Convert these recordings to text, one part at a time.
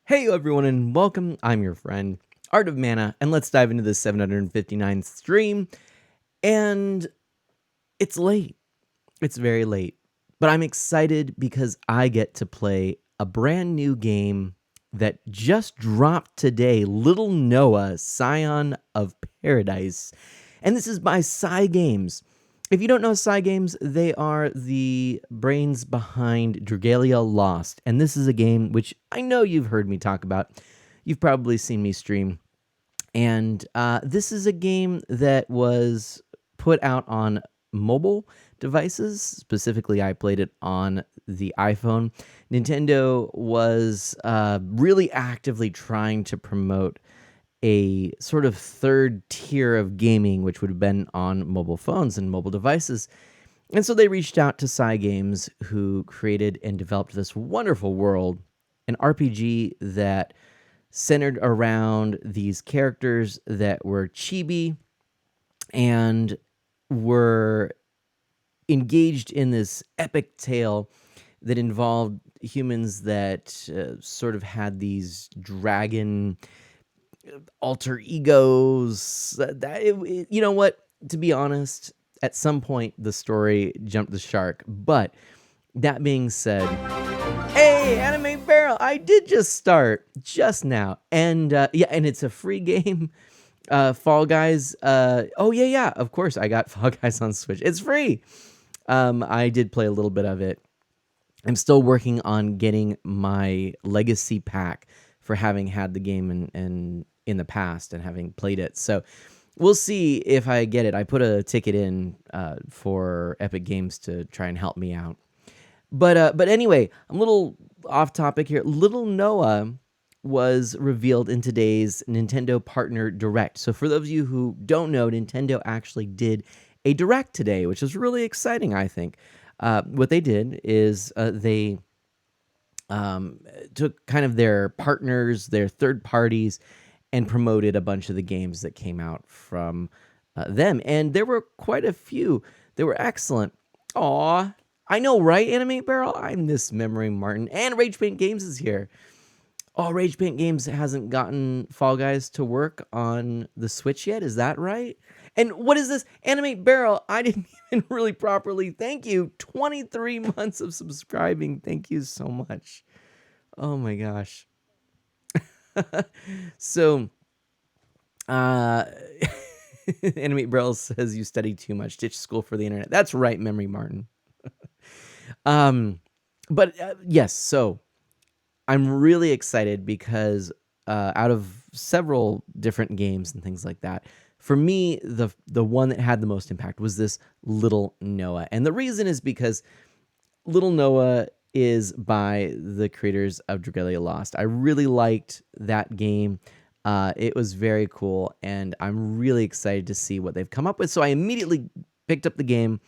Hey everyone and welcome, I'm your friend, Art of Mana, and let's dive into the 759th stream, and it's late, it's very late, but I'm excited because I get to play a brand new game that just dropped today, Little Noah, Scion of Paradise, and this is by Cygames. If you don't know Cygames, they are the brains behind Dragalia Lost, and this is a game which I know you've heard me talk about. You've probably seen me stream, and this is a game that was put out on mobile devices. Specifically, I played it on the iPhone. Nintendo was really actively trying to promote a sort of third tier of gaming, which would have been on mobile phones and mobile devices. And so they reached out to Cygames, who created and developed this wonderful world, an RPG that centered around these characters that were chibi and were engaged in this epic tale that involved humans that sort of had these dragon alter egos. You know what? To be honest, at some point the story jumped the shark. But that being said, hey, Anime Barrel, I did just start just now, and yeah, and it's a free game. Fall Guys. Oh yeah, of course I got Fall Guys on Switch. It's free. I did play a little bit of it. I'm still working on getting my legacy pack for having had the game and in the past and having played it. So we'll see if I get it. I put a ticket in for Epic Games to try and help me out. But anyway, I'm a little off topic here. Little Noah was revealed in today's Nintendo Partner Direct. So for those of you who don't know, Nintendo actually did a Direct today, which is really exciting, I think. What they did is they took kind of their partners, their third parties, and promoted a bunch of the games that came out from them. And there were quite a few. They were excellent. Aw, I know, right, Animate Barrel? I miss Memory Martin. And Rage Paint Games is here. Oh, Rage Paint Games hasn't gotten Fall Guys to work on the Switch yet. Is that right? And what is this? Animate Barrel, I didn't even really properly thank you. 23 months of subscribing. Thank you so much. Oh my gosh. So, Animate Barrel says you study too much. Ditch school for the internet. That's right, Memory Martin. But yes, so I'm really excited because out of several different games and things like that. For me, the one that had the most impact was this Little Noah, and the reason is because Little Noah is by the creators of Dragalia Lost. I really liked that game. It was very cool, and I'm really excited to see what they've come up with. So I immediately picked up the game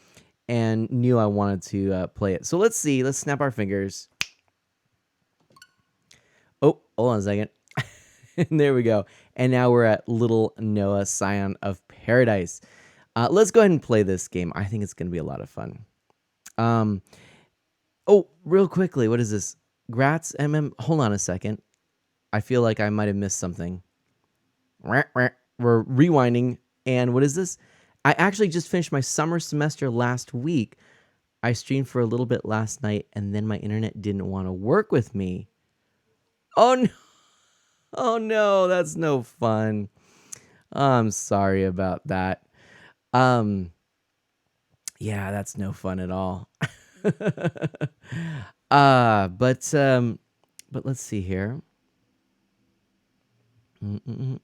and knew I wanted to play it. So let's see. Let's snap our fingers. Oh, hold on a second. And there we go. And now we're at Little Noah, Scion of Paradise. Let's go ahead and play this game. I think it's going to be a lot of fun. Oh, real quickly, what is this? Grats MM. Hold on a second. I feel like I might have missed something. We're rewinding. And what is this? I actually just finished my summer semester last week. I streamed for a little bit last night, and then my internet didn't want to work with me. Oh no. Oh no, that's no fun. I'm sorry about that. Yeah, that's no fun at all. But let's see here. Turn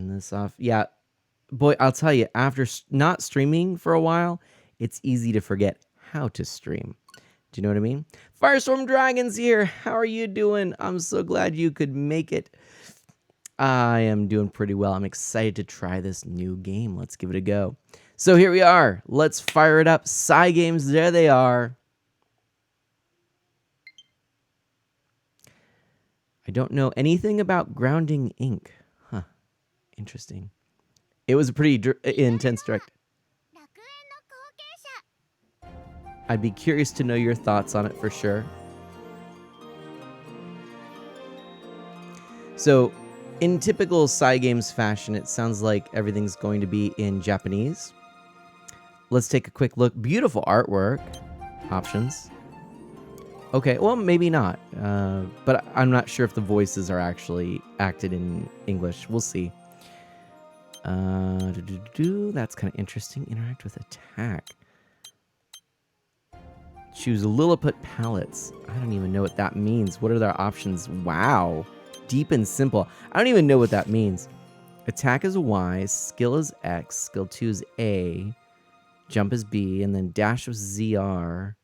this off. Yeah, boy, I'll tell you, after not streaming for a while, it's easy to forget how to stream. Do you know what I mean? Firestorm Dragons here. How are you doing? I'm so glad you could make it. I am doing pretty well. I'm excited to try this new game. Let's give it a go. So here we are. Let's fire it up. Cygames, there they are. I don't know anything about Grounding Inc. Huh. Interesting. It was a pretty intense direct. I'd be curious to know your thoughts on it for sure. So, in typical Cygames fashion, it sounds like everything's going to be in Japanese. Let's take a quick look. Beautiful artwork. Options. Okay, well, maybe not. But I'm not sure if the voices are actually acted in English. We'll see. That's kind of interesting. Interact with attack. Choose Lilliput palettes. I don't even know what that means. What are their options? Wow. Deep and simple. I don't even know what that means. Attack is Y, skill is X, skill 2 is A, jump is B, and then dash is ZR,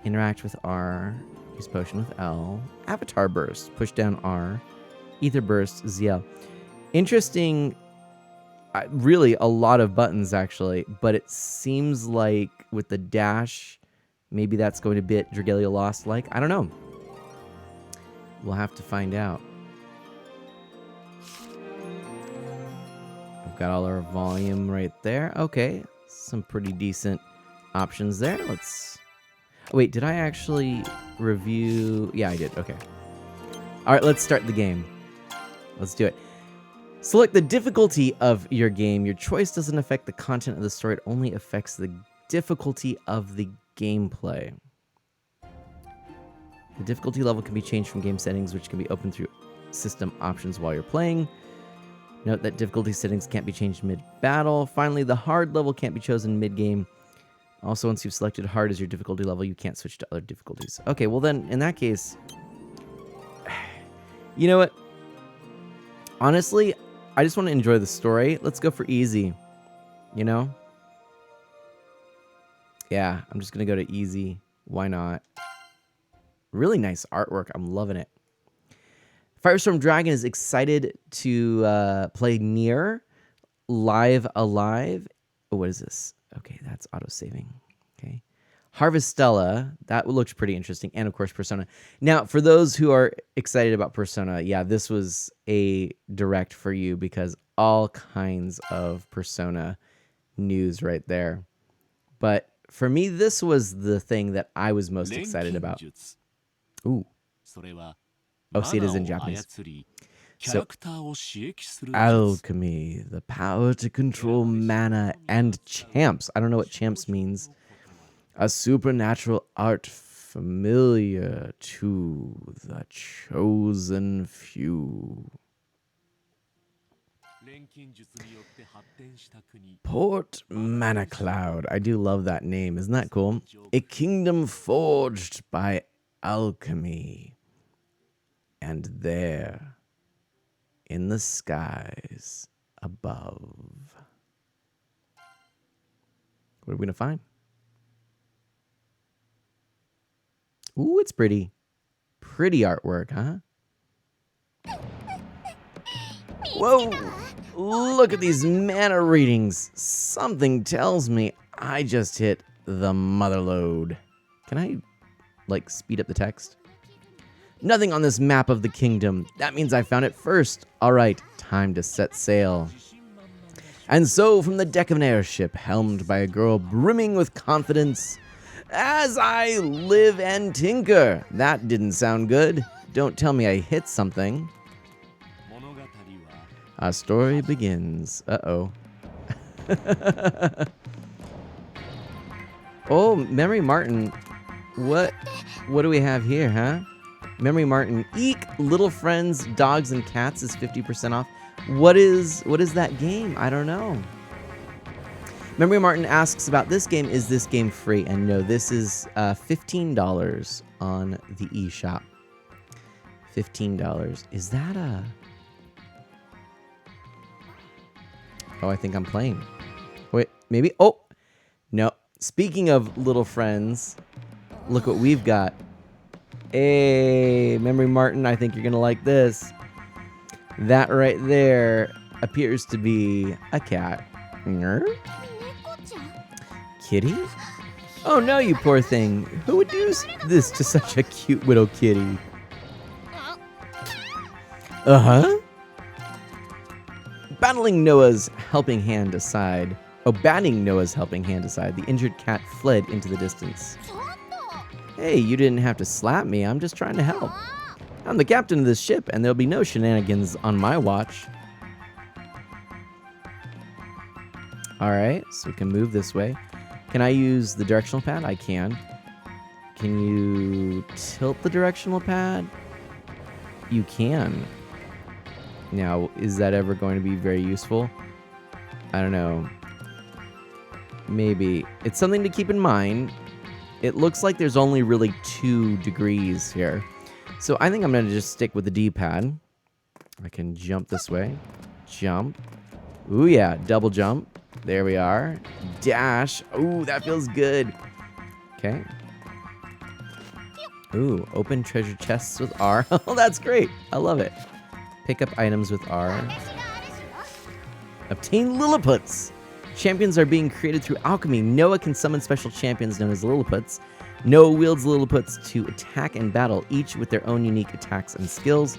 interact with R, use potion with L, avatar burst, push down R, ether burst, ZL. Interesting, really a lot of buttons actually, but it seems like with the dash, maybe that's going to be Dragalia Lost like. I don't know. We'll have to find out. We've got all our volume right there. Okay, some pretty decent options there. Let's... Wait, did I actually review... Yeah, I did. Okay. All right, let's start the game. Let's do it. Select the difficulty of your game. Your choice doesn't affect the content of the story. It only affects the difficulty of the gameplay. The difficulty level can be changed from game settings, which can be opened through system options while you're playing. Note that difficulty settings can't be changed mid-battle. Finally, the hard level can't be chosen mid-game. Also, once you've selected hard as your difficulty level, you can't switch to other difficulties. Okay, well then, in that case... You know what? Honestly, I just want to enjoy the story. Let's go for easy. You know? Yeah, I'm just going to go to easy. Why not? Really nice artwork. I'm loving it. Firestorm Dragon is excited to play Nier Live Alive. Oh, what is this? Okay, that's auto-saving. Okay. Harvestella, that looks pretty interesting. And, of course, Persona. Now, for those who are excited about Persona, yeah, this was a direct for you because all kinds of Persona news right there. But for me, this was the thing that I was most excited about. Ooh. Oh, see, it is in Japanese. So, alchemy, the power to control mana, and champs. I don't know what champs means. A supernatural art familiar to the chosen few. Port Mana Cloud. I do love that name. Isn't that cool? A kingdom forged by alchemy. And there, in the skies above, what are we going to find? Ooh, it's pretty. Pretty artwork, huh? Whoa! Look at these mana readings. Something tells me I just hit the mother lode. Can I, like, speed up the text? Nothing on this map of the kingdom. That means I found it first. All right, time to set sail. And so, from the deck of an airship, helmed by a girl brimming with confidence, as I live and tinker. That didn't sound good. Don't tell me I hit something. Our story begins. Uh-oh. Oh, Memory Martin. What do we have here, huh? Memory Martin. Eek, Little Friends, Dogs and Cats is 50% off. What is that game? I don't know. Memory Martin asks about this game. Is this game free? And no, this is $15 on the eShop. $15. Is that a... Oh, I think I'm playing. Wait, maybe? Oh, no. Speaking of Little Friends, look what we've got. Hey, Memory Martin, I think you're going to like this. That right there appears to be a cat. Kitty? Oh no, you poor thing. Who would do this to such a cute little kitty? Uh-huh. Batting Noah's helping hand aside, the injured cat fled into the distance. Hey, you didn't have to slap me. I'm just trying to help. I'm the captain of this ship, and there'll be no shenanigans on my watch. Alright, so we can move this way. Can I use the directional pad? I can. Can you tilt the directional pad? You can. Now, is that ever going to be very useful? I don't know. Maybe. It's something to keep in mind. It looks like there's only really 2 degrees here. So I think I'm going to just stick with the D-pad. I can jump this way. Jump. Ooh, yeah. Double jump. There we are. Dash. Ooh, that feels good. Okay. Ooh, open treasure chests with R. Oh, that's great. I love it. Pick up items with R. Obtain Lilliputs. Champions are being created through alchemy. Noah can summon special champions known as Lilliputs. Noah wields Lilliputs to attack and battle, each with their own unique attacks and skills.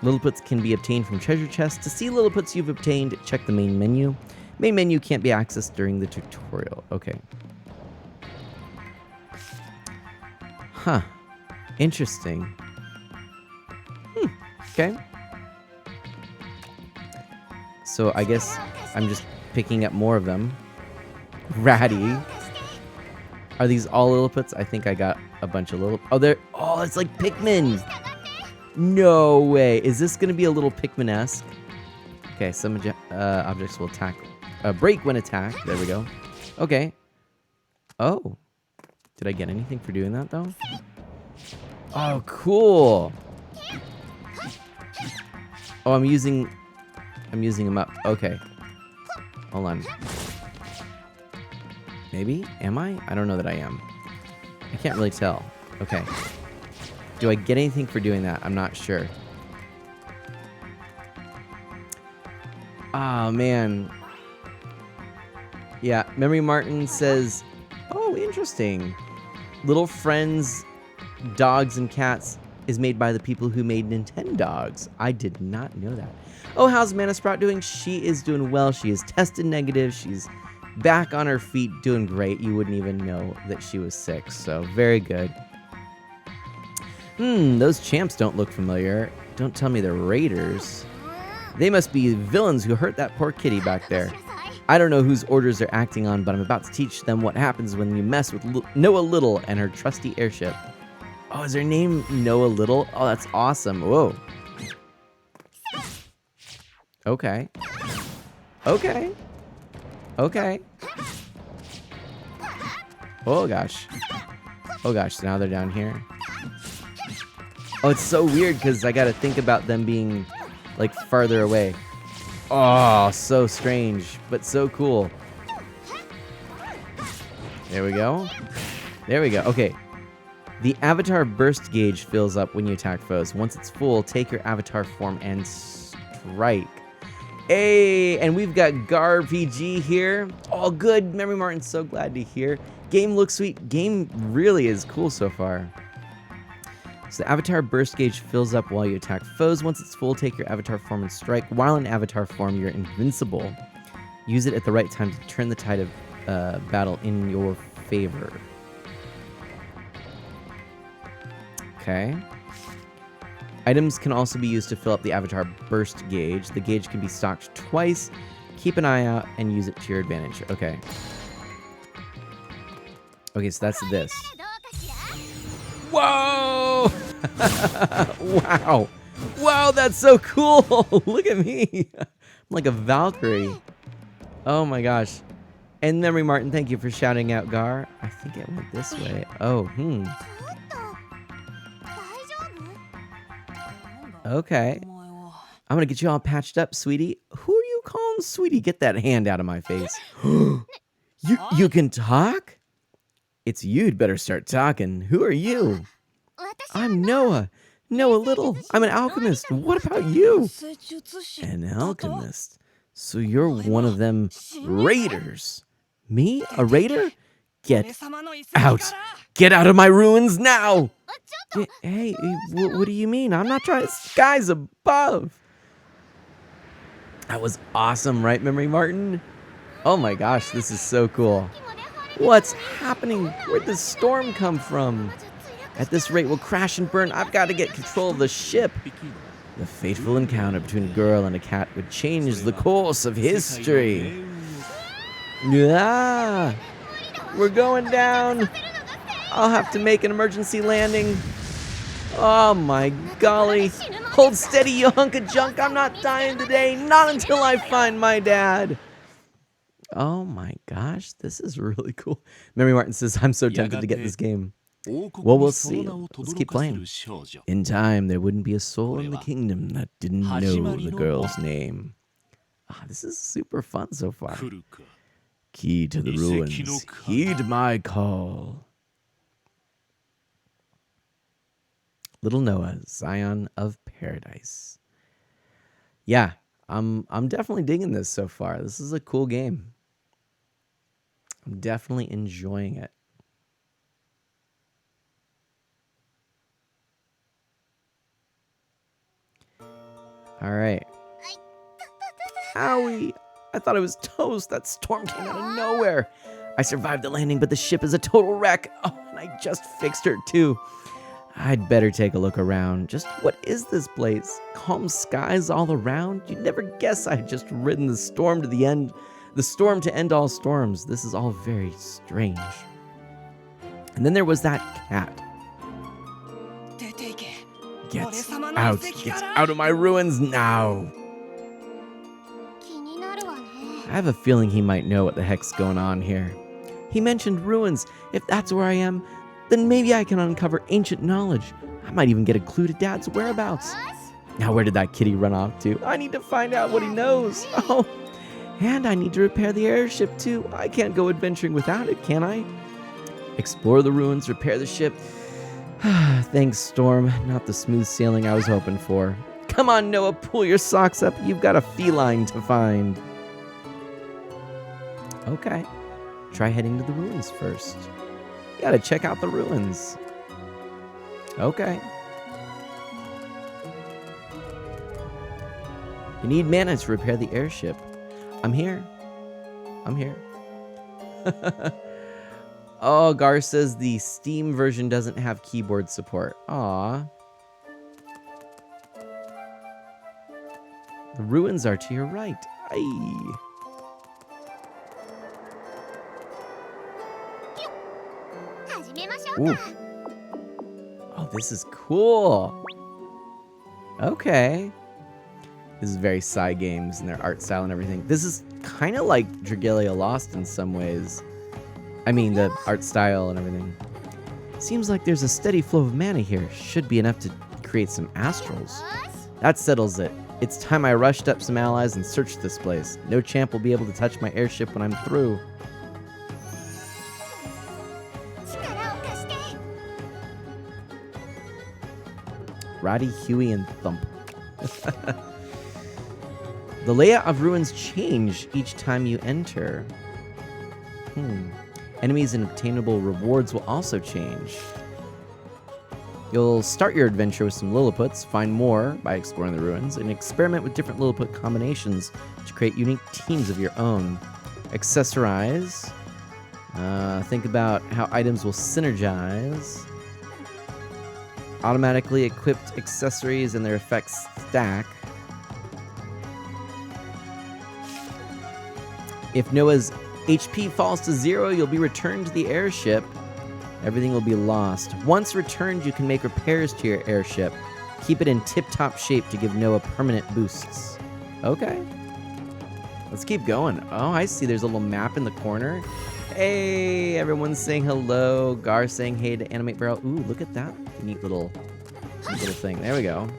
Lilliputs can be obtained from treasure chests. To see Lilliputs you've obtained, check the main menu. Main menu can't be accessed during the tutorial. Okay. Huh. Interesting. Okay. So I guess I'm just picking up more of them. Ratty. Are these all Lilliputs? I think I got a bunch of little... Oh, they're... Oh, it's like Pikmin! No way. Is this going to be a little Pikmin-esque? Okay, some objects will attack... break when attacked. There we go. Okay. Oh. Did I get anything for doing that, though? Oh, cool! Oh, I'm using them up. Okay. Hold on. Maybe? Am I? I don't know that I am. I can't really tell. Okay. Do I get anything for doing that? I'm not sure. Oh, man. Yeah, Memory Martin says, oh, interesting. Little Friends, Dogs and Cats is made by the people who made Nintendogs. I did not know that. Oh, how's Mana Sprout doing? She is doing well. She is tested negative. She's back on her feet, doing great. You wouldn't even know that she was sick, so very good. Those champs don't look familiar. Don't tell me they're raiders. They must be villains who hurt that poor kitty back there. I don't know whose orders they're acting on, but I'm about to teach them what happens when you mess with Noah Little and her trusty airship. Oh, is her name Noah Little? Oh, that's awesome. Whoa. Okay. Okay. Okay. Oh, gosh. Oh, gosh. So now they're down here. Oh, it's so weird because I gotta think about them being like farther away. Oh, so strange, but so cool. There we go. There we go. Okay. The avatar burst gauge fills up when you attack foes. Once it's full, take your avatar form and strike. Hey, and we've got Gar PG here. All good. Memory Martin's so glad to hear. Game looks sweet. Game really is cool so far. So the avatar burst gauge fills up while you attack foes. Once it's full, take your avatar form and strike. While in avatar form, you're invincible. Use it at the right time to turn the tide of battle in your favor. Okay. Items can also be used to fill up the avatar burst gauge. The gauge can be stocked twice. Keep an eye out and use it to your advantage. Okay. Okay, so that's this. Whoa! Wow. Wow, that's so cool. Look at me. I'm like a Valkyrie. Oh my gosh. And Memory Martin, thank you for shouting out Gar. I think it went this way. Oh, Okay. I'm gonna get you all patched up, sweetie. Who are you calling sweetie? Get that hand out of my face. You can talk? It's you'd better start talking. Who are you? I'm Noah. Noah Little. I'm an alchemist. What about you? An alchemist. So you're one of them raiders. Me? A raider? Get out. Get out of my ruins now. Hey, what do you mean? I'm not trying to... Skies above. That was awesome, right, Memory Martin? Oh my gosh, this is so cool. What's happening? Where'd this storm come from? At this rate, we'll crash and burn. I've got to get control of the ship. The fateful encounter between a girl and a cat would change the course of history. Yeah, we're going down. I'll have to make an emergency landing. Oh my golly. Hold steady, you hunk of junk. I'm not dying today. Not until I find my dad. Oh my gosh, this is really cool. Memory Martin says, I'm so tempted to get this game. Well, we'll see. Let's keep playing. In time, there wouldn't be a soul in the kingdom that didn't know the girl's name. Ah, this is super fun so far. Key to the ruins. Heed my call. Little Noah, Zion of Paradise. Yeah, I'm definitely digging this so far. This is a cool game. I'm definitely enjoying it. All right. Owie! I thought I was toast. That storm came out of nowhere. I survived the landing, but the ship is a total wreck. Oh, and I just fixed her too. I'd better take a look around. Just what is this place? Calm skies all around? You'd never guess I had just ridden the storm to the end. The storm to end all storms. This is all very strange. And then there was that cat. Get out. Get out of my ruins now. I have a feeling he might know what the heck's going on here. He mentioned ruins. If that's where I am, then maybe I can uncover ancient knowledge. I might even get a clue to Dad's whereabouts. Now where did that kitty run off to? I need to find out what he knows. Oh, and I need to repair the airship too. I can't go adventuring without it, can I? Explore the ruins, repair the ship. Thanks, Storm. Not the smooth sailing I was hoping for. Come on, Noah, pull your socks up. You've got a feline to find. Okay. Try heading to the ruins first. You gotta check out the ruins. Okay. You need mana to repair the airship. I'm here. I'm here. Oh, Gar says the Steam version doesn't have keyboard support. Aw. The ruins are to your right. Aye. Ooh. Oh, this is cool. Okay. This is very Psy Games and their art style and everything. This is kind of like Dragalia Lost in some ways. I mean, the art style and everything. Seems like there's a steady flow of mana here. Should be enough to create some astrals. That settles it. It's time I rushed up some allies and searched this place. No champ will be able to touch my airship when I'm through. Roddy, Huey, and Thump. The layout of ruins change each time you enter. Enemies and obtainable rewards will also change. You'll start your adventure with some Lilliputites, find more by exploring the ruins, and experiment with different Lilliput combinations to create unique teams of your own. Accessorize. Think about how items will synergize. Automatically equipped accessories and their effects stack. If Noah's HP falls to 0, you'll be returned to the airship. Everything will be lost. Once returned, you can make repairs to your airship. Keep it in tip-top shape to give Noah permanent boosts. Okay. Let's keep going. Oh, I see. There's a little map in the corner. Hey, everyone's saying hello. Gar saying hey to Animate Barrel. Ooh, look at that neat little thing. There we go.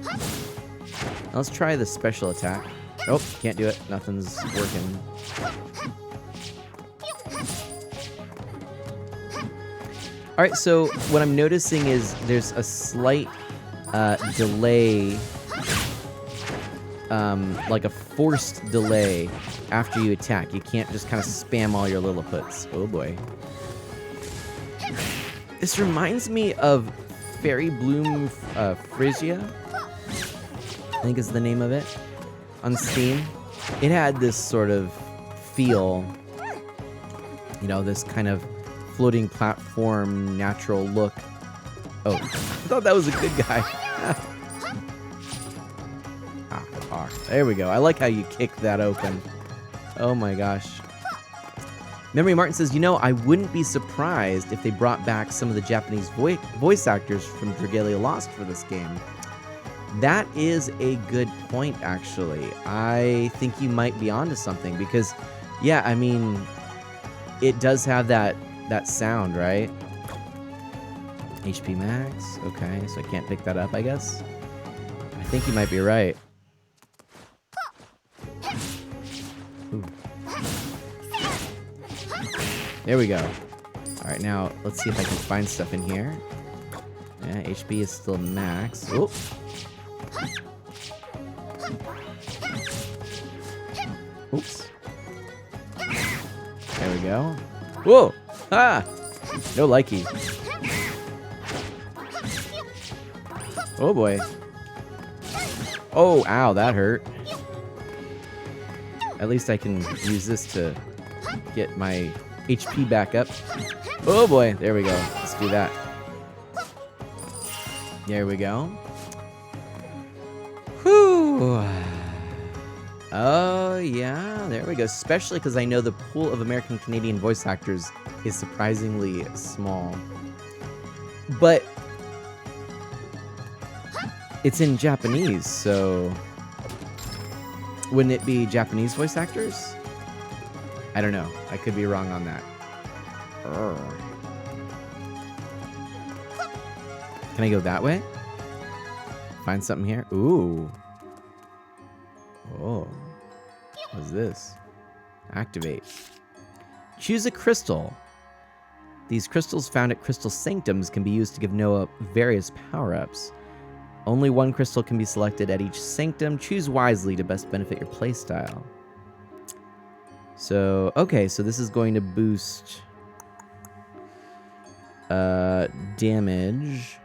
Now let's try the special attack. Oh, can't do it. Nothing's working. All right, so what I'm noticing is there's a slight delay, like a forced delay after you attack. You can't just kind of spam all your Lilliputites. Oh boy. This reminds me of Fairy Bloom Frisia, I think is the name of it, on Steam. It had this sort of feel, you know, this kind of floating platform, natural look. Oh, I thought that was a good guy. There we go. I like how you kick that open. Oh my gosh. Memory Martin says, you know, I wouldn't be surprised if they brought back some of the Japanese voice actors from Dragalia Lost for this game. That is a good point, actually. I think you might be onto something because, yeah, I mean, it does have that sound, right? HP max. Okay, so I can't pick that up, I guess. I think you might be right. Ooh. There we go. All right, now let's see if I can find stuff in here. Yeah, HP is still max. Oh. Oops. There we go. Whoa! Ah! No likey. Oh boy. Oh, ow, that hurt. At least I can use this to get my HP back up. Oh boy, there we go. Let's do that. There we go. Whew. Oh, yeah, there we go. Especially because I know the pool of American-Canadian voice actors is surprisingly small. But it's in Japanese, so wouldn't it be Japanese voice actors? I don't know. I could be wrong on that. Can I go that way? Find something here? Ooh. Oh. What's this? Activate. Choose a crystal. These crystals found at Crystal Sanctums can be used to give Noah various power-ups. Only one crystal can be selected at each sanctum. Choose wisely to best benefit your playstyle. So, okay, so this is going to boost damage.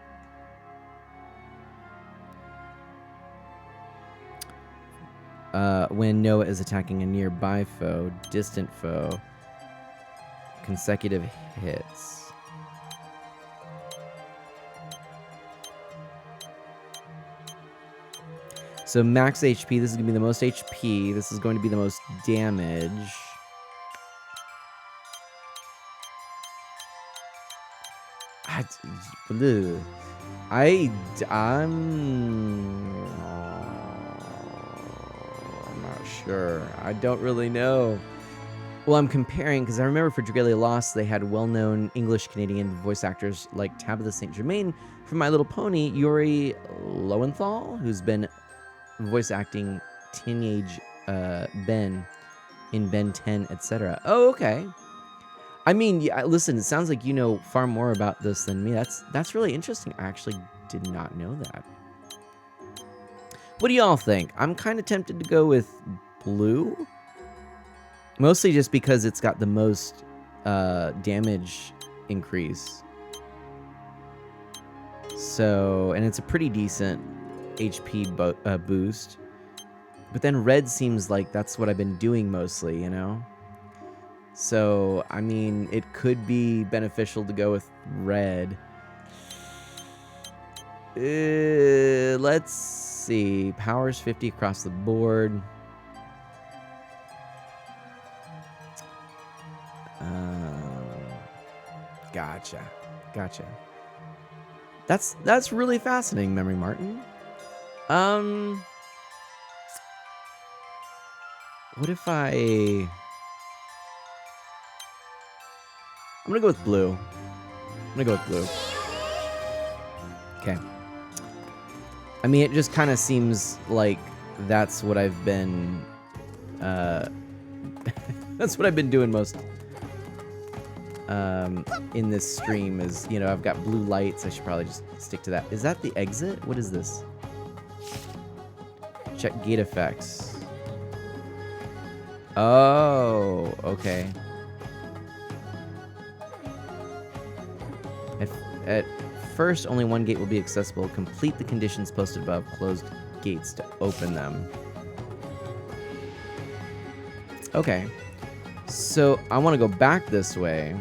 When Noah is attacking a nearby foe, distant foe, consecutive hits. So max HP, this is going to be the most HP. This is going to be the most damage. I'm not sure. I don't really know. Well, I'm comparing because I remember for Dragalia Lost, they had well-known English-Canadian voice actors like Tabitha St. Germain from My Little Pony, Yuri Lowenthal, who's been voice acting teenage Ben in Ben 10, etc. Oh, okay. I mean, yeah, listen, it sounds like you know far more about this than me. That's really interesting. I actually did not know that. What do y'all think? I'm kind of tempted to go with blue. Mostly just because it's got the most damage increase. So, and it's a pretty decent HP boost. But then red seems like that's what I've been doing mostly, you know? So, I mean, it could be beneficial to go with red. Let's see. Power's 50 across the board. Gotcha. That's really fascinating, Memory Martin. What if I'm gonna go with blue. Okay. I mean, it just kind of seems like that's what I've been that's what I've been doing most in this stream is, you know, I've got blue lights. I should probably just stick to that. Is that the exit? What is this? Check gate effects. Oh, okay. At first, only one gate will be accessible. Complete the conditions posted above. Closed gates to open them. Okay. So, I want to go back this way.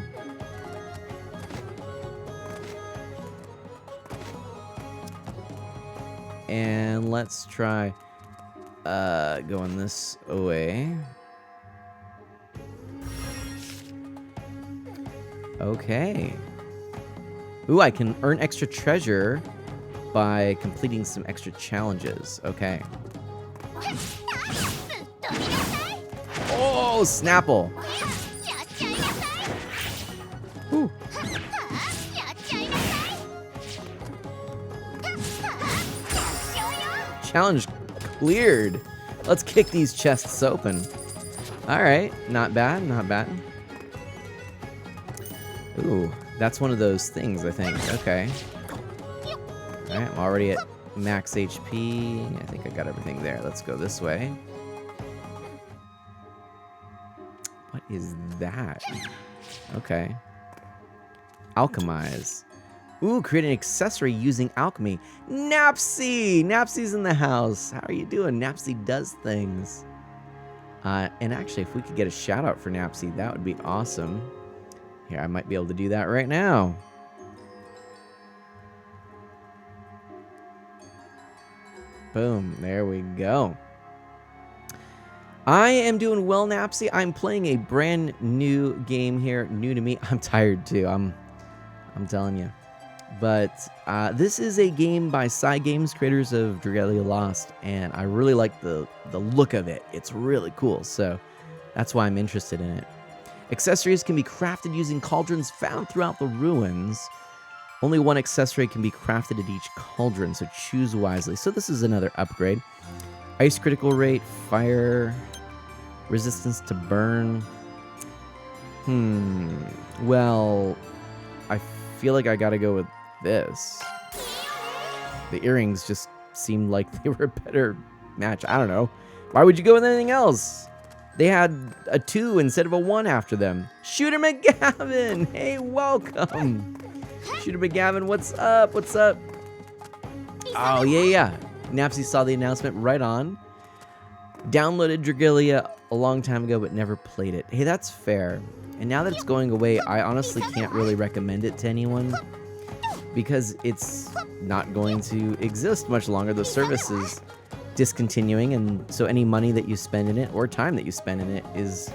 And let's try going this way. Okay. Ooh, I can earn extra treasure by completing some extra challenges. Okay. Oh, Snapple. Ooh. Challenge cleared. Let's kick these chests open. All right, not bad, not bad. Ooh, that's one of those things, I think. Okay. All right, I'm already at max HP. I think I got everything there. Let's go this way. What is that? Okay. Alchemize. Ooh, create an accessory using alchemy. Napsy! Napsy's in the house. How are you doing? Napsy does things. And actually, if we could get a shout out for Napsy, that would be awesome. Here, I might be able to do that right now. Boom, there we go. I am doing well, Napsy. I'm playing a brand new game here, new to me. I'm tired too, I'm telling you. But this is a game by Psy Games, creators of Dragalia Lost, and I really like the look of it. It's really cool, so that's why I'm interested in it. Accessories can be crafted using cauldrons found throughout the ruins. Only one accessory can be crafted at each cauldron, so choose wisely. So this is another upgrade. Ice critical rate, fire, resistance to burn. Well, I feel like I gotta go with this. The earrings just seemed like they were a better match. I don't know. Why would you go with anything else? They had a 2 instead of a 1 after them. Shooter McGavin! Hey, welcome! Shooter McGavin, what's up? What's up? Oh, yeah. Napsy saw the announcement right on. Downloaded Dragalia a long time ago, but never played it. Hey, that's fair. And now that it's going away, I honestly can't really recommend it to anyone because it's not going to exist much longer. The service is discontinuing, and so any money that you spend in it or time that you spend in it is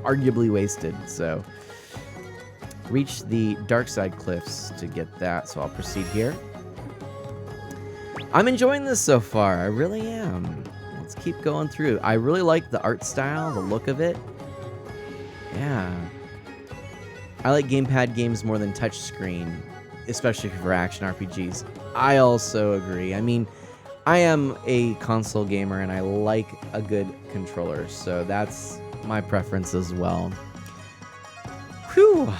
arguably wasted. So reach the dark side cliffs to get that, so I'll proceed here. I'm enjoying this so far. I really am. Let's keep going through. I really like the art style, the look of it. Yeah. I like gamepad games more than touchscreen, especially for action RPGs. I also agree. I mean, I am a console gamer and I like a good controller, so that's my preference as well. Whew.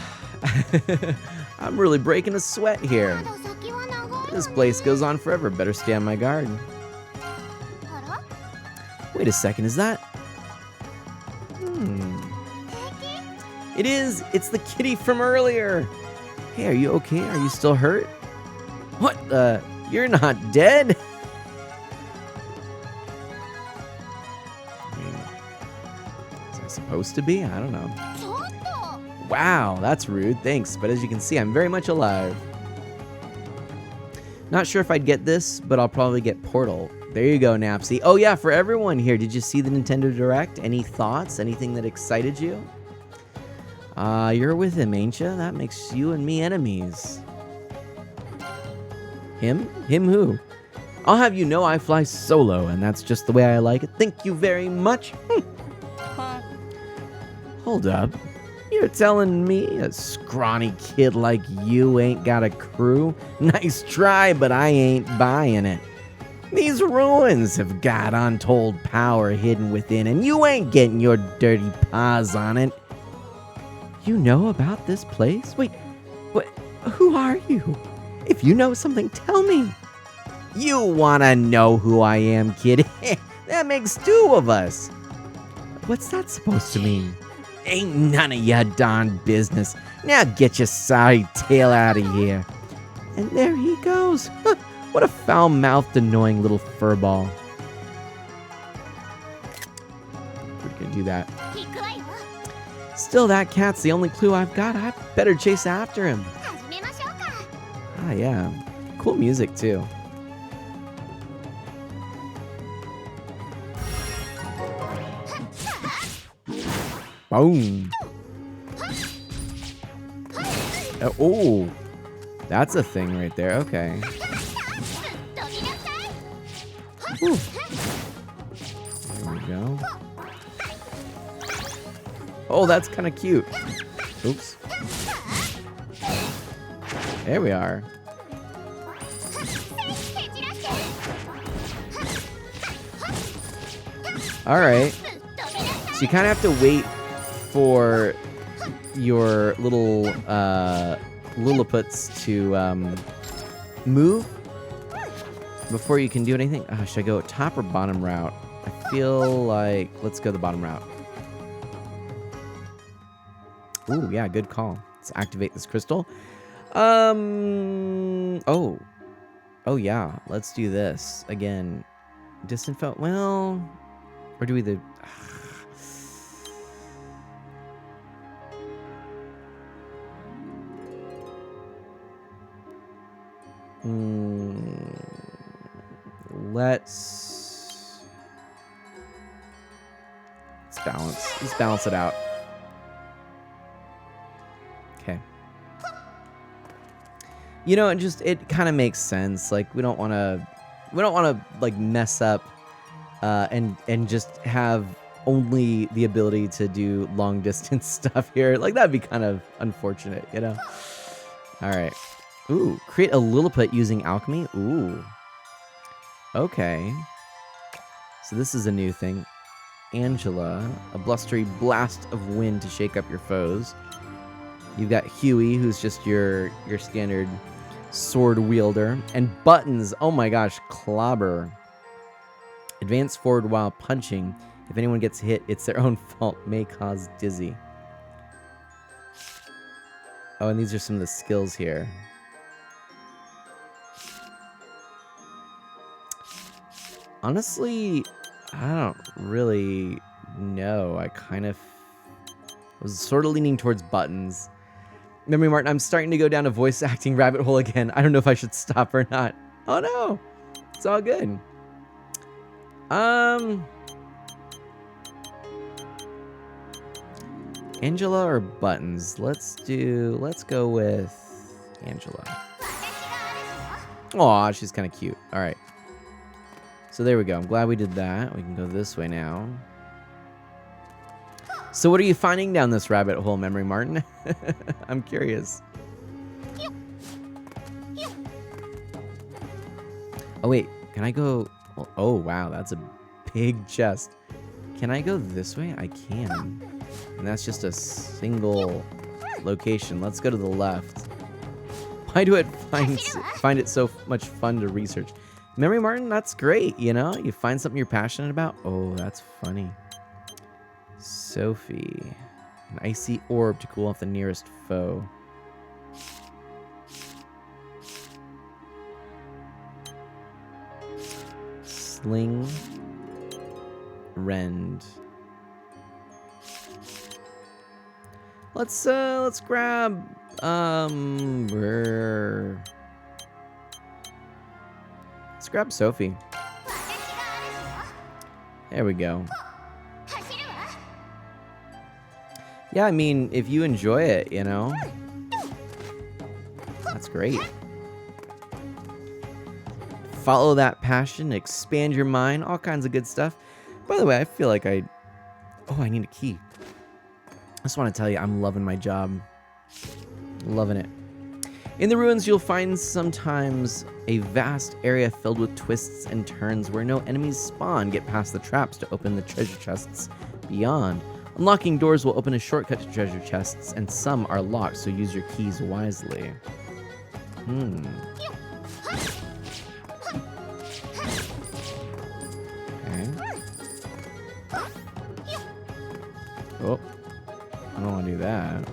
I'm really breaking a sweat here. This place goes on forever. Better stay on my guard. Wait a second, is that? It is! It's the kitty from earlier! Hey, are you okay? Are you still hurt? What? You're not dead? I mean, is I supposed to be? I don't know. Wow, that's rude. Thanks, but as you can see, I'm very much alive. Not sure if I'd get this, but I'll probably get Portal. There you go, Napsy. Oh yeah, for everyone here, did you see the Nintendo Direct? Any thoughts? Anything that excited you? You're with him, ain't ya? That makes you and me enemies. Him? Him who? I'll have you know I fly solo, and that's just the way I like it. Thank you very much. Hold up. You're telling me a scrawny kid like you ain't got a crew? Nice try, but I ain't buying it. These ruins have got untold power hidden within, and you ain't getting your dirty paws on it. You know about this place? Wait, what? Who are you? If you know something, tell me. You wanna know who I am, kid? That makes two of us. What's that supposed to mean? Ain't none of ya darn business. Now get your sorry tail out of here. And there he goes. What a foul-mouthed, annoying little furball. We're gonna do that. Still, that cat's the only clue I've got. I better chase after him. Ah, yeah. Cool music, too. Boom. Oh, that's a thing right there. Okay. Whew. There we go. Oh, that's kind of cute. Oops. There we are. All right. So you kind of have to wait for your little Lilliputites to move before you can do anything. Oh, should I go top or bottom route? I feel like let's go the bottom route. Ooh, yeah, good call. Let's activate this crystal. Oh, yeah. Let's do this again. Distant foe. Well, or do we the? Let's balance. Let's balance it out. Okay. You know, it kind of makes sense. Like we don't want to like mess up and just have only the ability to do long distance stuff here. Like that'd be kind of unfortunate, you know. All right. Ooh, create a Lilliput using alchemy. Ooh. Okay. So this is a new thing. Angela, a blustery blast of wind to shake up your foes. You've got Huey, who's just your standard sword wielder. And Buttons, oh my gosh, clobber. Advance forward while punching. If anyone gets hit, it's their own fault. May cause dizzy. Oh, and these are some of the skills here. Honestly, I don't really know. I kind of was sort of leaning towards Buttons. Memory Martin, I'm starting to go down a voice acting rabbit hole again. I don't know if I should stop or not. Oh no, it's all good. Angela or Buttons? Let's go with Angela. Aw, she's kind of cute. All right. So there we go. I'm glad we did that. We can go this way now. So what are you finding down this rabbit hole, Memory Martin? I'm curious. Oh, wait. Can I go... Oh, wow. That's a big chest. Can I go this way? I can. And that's just a single location. Let's go to the left. Why do I find it so much fun to research? Memory Martin, that's great, you know? You find something you're passionate about. Oh, that's funny. Sophie. An icy orb to cool off the nearest foe. Sling. Rend. Let's grab let's grab Sophie. There we go. Yeah, I mean, if you enjoy it, you know, that's great. Follow that passion, expand your mind, all kinds of good stuff. By the way, I feel like I need a key. I just want to tell you, I'm loving my job. Loving it. In the ruins, you'll find sometimes a vast area filled with twists and turns where no enemies spawn. Get past the traps to open the treasure chests beyond. Unlocking doors will open a shortcut to treasure chests, and some are locked, so use your keys wisely. Okay. Oh. I don't want to do that.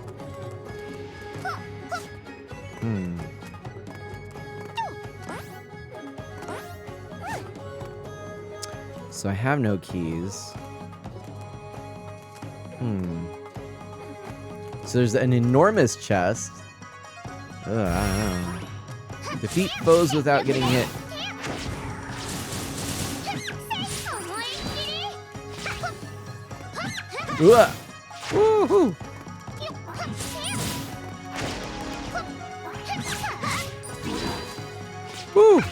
So I have no keys. So there's an enormous chest. I don't know. Defeat foes without getting hit. Woohoo! Woo!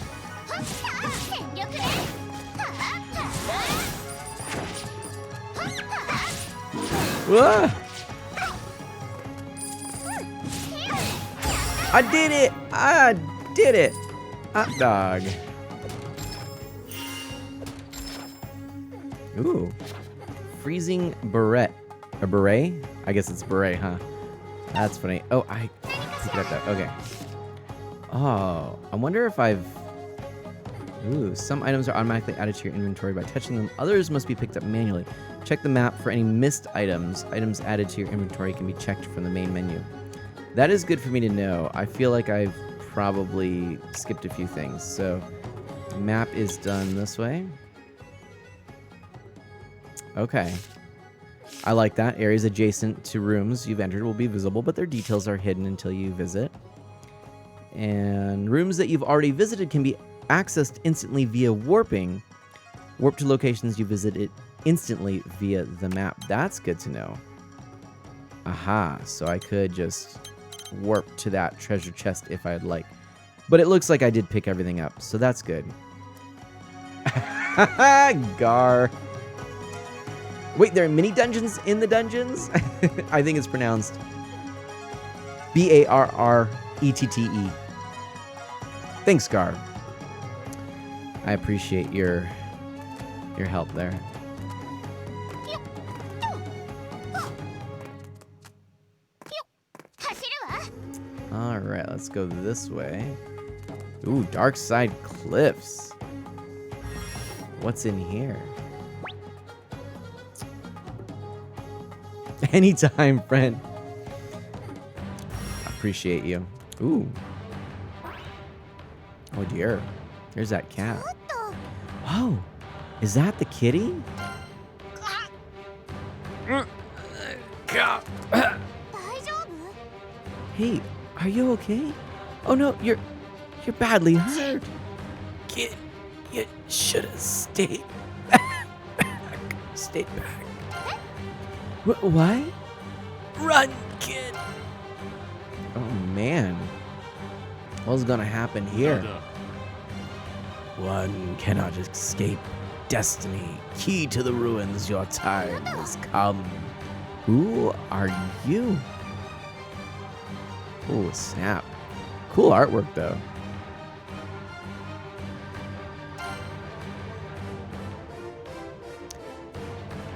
I did it! I did it! Hot dog. Ooh. Freezing beret. A beret? I guess it's beret, huh? That's funny. Oh, I pick it up that. Okay. Oh, I wonder if I've... Ooh, some items are automatically added to your inventory by touching them. Others must be picked up manually. Check the map for any missed items. Items added to your inventory can be checked from the main menu. That is good for me to know. I feel like I've probably skipped a few things. So, the map is done this way. Okay. I like that. Areas adjacent to rooms you've entered will be visible, but their details are hidden until you visit. And rooms that you've already visited can be accessed instantly via warping. Warp to locations you visited instantly via the map. That's good to know. Aha, so I could just warp to that treasure chest if I'd like. But it looks like I did pick everything up, so that's good. Gar. Wait, there are mini dungeons in the dungeons? I think it's pronounced B-A-R-R-E-T-T-E. Thanks, Gar. I appreciate your help there. All right, let's go this way. Ooh, Dark Side Cliffs. What's in here? Anytime, friend. Appreciate you. Ooh. Oh dear. There's that cat. Whoa. Is that the kitty? Hey, are you okay? Oh no, you're badly hurt. Kid, you should have stayed back. Stayed back. What? Run, kid. Oh man. What's gonna happen here? One cannot escape destiny. Key to the ruins, your time has come. Who are you? Oh, snap. Cool artwork, though.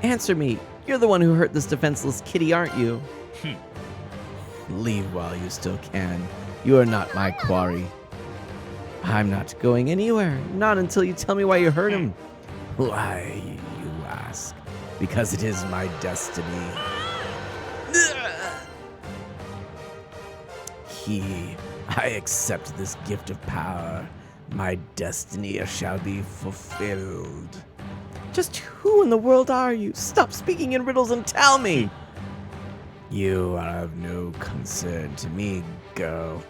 Answer me. You're the one who hurt this defenseless kitty, aren't you? Leave while you still can. You are not my quarry. I'm not going anywhere. Not until you tell me why you hurt him. Why, you ask? Because it is my destiny. I accept this gift of power. My destiny shall be fulfilled. Just who in the world are you? Stop speaking in riddles and tell me. You are of no concern to me, girl.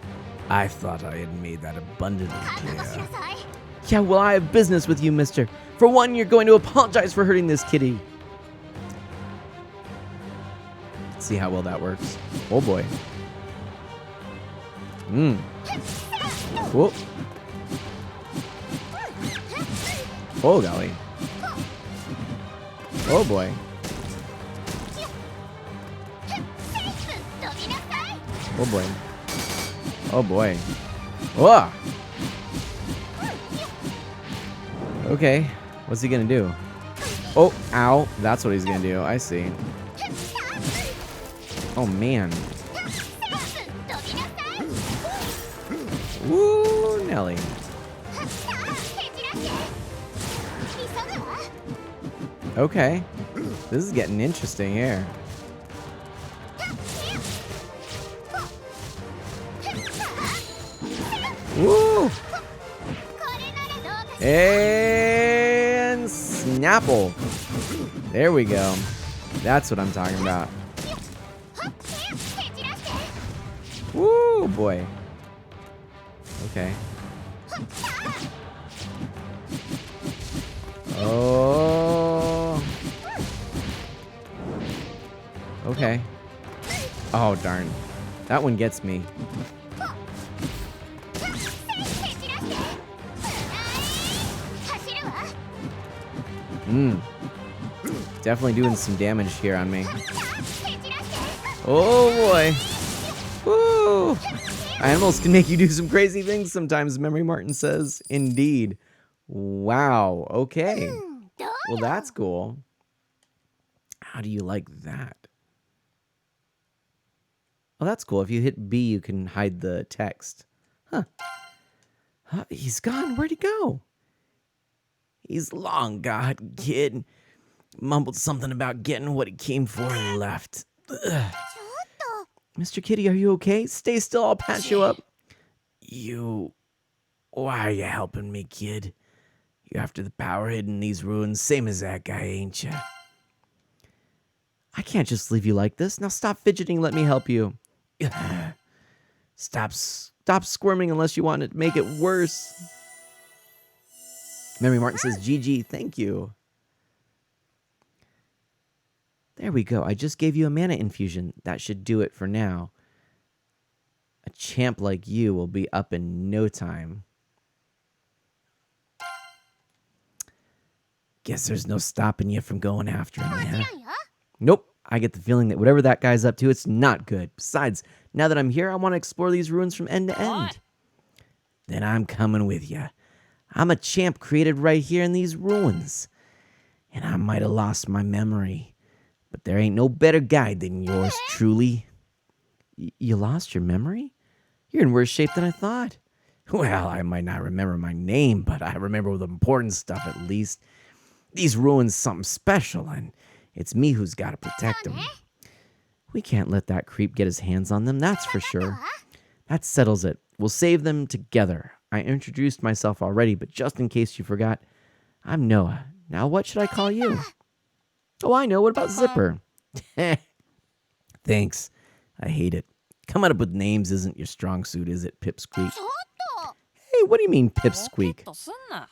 I thought I had made that abundantly clear. Yeah, well, I have business with you, mister. For one, you're going to apologize for hurting this kitty. Let's see how well that works. Oh, boy. Whoa. Oh, golly. Oh, boy. Oh, boy. Oh, boy. Whoa! Okay. What's he gonna do? Oh, ow. That's what he's gonna do. I see. Oh, man. Woo, Nelly. Okay. This is getting interesting here. Woo! And Snapple. There we go. That's what I'm talking about. Woo, boy. Okay. Oh. Okay. Oh, darn. That one gets me. Definitely doing some damage here on me. Oh, boy. Woo! Animals can make you do some crazy things sometimes, Memory Martin says. Indeed. Wow. Okay. Well, that's cool. How do you like that? Oh, that's cool. If you hit B, you can hide the text. Huh. He's gone. Where'd he go? He's long gone, kid. Mumbled something about getting what he came for and left. Ugh. Mr. Kitty, are you okay? Stay still, I'll patch you up. Why are you helping me, kid? You after the power hidden in these ruins, same as that guy, ain't you? I can't just leave you like this. Now stop fidgeting and let me help you. Stop squirming unless you want to make it worse. Memory Martin says, GG, thank you. There we go. I just gave you a mana infusion. That should do it for now. A champ like you will be up in no time. Guess there's no stopping you from going after him, man. Nope. I get the feeling that whatever that guy's up to, it's not good. Besides, now that I'm here, I want to explore these ruins from end to end. Then I'm coming with you. I'm a champ created right here in these ruins. And I might have lost my memory. But there ain't no better guide than yours truly. You lost your memory? You're in worse shape than I thought. Well, I might not remember my name, but I remember the important stuff at least. These ruins something special, and it's me who's got to protect them. We can't let that creep get his hands on them, that's for sure. That settles it. We'll save them together. I introduced myself already, but just in case you forgot, I'm Noah. Now what should I call you? Oh, I know. What about Zipper? Thanks. I hate it. Coming up with names isn't your strong suit, is it, Pipsqueak? Hey, what do you mean, Pipsqueak?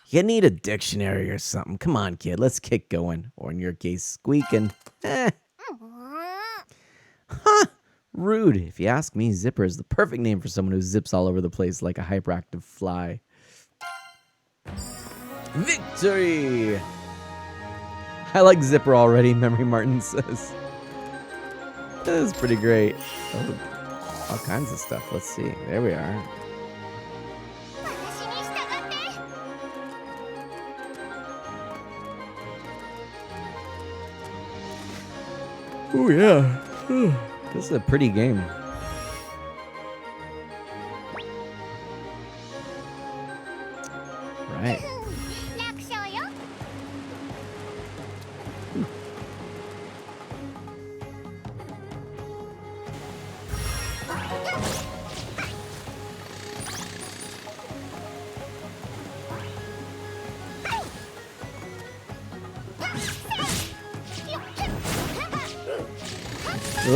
You need a dictionary or something. Come on, kid. Let's get going. Or in your case, squeaking. Huh. Rude. If you ask me, Zipper is the perfect name for someone who zips all over the place like a hyperactive fly. Victory! I like Zipper already, Memory Martin says. is pretty great. Oh, all kinds of stuff. Let's see. There we are. Oh, yeah. This is a pretty game. Right.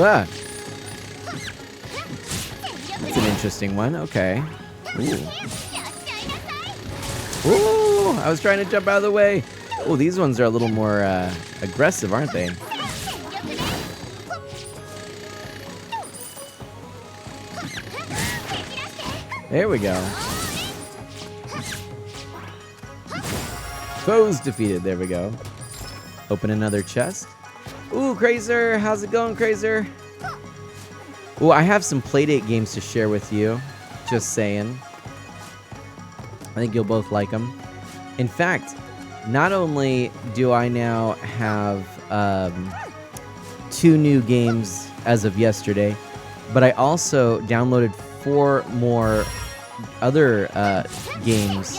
Ah. That's an interesting one. Okay. Ooh. Ooh, I was trying to jump out of the way. Oh, these ones are a little more aggressive, aren't they? There we go. Foes defeated. There we go. Open another chest. Ooh, Crazer. How's it going, Crazer? Ooh, I have some Playdate games to share with you. Just saying. I think you'll both like them. In fact, not only do I now have 2 new games as of yesterday, but I also downloaded 4 more other games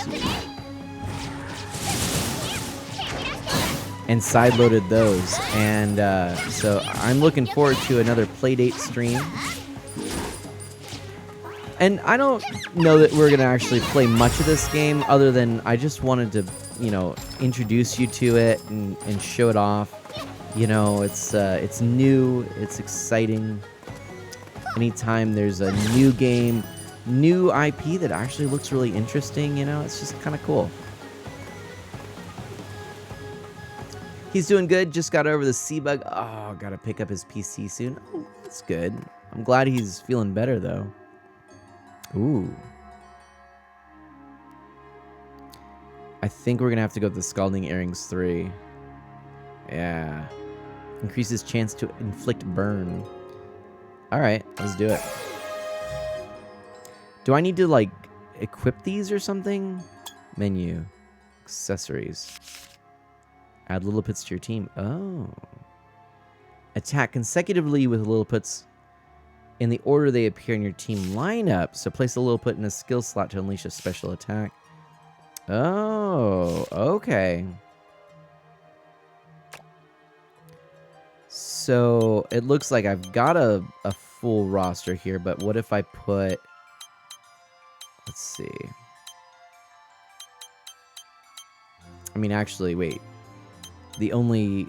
and sideloaded those. And so I'm looking forward to another Playdate stream. And I don't know that we're going to actually play much of this game other than I just wanted to, you know, introduce you to it and show it off. You know, it's new, it's exciting. Anytime there's a new game, new IP that actually looks really interesting, you know, it's just kind of cool. He's doing good, just got over the C-bug. Oh, gotta pick up his PC soon. Oh, that's good. I'm glad he's feeling better, though. Ooh. I think we're gonna have to go with the Scalding Earrings 3. Yeah. Increases chance to inflict burn. Alright, let's do it. Do I need to, like, equip these or something? Menu. Accessories. Add Lilliputids to your team. Oh. Attack consecutively with Lilliputids in the order they appear in your team lineup. So place a Lilliput in a skill slot to unleash a special attack. Oh, okay. So it looks like I've got a full roster here, but what if I put... Let's see. I mean, actually, wait. The only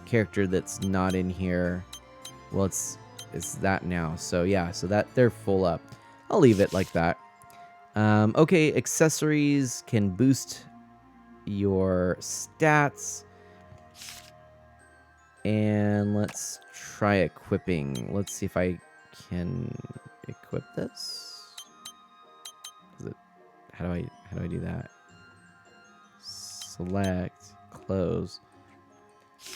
character that's not in here... Well, it's that now. So yeah, so that they're full up. I'll leave it like that. Okay, accessories can boost your stats. And let's try equipping. Let's see if I can equip this. Is it, how do I do that? Select, close.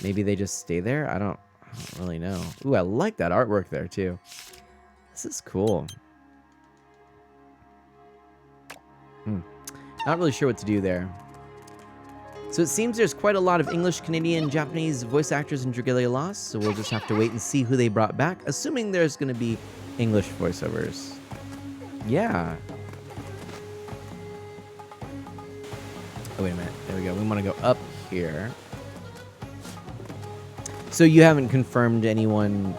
Maybe they just stay there? I don't really know. Ooh, I like that artwork there too. This is cool. Not really sure what to do there. So it seems there's quite a lot of English, Canadian, Japanese voice actors in Dragalia Lost, so we'll just have to wait and see who they brought back, assuming there's going to be English voiceovers. Yeah. Oh, wait a minute. There we go. We want to go up here. So you haven't confirmed anyone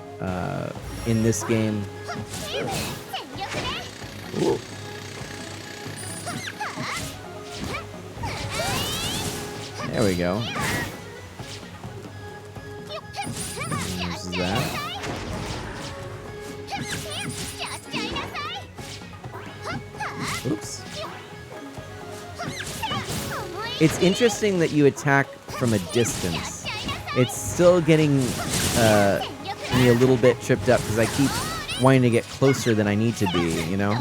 in this game? Ooh. There we go. There's that. Oops. It's interesting that you attack from a distance. It's still getting me a little bit tripped up because I keep wanting to get closer than I need to be, you know?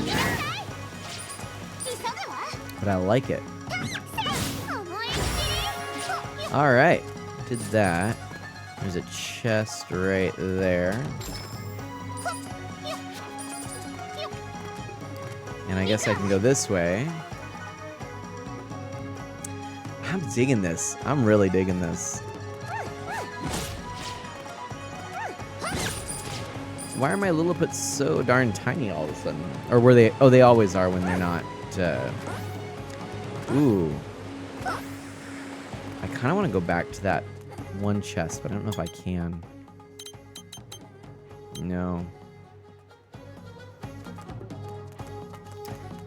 But I like it. Alright, did that. There's a chest right there. And I guess I can go this way. I'm digging this. I'm really digging this. Why are my Lilliputi's so darn tiny all of a sudden? Or were they? Oh, they always are when they're not. Ooh. I kind of want to go back to that one chest, but I don't know if I can. No.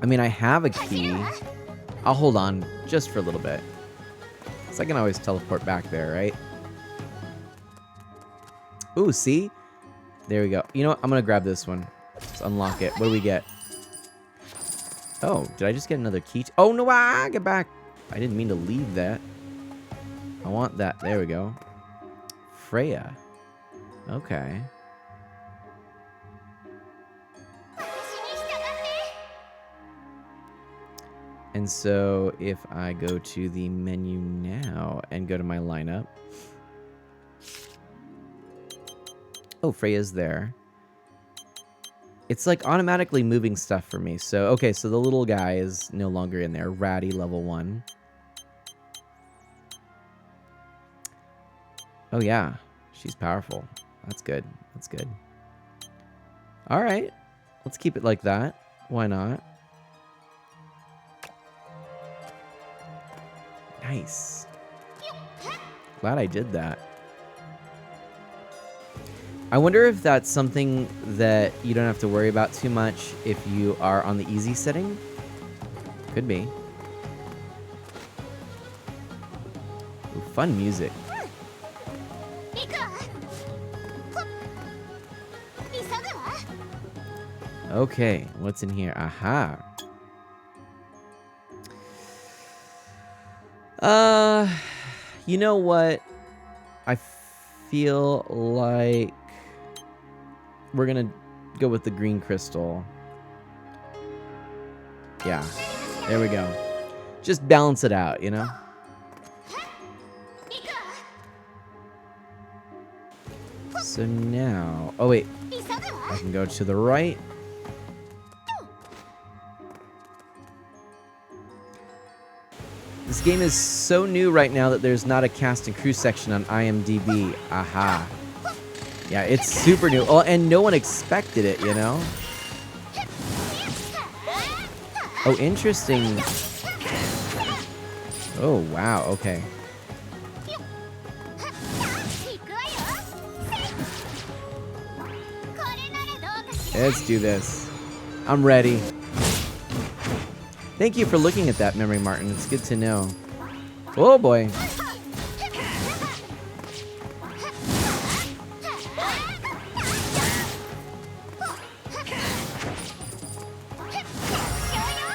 I mean, I have a key. I'll hold on just for a little bit. So I can always teleport back there, right? Ooh, see? There we go. You know what? I'm going to grab this one. Let's unlock it. What do we get? Oh, did I just get another key? Oh, no, get back. I didn't mean to leave that. I want that. There we go. Freya. Okay. And so if I go to the menu now and go to my lineup. Oh, Freya's there. It's like automatically moving stuff for me. So, okay, so the little guy is no longer in there. Ratty level 1. Oh, yeah. She's powerful. That's good. That's good. All right. Let's keep it like that. Why not? Nice. Glad I did that. I wonder if that's something that you don't have to worry about too much if you are on the easy setting. Could be. Ooh, fun music. Okay, what's in here? Aha. You know what? I feel like we're gonna go with the green crystal. Yeah, there we go. Just balance it out, you know? So now... Oh, wait. I can go to the right. This game is so new right now that there's not a cast and crew section on IMDb. Aha. Yeah, it's super new. Oh, and no one expected it, you know? Oh, interesting. Oh, wow. Okay. Let's do this. I'm ready. Thank you for looking at that, Memory Martin. It's good to know. Oh, boy.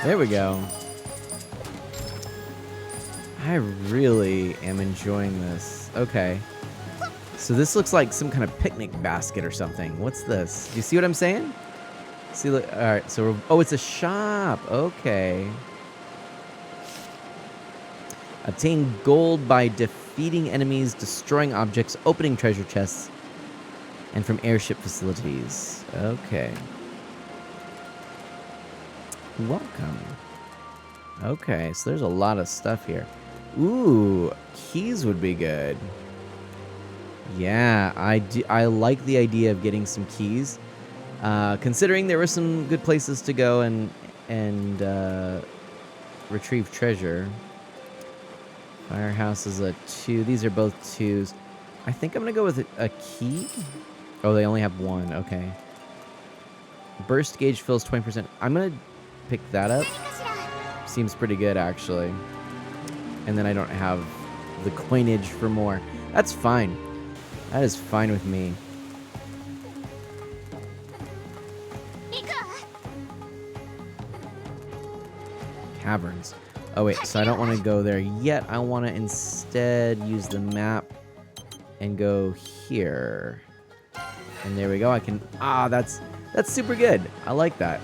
There we go. I really am enjoying this. Okay. So this looks like some kind of picnic basket or something. What's this? Do you see what I'm saying? See, look. All right. So we're, oh, it's a shop. Okay. Obtain gold by defeating enemies, destroying objects, opening treasure chests, and from airship facilities. Okay. Welcome. Okay, so there's a lot of stuff here. Ooh, keys would be good. Yeah, I like the idea of getting some keys. Considering there were some good places to go and retrieve treasure. Firehouse is a 2. These are both 2s. I think I'm going to go with a key. Oh, they only have 1. Okay. Burst gauge fills 20%. I'm going to pick that up. Seems pretty good, actually. And then I don't have the coinage for more. That's fine. That is fine with me. Caverns. Oh, wait. So I don't want to go there yet. I want to instead use the map and go here. And there we go. I can... Ah, that's super good. I like that.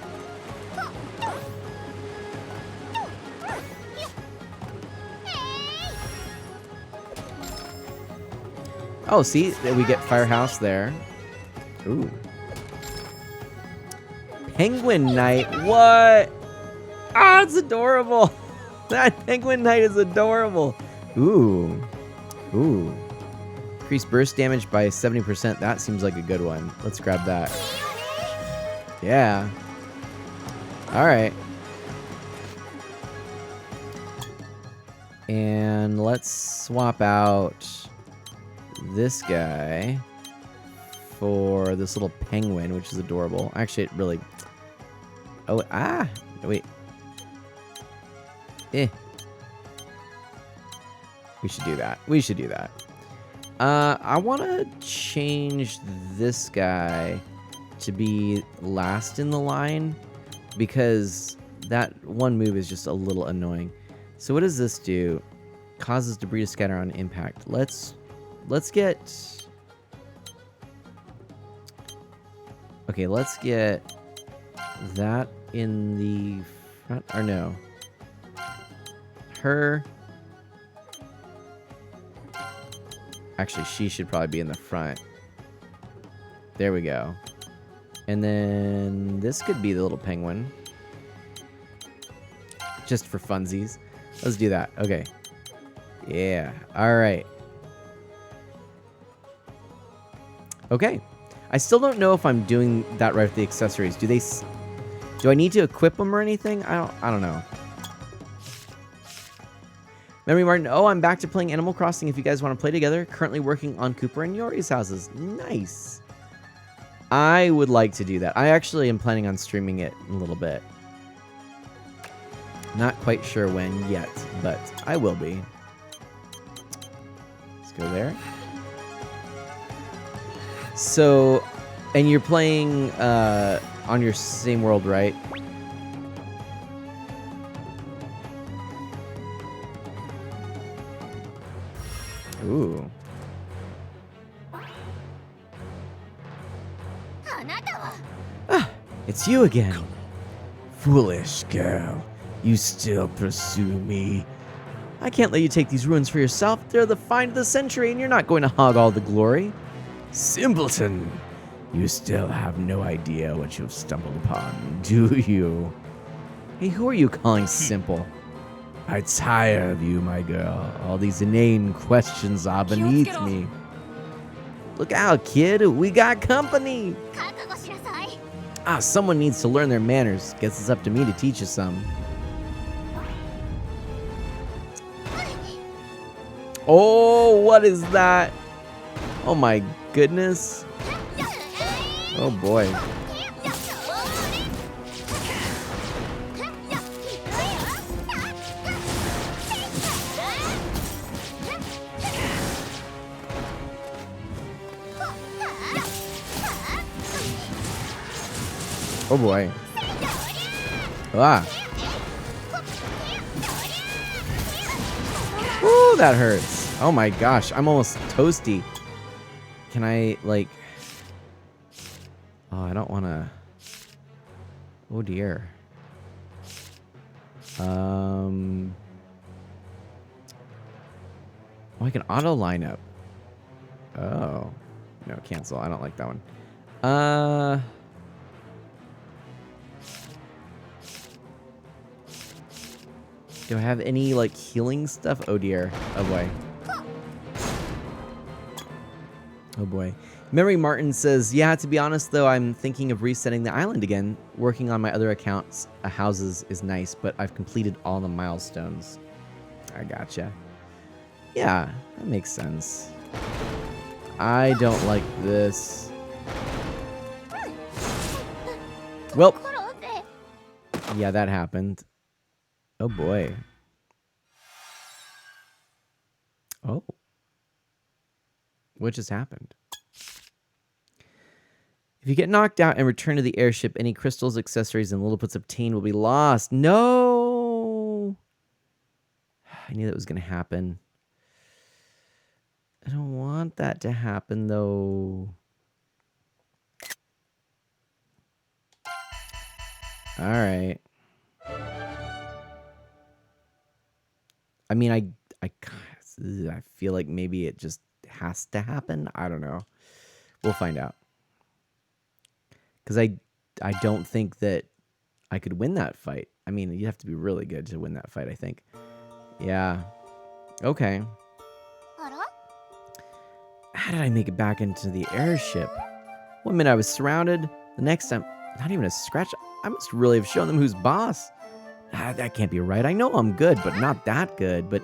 Oh, see? We get Firehouse there. Ooh. Penguin Night? What? Ah, it's adorable. That penguin knight is adorable. Ooh. Ooh. Increase burst damage by 70%. That seems like a good one. Let's grab that. Yeah. All right. And let's swap out this guy for this little penguin, which is adorable. Actually, it really... Oh, wait. We should do that. We should do that. I want to change this guy to be last in the line because that one move is just a little annoying. So what does this do? Causes debris to scatter on impact. Let's get... Okay, let's get that in the front. Or no. Her... Actually, she should probably be in the front. There we go. And then this could be the little penguin. Just for funsies. Let's do that. Okay. Yeah. All right. Okay. I still don't know if I'm doing that right with the accessories. Do I need to equip them or anything? I don't know. Memory Martin, oh, I'm back to playing Animal Crossing if you guys want to play together. Currently working on Cooper and Yori's houses. Nice. I would like to do that. I actually am planning on streaming it in a little bit. Not quite sure when yet, but I will be. Let's go there. So, and you're playing on your same world, right? Ooh. Ah, it's you again. Foolish girl. You still pursue me. I can't let you take these ruins for yourself. They're the find of the century, and you're not going to hog all the glory. Simpleton. You still have no idea what you've stumbled upon, do you? Hey, who are you calling simple? I tire of you, my girl. All these inane questions are beneath me. Look out, kid. We got company. Ah, someone needs to learn their manners. Guess it's up to me to teach you some. Oh, what is that? Oh my goodness. Oh boy. Oh boy. Ah. Ooh, that hurts. Oh my gosh, I'm almost toasty. Can I, like... Oh, I don't want to... Oh dear. Oh, I can auto line up. Oh. No, cancel. I don't like that one. Do I have any, like, healing stuff? Oh, dear. Oh, boy. Oh, boy. Memory Martin says, yeah, to be honest, though, I'm thinking of resetting the island again. Working on my other accounts, houses is nice, but I've completed all the milestones. I gotcha. Yeah, that makes sense. I don't like this. Well, yeah, that happened. Oh boy. Oh. What just happened? If you get knocked out and return to the airship, any crystals, accessories, and Lilliput's obtained will be lost. No! I knew that was going to happen. I don't want that to happen, though. All right. I mean, I feel like maybe it just has to happen. I don't know. We'll find out. Because I don't think that I could win that fight. I mean, you have to be really good to win that fight, I think. Yeah. Okay. How did I make it back into the airship? One minute I was surrounded, the next time, not even a scratch. I must really have shown them who's boss. That can't be right. I know I'm good, but not that good. But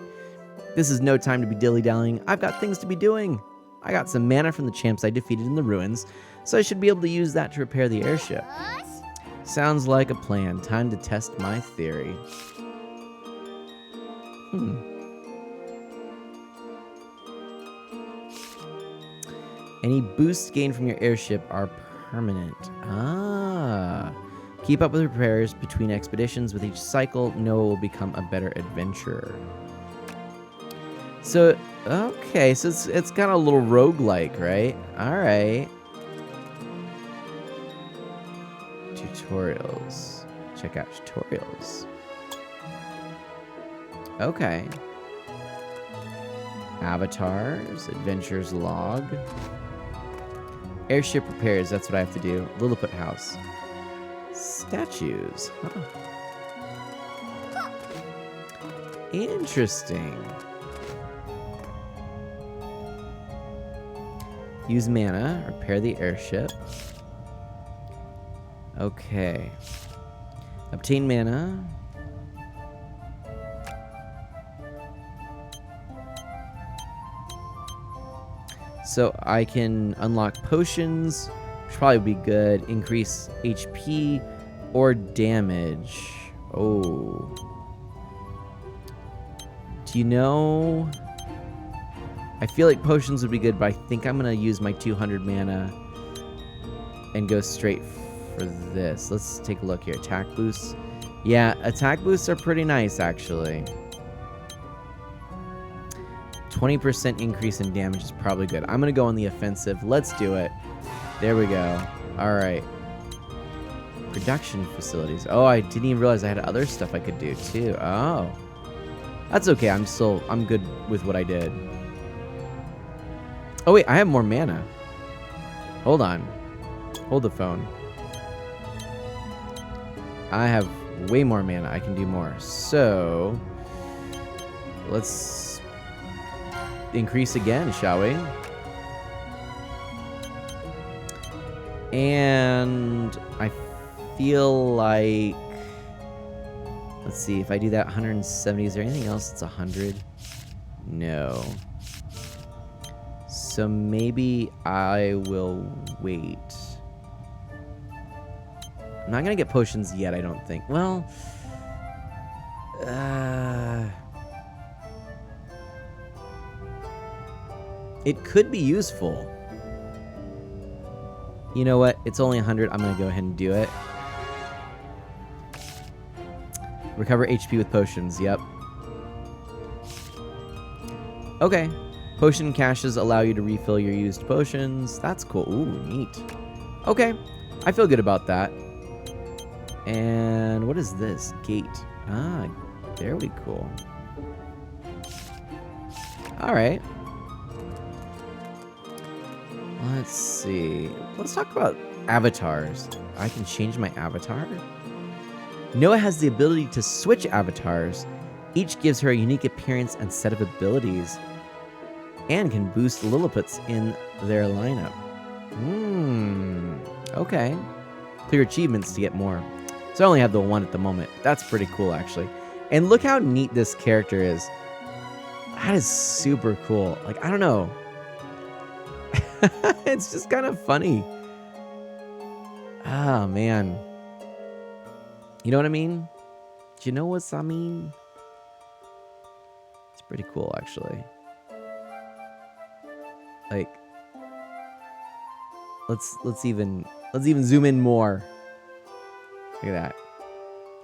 this is no time to be dilly-dallying. I've got things to be doing. I got some mana from the champs I defeated in the ruins, so I should be able to use that to repair the airship. Sounds like a plan. Time to test my theory. Any boosts gained from your airship are permanent. Keep up with repairs between expeditions. With each cycle, Noah will become a better adventurer. So, okay, so it's kind of a little roguelike, right? All right. Tutorials. Check out tutorials. Okay. Avatars, adventures log. Airship repairs, that's what I have to do. Lilliput house. Statues. Huh. Interesting. Use mana, repair the airship. Okay. Obtain mana. So I can unlock potions, which probably would be good. Increase HP or damage. Oh. Do you know? I feel like potions would be good, but I think I'm going to use my 200 mana and go straight for this. Let's take a look here. Attack boosts. Yeah, attack boosts are pretty nice, actually. 20% increase in damage is probably good. I'm going to go on the offensive. Let's do it. There we go. All right. Production facilities. Oh, I didn't even realize I had other stuff I could do, too. Oh. That's okay. I'm good with what I did. Oh, wait. I have more mana. Hold on. Hold the phone. I have way more mana. I can do more. So, let's increase again, shall we? And I feel like, let's see, if I do that 170, is there anything else that's 100? No. So maybe I will wait. I'm not gonna get potions yet, I don't think. Well, it could be useful. You know what? It's only 100. I'm going to go ahead and do it. Recover HP with potions. Yep. Okay. Potion caches allow you to refill your used potions. That's cool. Ooh, neat. Okay. I feel good about that. And what is this? Gate. Ah, very cool. All right. Let's see. Let's talk about avatars. I can change my avatar. Noah has the ability to switch avatars. Each gives her a unique appearance and set of abilities, and can boost Lilliputs in their lineup. Okay. Clear achievements to get more. So I only have the one at the moment. That's pretty cool, actually. And look how neat this character is. That is super cool. Like, I don't know. It's just kind of funny. Oh, man. You know what I mean? Do you know what I mean? It's pretty cool, actually. Like, let's even zoom in more. Look at that.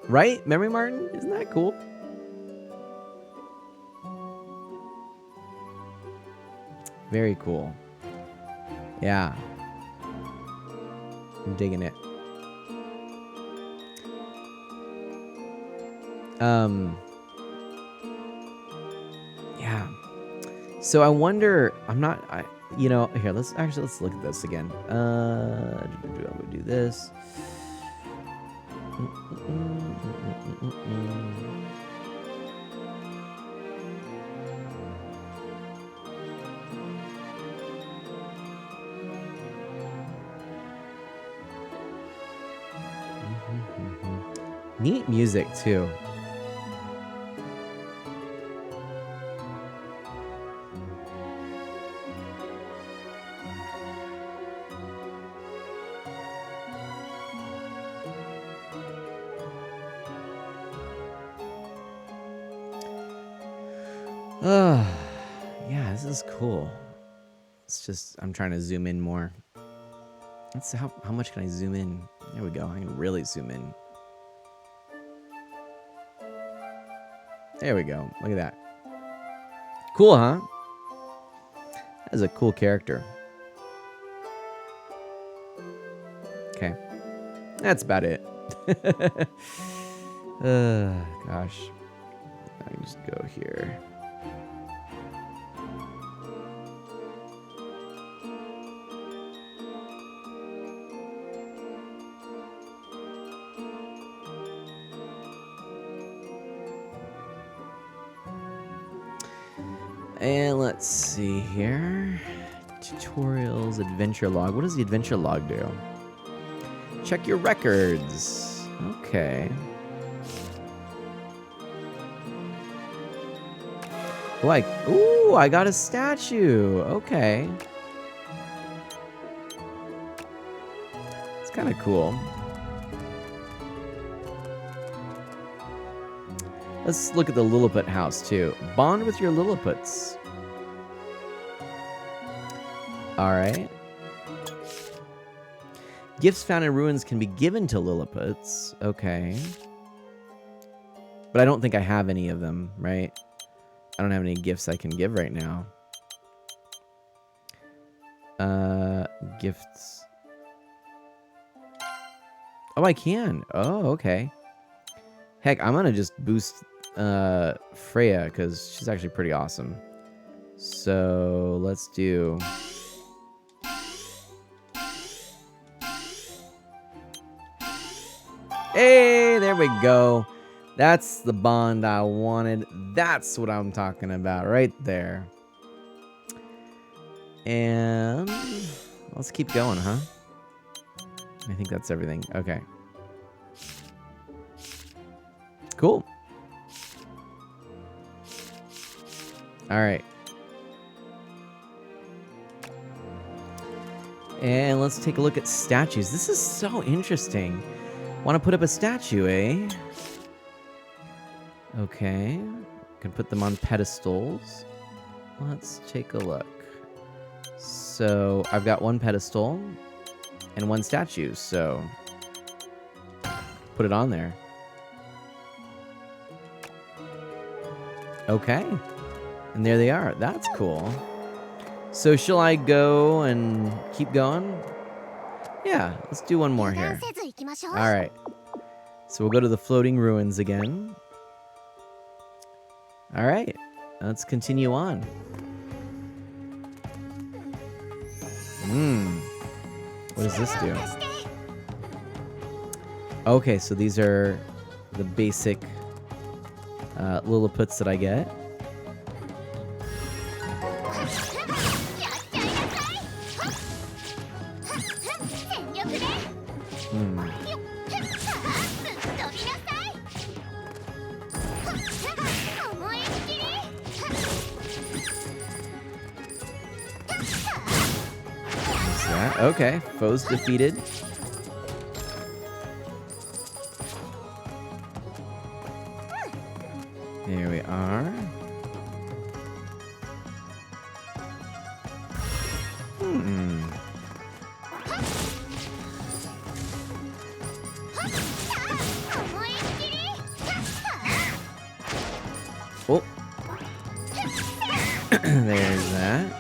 Right? Memory Martin? Isn't that cool? Very cool. Yeah. I'm digging it. Yeah. So I wonder, you know, here, let's look at this again. I'm gonna do this. Neat music, too. Yeah, this is cool. It's just, I'm trying to zoom in more. Let's see, how much can I zoom in? There we go. I can really zoom in. There we go. Look at that. Cool, huh? That's a cool character. Okay. That's about it. Gosh. I can just go here. And let's see here. Tutorials, adventure log. What does the adventure log do? Check your records. Okay. Ooh, I got a statue. Okay. It's kind of cool. Let's look at the Lilliput house, too. Bond with your Lilliputs. Alright. Gifts found in ruins can be given to Lilliputs. Okay. But I don't think I have any of them, right? I don't have any gifts I can give right now. Gifts. Oh, I can. Oh, okay. Heck, I'm gonna just boost Freya, because she's actually pretty awesome. So, let's do... Hey, there we go. That's the bond I wanted. That's what I'm talking about right there. And let's keep going, huh? I think that's everything. Okay. Cool. All right. And let's take a look at statues. This is so interesting. Want to put up a statue, eh? Okay. Can put them on pedestals. Let's take a look. So I've got one pedestal and one statue, so put it on there. Okay. And there they are. That's cool. So shall I go and keep going? Yeah, let's do one more here. All right. So we'll go to the floating ruins again. All right. Let's continue on. What does this do? Okay, so these are the basic Lilliputs that I get. Okay, foes defeated. There we are. Oh. There's that.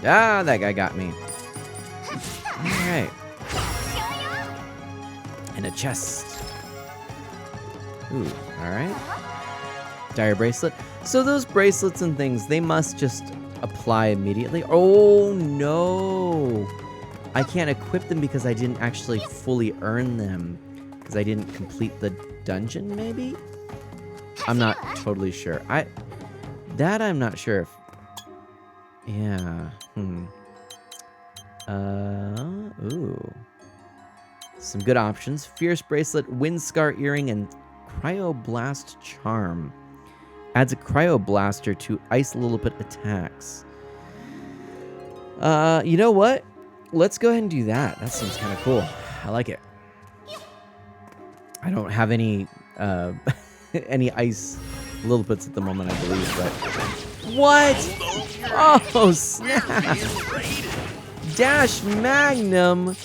Ah, that guy got me. Alright. And a chest. Ooh, alright. Dire bracelet. So those bracelets and things, they must just apply immediately. Oh, no. I can't equip them because I didn't actually fully earn them. because I didn't complete the dungeon, maybe? I'm not totally sure. I'm not sure if... Yeah. Ooh. Some good options. Fierce Bracelet, Wind Scar Earring, and Cryoblast Charm. Adds a Cryoblaster to Ice Lilliput attacks. You know what? Let's go ahead and do that. That seems kind of cool. I like it. I don't have any any Ice Lilliputs at the moment, I believe, but... What? Oh, snap! Dash Magnum!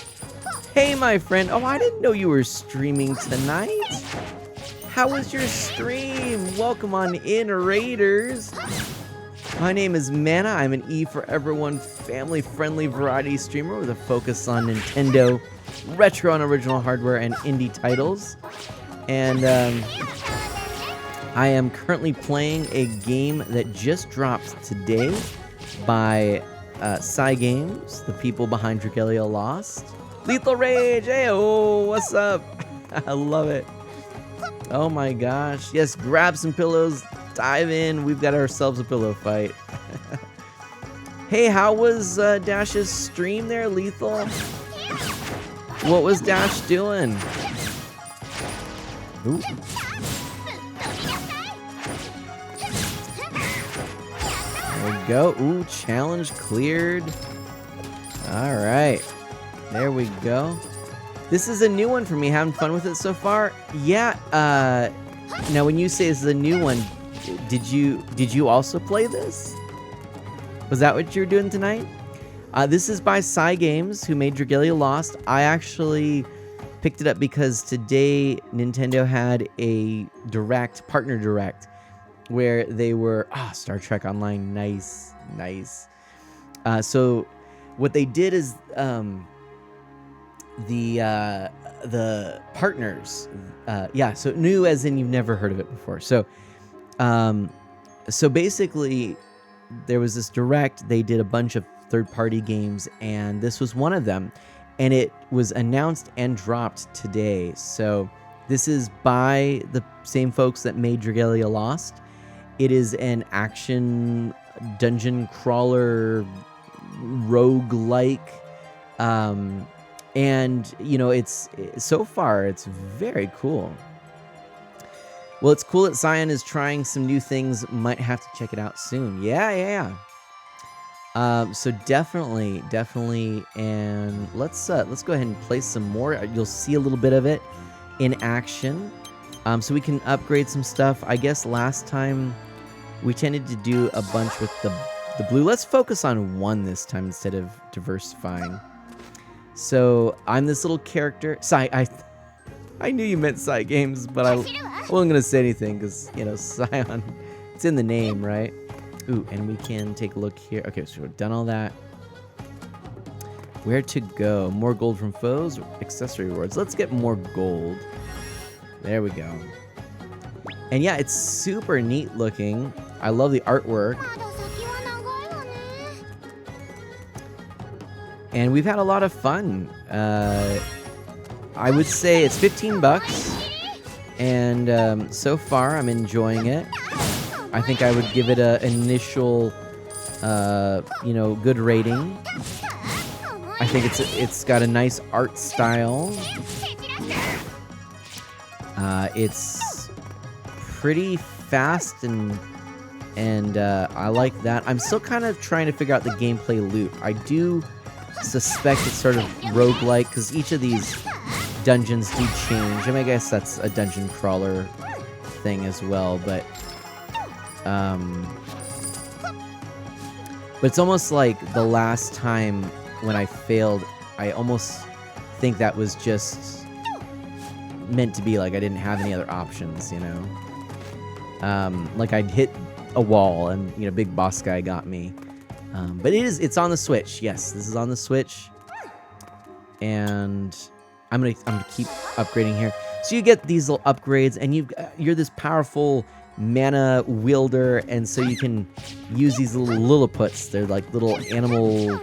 Hey, my friend. Oh, I didn't know you were streaming tonight. How was your stream? Welcome on in, Raiders. My name is Mana. I'm an E for Everyone family-friendly variety streamer with a focus on Nintendo, retro and original hardware, and indie titles. And I am currently playing a game that just dropped today by Games, the people behind Dragalia Lost. Lethal Rage! Hey, oh, what's up? I love it. Oh my gosh. Yes, grab some pillows, dive in. We've got ourselves a pillow fight. Hey, how was Dash's stream there, Lethal? What was Dash doing? Ooh. There we go. Ooh, challenge cleared. All right. There we go. This is a new one for me. Having fun with it so far? Yeah. Now, when you say this is a new one, did you also play this? Was that what you're doing tonight? This is by Games, who made Dragalia Lost. I actually picked it up because today Nintendo had a partner direct, where they were Star Trek Online. Nice. So what they did is the partners, so new as in you've never heard of it before. So basically there was this direct. They did a bunch of third-party games, and this was one of them, and it was announced and dropped today. So this is by the same folks that made Dragalia Lost. It is an action dungeon crawler roguelike, and it's so far it's very cool. Well, it's cool that Cyan is trying some new things. Might have to check it out soon. Yeah. So definitely, and let's go ahead and play some more. You'll see a little bit of it in action, so we can upgrade some stuff. I guess last time we tended to do a bunch with the blue. Let's focus on one this time instead of diversifying. So I'm this little character. I knew you meant Games, but I wasn't gonna say anything because Scion, it's in the name, right? Ooh, and we can take a look here. Okay, so we've done all that. Where to go? More gold from foes, accessory rewards. Let's get more gold. There we go. And yeah, it's super neat looking. I love the artwork. And we've had a lot of fun. I would say it's 15 bucks. And so far, I'm enjoying it. I think I would give it an initial, good rating. I think it's got a nice art style. It's pretty fast and I like that. I'm still kind of trying to figure out the gameplay loop. I do suspect it's sort of roguelike because each of these dungeons do change. I mean, I guess that's a dungeon crawler thing as well, but it's almost like the last time when I failed, I almost think that was just meant to be, like I didn't have any other options, like I'd hit a wall and big boss guy got me. But it's on the Switch. Yes, this is on the Switch, and I'm gonna keep upgrading here. So you get these little upgrades, and you're this powerful mana wielder, and so you can use these little Lilliputs. They're like little animal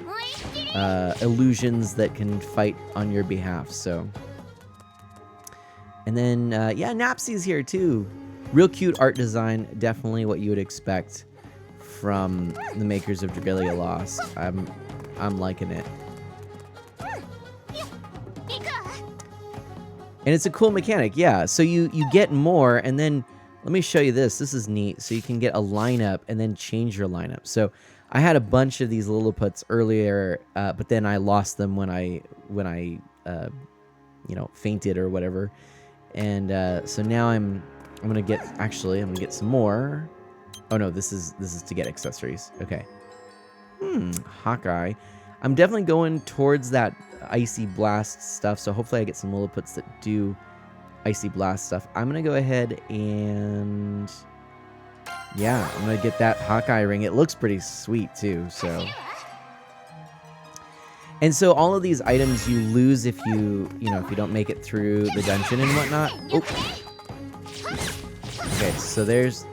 illusions that can fight on your behalf. So And then, yeah, Napsy's here too. Real cute art design. Definitely what you would expect from the makers of Dragalia Lost. I'm liking it. And it's a cool mechanic, yeah. So you get more, and then let me show you this. This is neat. So you can get a lineup and then change your lineup. So I had a bunch of these Lilliputites earlier, but then I lost them when I you know, fainted or whatever. And so now I'm gonna get some more. Oh no, this is to get accessories. Okay. Hawkeye. I'm definitely going towards that Icy Blast stuff, so hopefully I get some Lilliputites that do Icy Blast stuff. I'm gonna go ahead and yeah, I'm gonna get that Hawkeye ring. It looks pretty sweet too, so. And so all of these items you lose if you don't make it through the dungeon and whatnot. Oh. Okay, so there's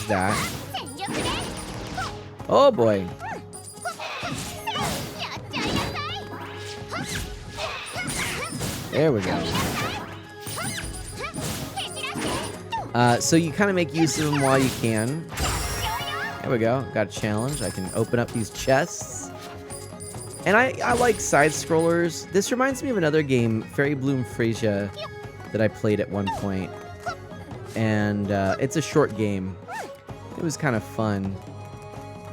that. Oh boy. There we go. So you kind of make use of them while you can. There we go. Got a challenge. I can open up these chests. And I like side-scrollers. This reminds me of another game, Fairy Bloom Frisia, that I played at one point. And it's a short game. It was kind of fun.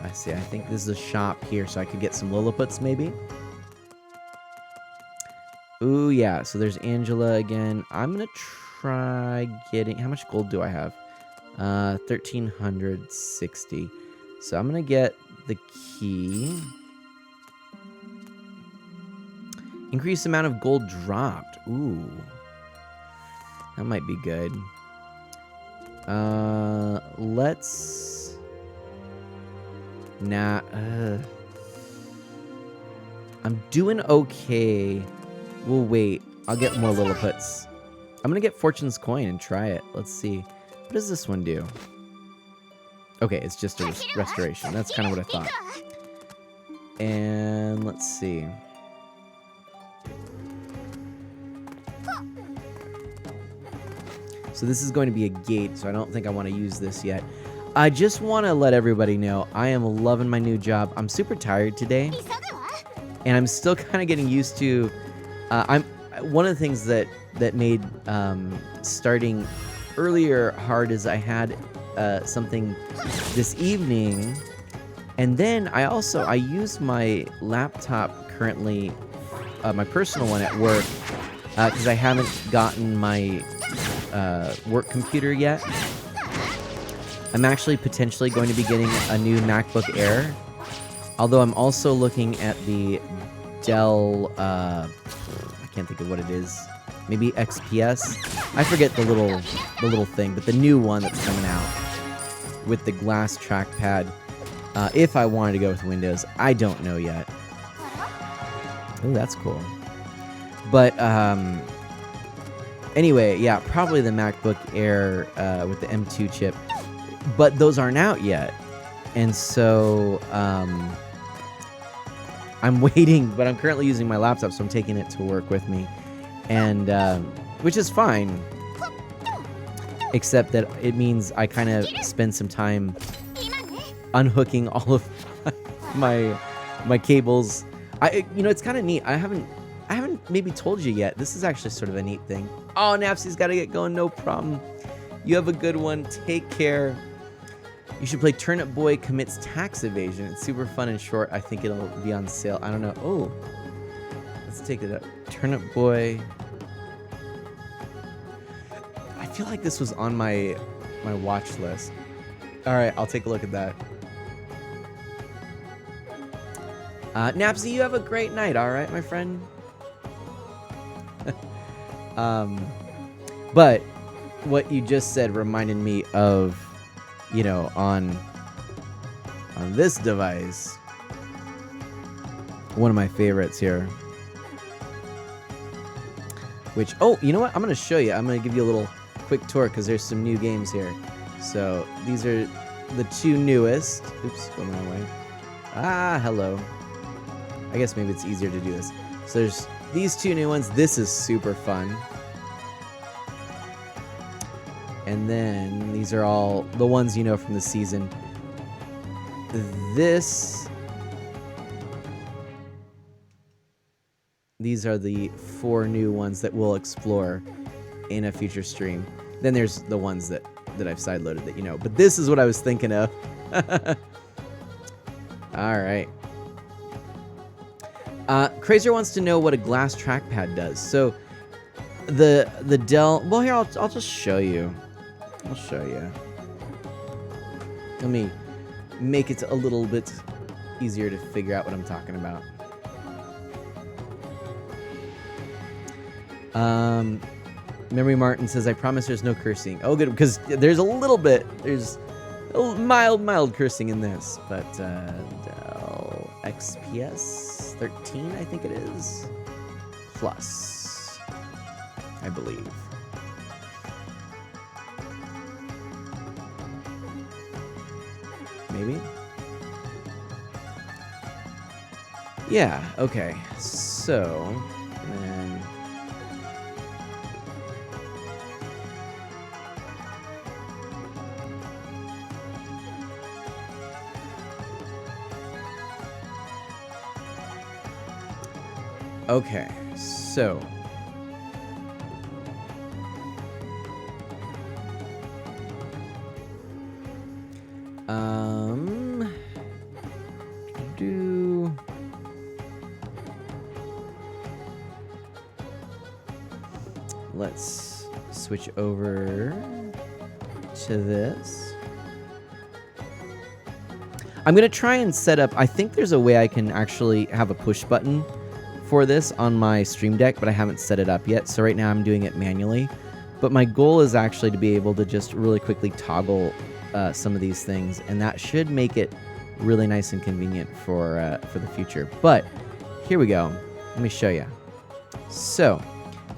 I see. I think this is a shop here, so I could get some Lilliputites, maybe. Ooh, yeah. So there's Angela again. I'm going to try getting... How much gold do I have? 1,360. So I'm going to get the key. Increased amount of gold dropped. Ooh. That might be good. Let's... Nah. I'm doing okay. We'll wait. I'll get more Lilliputites. I'm going to get Fortune's Coin and try it. Let's see. What does this one do? Okay, it's just a restoration. That's kind of what I thought. And let's see. So this is going to be a gate, so I don't think I want to use this yet. I just want to let everybody know I am loving my new job. I'm super tired today, and I'm still kind of getting used to... one of the things that made starting earlier hard is I had something this evening, and then I use my laptop currently, my personal one at work, because I haven't gotten my work computer yet. I'm actually potentially going to be getting a new MacBook Air, although I'm also looking at the Dell, I can't think of what it is, maybe XPS. I forget the little thing, but the new one that's coming out with the glass trackpad. If I wanted to go with Windows, I don't know yet. Oh, that's cool. But anyway, yeah, probably the MacBook Air with the M2 chip. But those aren't out yet. And so I'm waiting, but I'm currently using my laptop, so I'm taking it to work with me. And which is fine. Except that it means I kind of spend some time unhooking all of my cables. It's kind of neat. I haven't maybe told you yet. This is actually sort of a neat thing. Oh, Napsy's got to get going. No problem. You have a good one. Take care. You should play Turnip Boy Commits Tax Evasion. It's super fun and short. I think it'll be on sale. I don't know. Oh, let's take it up. Turnip Boy. I feel like this was on my watch list. All right, I'll take a look at that. Napsy, you have a great night. All right, my friend. But what you just said reminded me of, on this device, one of my favorites here. Which, oh, you know what? I'm going to show you. I'm going to give you a little quick tour because there's some new games here. So these are the two newest. Oops, going the wrong way. Ah, hello. I guess maybe it's easier to do this. So there's these two new ones. This is super fun. And then these are all the ones you know from the season. These are the 4 new ones that we'll explore in a future stream. Then there's the ones that I've sideloaded that you know. But this is what I was thinking of. All right. Crazier wants to know what a glass trackpad does. So the Dell. Well, here I'll just show you. I'll show you. Let me make it a little bit easier to figure out what I'm talking about. Memory Martin says, I promise there's no cursing. Oh, good, because there's a little bit. There's a mild cursing in this. But Dell XPS 13, I think it is. Plus, I believe. Maybe? Yeah, okay. So, then... Okay, so... Let's switch over to this. I'm going to try and set up... I think there's a way I can actually have a push button for this on my Stream Deck, but I haven't set it up yet. So right now I'm doing it manually. But my goal is actually to be able to just really quickly toggle some of these things, and that should make it really nice and convenient for the future. But here we go. Let me show you. So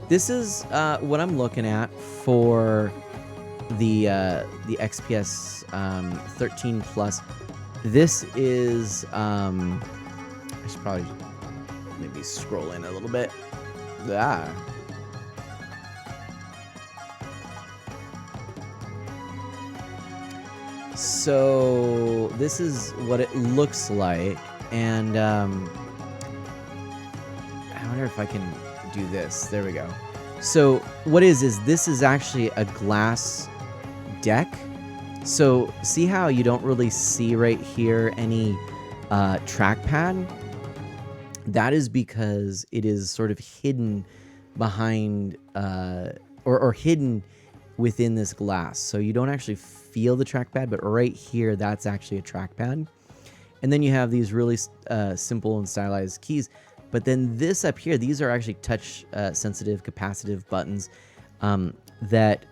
this is what I'm looking at for the XPS 13 Plus. This is I should probably maybe scroll in a little bit. So this is what it looks like, and I wonder if I can do this. There we go. So what is this is actually a glass deck. So see how you don't really see right here any trackpad? That is because it is sort of hidden behind or hidden within this glass. So you don't actually feel the trackpad, but right here, that's actually a trackpad. And then you have these really simple and stylized keys. But then this up here, these are actually touch sensitive capacitive buttons that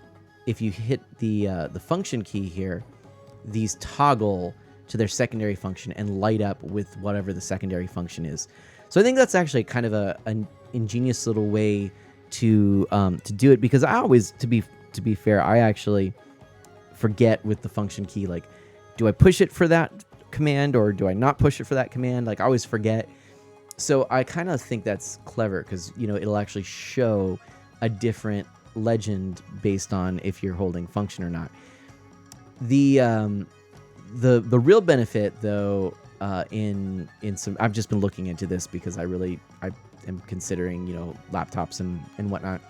if you hit the function key here, these toggle to their secondary function and light up with whatever the secondary function is. So I think that's actually kind of an ingenious little way to do it, because I always, to be fair, I actually forget with the function key, like, do I push it for that command or do I not push it for that command? Like, I always forget. So I kind of think that's clever, because, you know, it'll actually show a different legend based on if you're holding function or not. The real benefit, though, in some, I've just been looking into this because I am considering, you know, laptops and whatnot.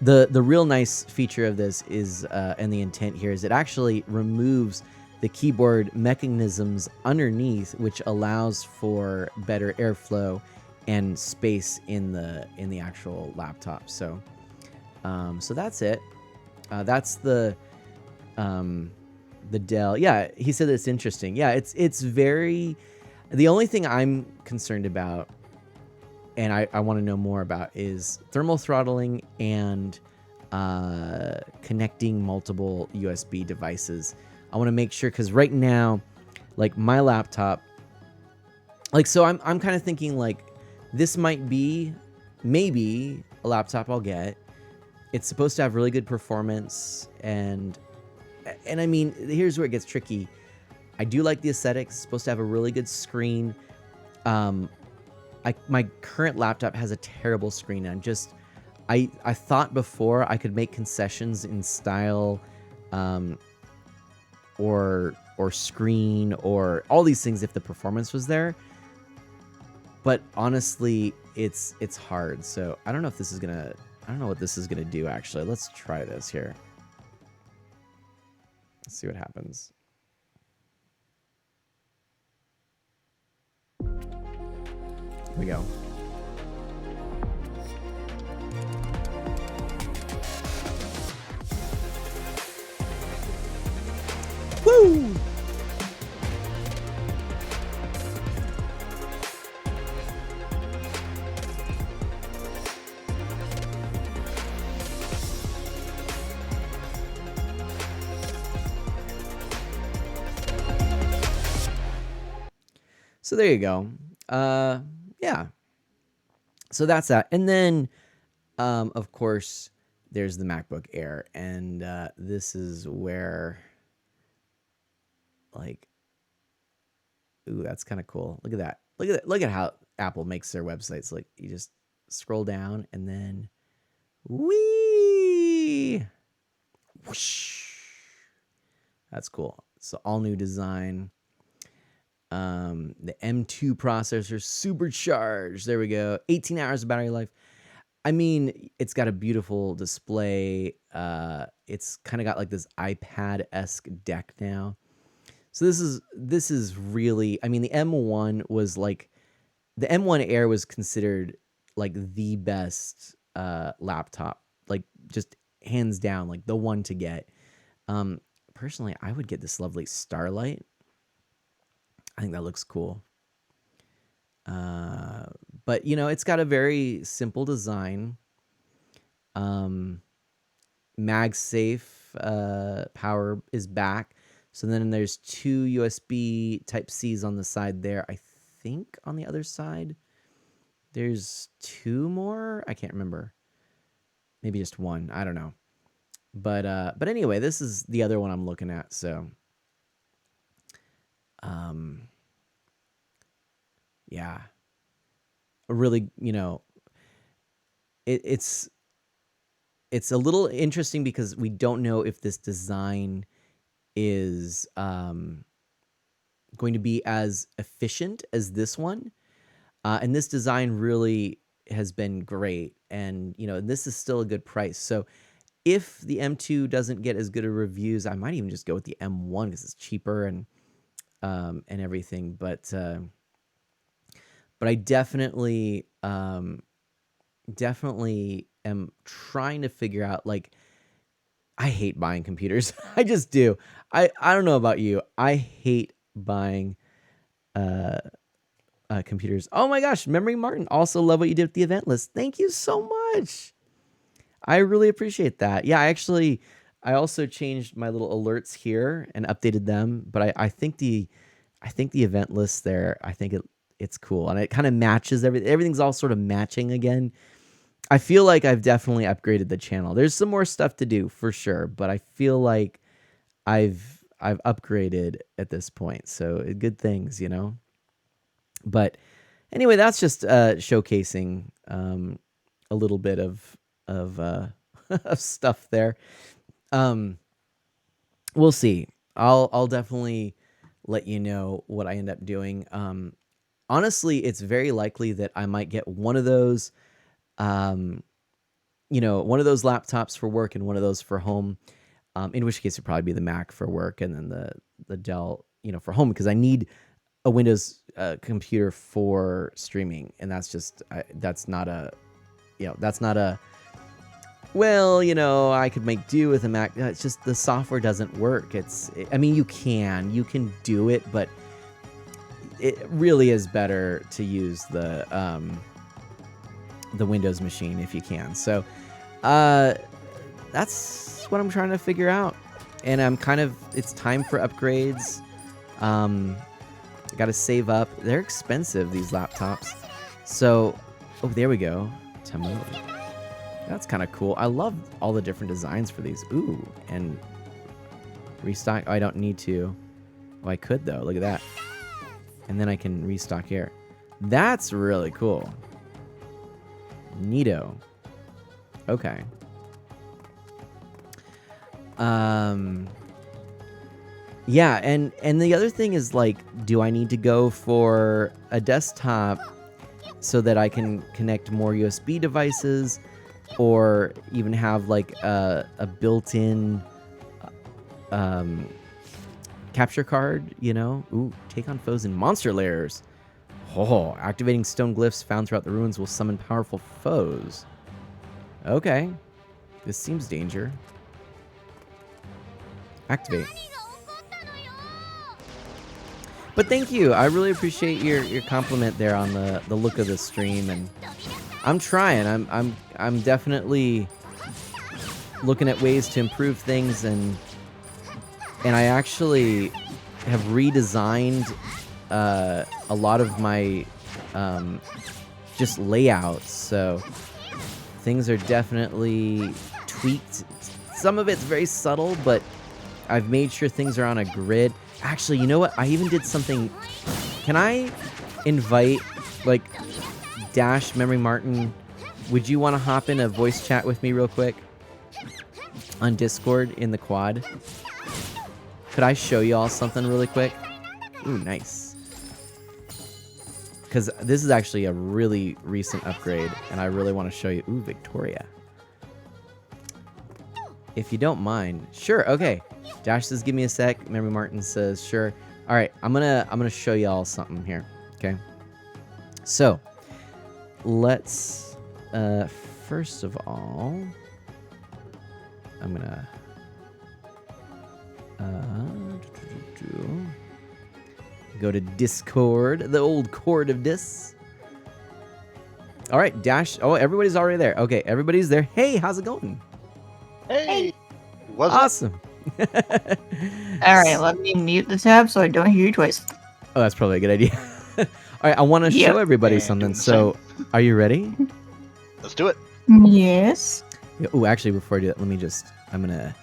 The real nice feature of this is, and the intent here is, it actually removes the keyboard mechanisms underneath, which allows for better airflow and space in the actual laptop. So that's it. That's the Dell. Yeah, he said it's interesting. Yeah, it's very. The only thing I'm concerned about, and I want to know more about, is thermal throttling and connecting multiple USB devices. I want to make sure, because right now, like, my laptop, like, so I'm kind of thinking, like, this might be maybe a laptop I'll get. It's supposed to have really good performance, and I mean, here's where it gets tricky. I do like the aesthetics. It's supposed to have a really good screen. My current laptop has a terrible screen. I thought before I could make concessions in style, or screen or all these things if the performance was there. But honestly, it's hard. So I don't know if this is gonna. I don't know what this is gonna do. Actually, let's try this here. Let's see what happens. Here we go. Woo! So there you go. Yeah. So that's that. And then, of course, there's the MacBook Air. And this is where, like, ooh, that's kind of cool. Look at that. Look at that. Look at how Apple makes their websites. Like, you just scroll down and then, whee! Whoosh. That's cool. So all new design. The M2 processor, supercharged. There we go. 18 hours of battery life. I mean, it's got a beautiful display. It's kind of got like this iPad-esque deck now. So this is really, I mean, the M1 was like, the M1 Air was considered like the best laptop, like just hands down, like the one to get. Personally, I would get this lovely Starlight. I think that looks cool. But you know, it's got a very simple design. MagSafe power is back. So then there's 2 USB Type-Cs on the side there. I think on the other side, there's 2 more. I can't remember. Maybe just 1. I don't know. But anyway, this is the other one I'm looking at. So, yeah, a really, you know, it's a little interesting because we don't know if this design is going to be as efficient as this one. And this design really has been great. And, you know, this is still a good price. So if the M2 doesn't get as good of reviews, I might even just go with the M1 because it's cheaper and everything. But I definitely am trying to figure out, like, I hate buying computers. I just do. I don't know about you. I hate buying computers. Oh my gosh, Memory Martin, also love what you did with the event list. Thank you so much. I really appreciate that. Yeah, I also changed my little alerts here and updated them, but I think the event list there, I think it's cool, and it kind of matches everything's all sort of matching again. I feel like I've definitely upgraded the channel. There's some more stuff to do for sure, but I feel like I've upgraded at this point. So good things, you know. But anyway, that's just showcasing a little bit of of stuff there. We'll see. I'll definitely let you know what I end up doing. Honestly, it's very likely that I might get one of those, you know, one of those laptops for work and one of those for home. In which case it'd probably be the Mac for work and then the Dell, you know, for home, because I need a Windows computer for streaming, and that's not a, you know, that's not a, well, you know, I could make do with a Mac. It's just the software doesn't work. I mean, you can do it, but it really is better to use the Windows machine if you can. So that's what I'm trying to figure out. And it's time for upgrades. I got to save up. They're expensive, these laptops. So, oh, there we go. Temu. That's kind of cool. I love all the different designs for these. Ooh, and restock. Oh, I don't need to. Oh, I could though. Look at that. And then I can restock here. That's really cool. Neato. Okay. Yeah, and the other thing is, like, do I need to go for a desktop so that I can connect more USB devices, or even have like a built-in capture card, you know? Ooh, take on foes in monster lairs. Oh, activating stone glyphs found throughout the ruins will summon powerful foes. Okay. This seems danger. Activate. But thank you. I really appreciate your compliment there on the look of the stream, and I'm trying. I'm definitely looking at ways to improve things, and I actually have redesigned a lot of my just layouts, so things are definitely tweaked. Some of it's very subtle, but I've made sure things are on a grid. Actually, you know what? I even did something. Can I invite, like, Dash Memory Martin? Would you want to hop in a voice chat with me real quick on Discord in the quad? Could I show you all something really quick? Ooh, nice. Because this is actually a really recent upgrade, and I really want to show you. Ooh, Victoria. If you don't mind. Sure, okay. Dash says, give me a sec. Memory Martin says, sure. All right, I'm gonna show you all something here, okay? So, let's, first of all, I'm gonna, go to Discord, the old cord of Dis. All right, Dash. Oh, everybody's already there. Okay, everybody's there. Hey, how's it going? Hey, what's Awesome. up? All right, let me mute the tab so I don't hear you twice. Oh, that's probably a good idea. All right, I want to show everybody And something. doing the So, are you ready? Let's do it. Yes. Oh, actually, before I do that, let me just, I'm going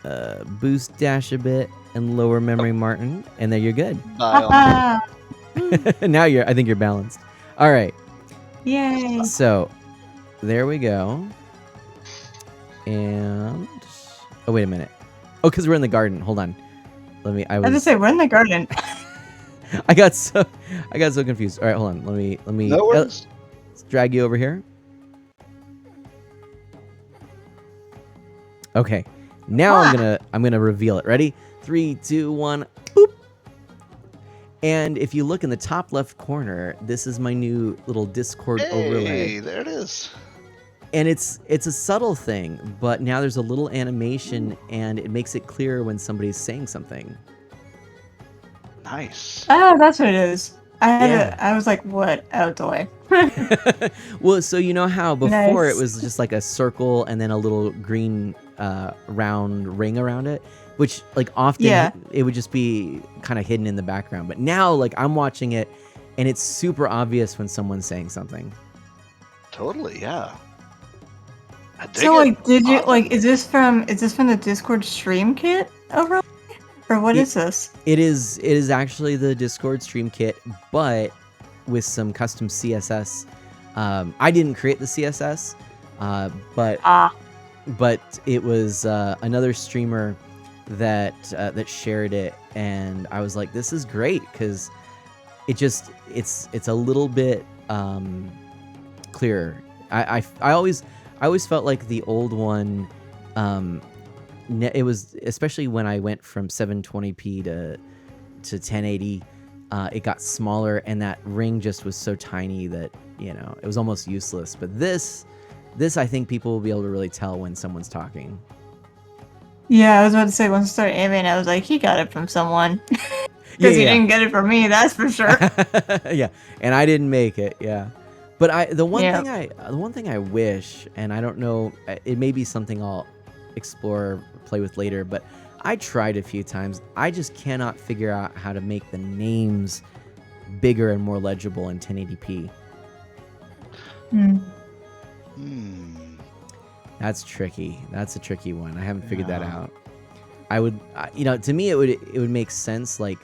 to boost Dash a bit and lower Memory Martin, and there you're good. Bye. Ah, Now I think you're balanced. All right. yay. So, there we go. And, oh, wait a minute. Oh, because we're in the garden. Hold on. I I was gonna say we're in the garden. I got so confused. All right, hold on. Let me No worries. let's drag you over here. Okay. Now I'm gonna reveal it. Ready? 3, 2, 1. Boop. And if you look in the top left corner, this is my new little Discord overlay. Hey, there it is. And it's a subtle thing, but now there's a little animation, and it makes it clear when somebody's saying something. Nice. Oh, that's what it is. Yeah. I was like, what? Out the way. Well, so you know how before Nice. it was just like a circle and then a little green round ring around it, which like often it would just be kind of hidden in the background. But now, like, I'm watching it, and it's super obvious when someone's saying something. Totally, yeah. I dig So, it. like, did you Awesome. like? Is this from the Discord stream kit overlay, or what is this? It is actually the Discord stream kit, but with some custom CSS. I didn't create the CSS, but it was another streamer that shared it, and I was like, this is great because it's a little bit clearer. I always felt like the old one. It was, especially when I went from 720p to 1080, it got smaller, and that ring just was so tiny that, you know, it was almost useless. But this I think people will be able to really tell when someone's talking. Yeah, I was about to say once I started aiming, I was like, he got it from someone. Because he didn't get it from me, that's for sure. Yeah, and I didn't make it. Yeah, but the one thing I wish, and I don't know, it may be something I'll explore, play with later, but I tried a few times. I just cannot figure out how to make the names bigger and more legible in 1080p. That's tricky. That's a tricky one. I haven't figured that out. I would, you know, to me it would make sense, like,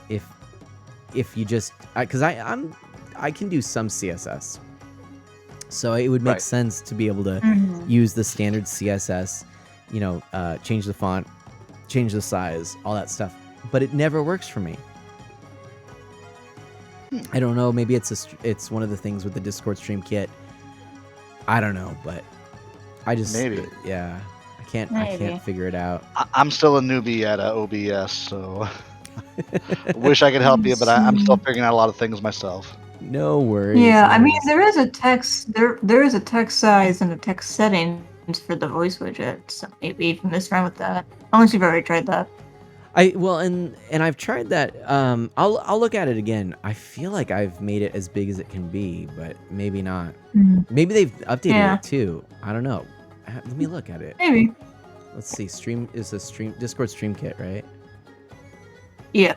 if you just, because I can do some CSS, So it would make Right. sense to be able to Mhm. use the standard CSS, change the font, change the size, all that stuff. But it never works for me. I don't know. Maybe it's one of the things with the Discord stream kit. I don't know, but I just Maybe. I can't Maybe. figure it out. I'm still a newbie at OBS, so wish I could help you, but I'm still figuring out a lot of things myself. No worries. Yeah, no I mean worries. there is a text there is a text size and a text settings for the voice widget, so maybe you can mess around with that. Unless you've already tried that. and I've tried that. I'll look at it again. I feel like I've made it as big as it can be, but maybe not. Maybe they've updated Yeah. it too. I don't know. Let me look at it. Maybe. Let's see. Stream is a Discord stream kit, right? Yeah.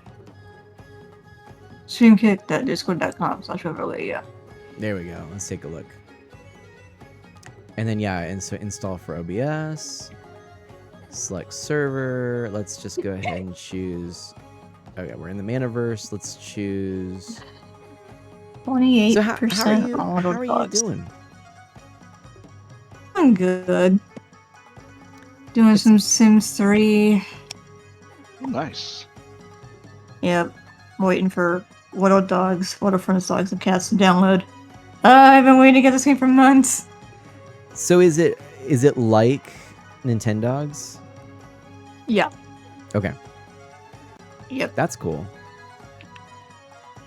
Streamkit.discord.com/overlay, yeah. There we go. Let's take a look. And then and so install for OBS. Select server. Let's just go ahead and choose. Okay, we're in the Manaverse. Let's choose. 28% So how on are you doing? I'm good. Doing some Sims 3. Nice. Yep. Waiting for Little Friends Dogs and Cats to download. I've been waiting to get this game for months. So is it like Nintendogs? Yeah. Okay. Yep. That's cool.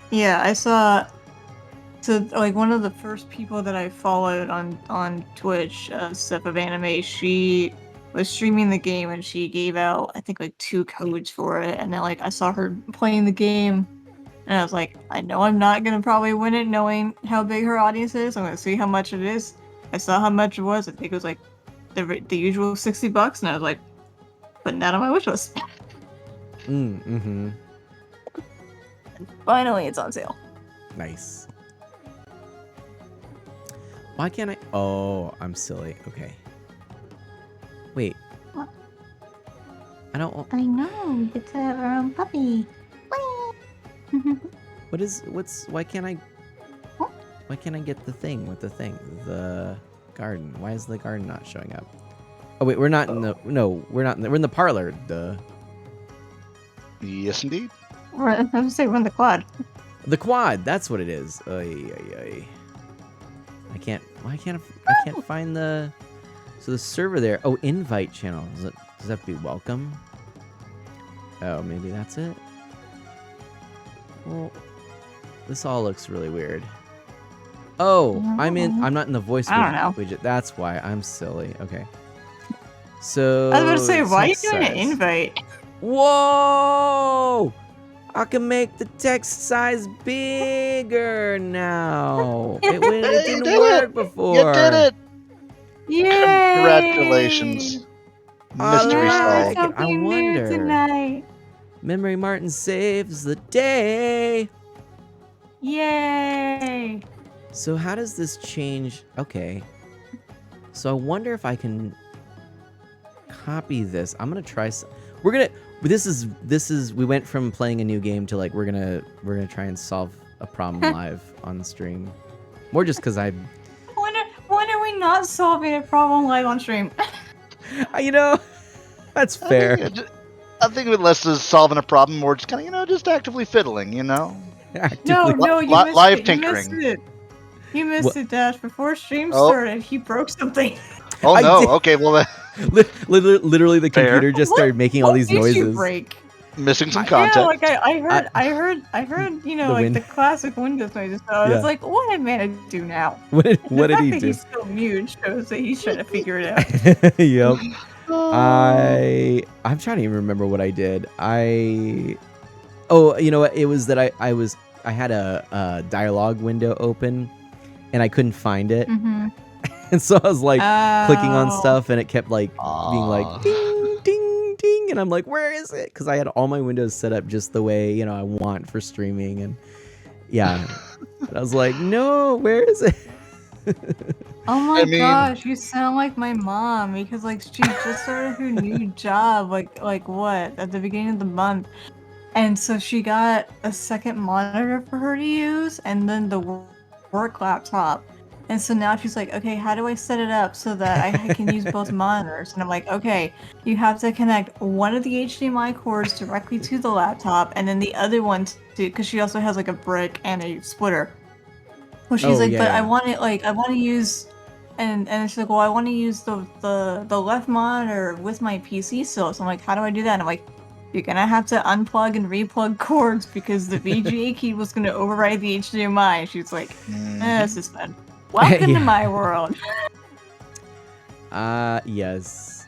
Yeah, I saw. So, like, one of the first people that I followed on Twitch, Stuff of Anime, she was streaming the game and she gave out, I think, like 2 codes for it. And then, like, I saw her playing the game and I was like, I know I'm not gonna probably win it knowing how big her audience is. I'm gonna see how much it is. I saw how much it was. I think it was like the usual $60, and I was like, putting that on my wish list. Mm-hmm. Finally, it's on sale. Nice. Why can't I? Oh, I'm silly. Okay. Wait. What? I don't. I know. It's a puppy. Why can't I? What? Why can't I get the thing with the garden? Why is the garden not showing up? Oh wait, we're not in the. No, we're not. We're in the parlor. Duh. Yes, indeed. I was gonna say we're in the quad. The quad. That's what it is. Ay, ay, ay. Why can't I can't find the. So the server there. Oh, invite channel. Does that have to be welcome? Oh, maybe that's it. Well, this all looks really weird. Oh, I'm not in the voice I don't know. widget. That's why I'm silly. Okay. So I was about to say, why are you text doing an size. invite? Whoa! I can make the text size bigger now. It didn't did work it! before. You did it! Yay! Congratulations. Mystery I solved. like it. I Something new wonder. tonight. Memory Martin saves the day. Yay! So how does this change? Okay. So I wonder if I can copy this. I'm gonna try. This is. We went from playing a new game to like we're gonna try and solve a problem live on the stream. More just because I. When are we not solving a problem live on stream? That's fair. I think less is solving a problem, more just kind of, just actively fiddling, Actively. No, you missed live it. tinkering. You missed What? it, Dash. Before stream Oh. started, he broke something. Oh I no! did. Okay, well, Literally, the Fair. computer just started making all these What did you noises. break? missing some Yeah, content. like I heard, The like wind. the classic Windows noises. So I Yeah. was like, what did Mana do now? What did The fact he that do? he's still mute shows that he's trying to figure it out. Yep. Oh. I'm trying to even remember what I did. Oh, you know what? It was that I had a dialogue window open, and I couldn't find it, Mm-hmm. and so I was like clicking on Oh. stuff, and it kept like being like Aw. ding ding ding, and I'm like, where is it? Because I had all my windows set up just the way I want for streaming, and yeah, and I was like, no, where is it? Oh my I mean- gosh, you sound like my mom because like she just started her new job like what at the beginning of the month, and so she got a second monitor for her to use, and then the work laptop, And so now she's like, okay, how do I set it up so that I can use both monitors? And I'm like, okay, you have to connect one of the HDMI cords directly to the laptop, and then the other one to, because she also has like a brick and a splitter. Well, she's Oh like, yeah, but I yeah. want it like I want to use, and she's like, well, I want to use the left monitor with my PC still. So I'm like, how do I do that? And I'm like, you're gonna have to unplug and replug cords because the VGA key was gonna override the HDMI. And she's like, this is fun. Welcome to Yeah. my world. Yes.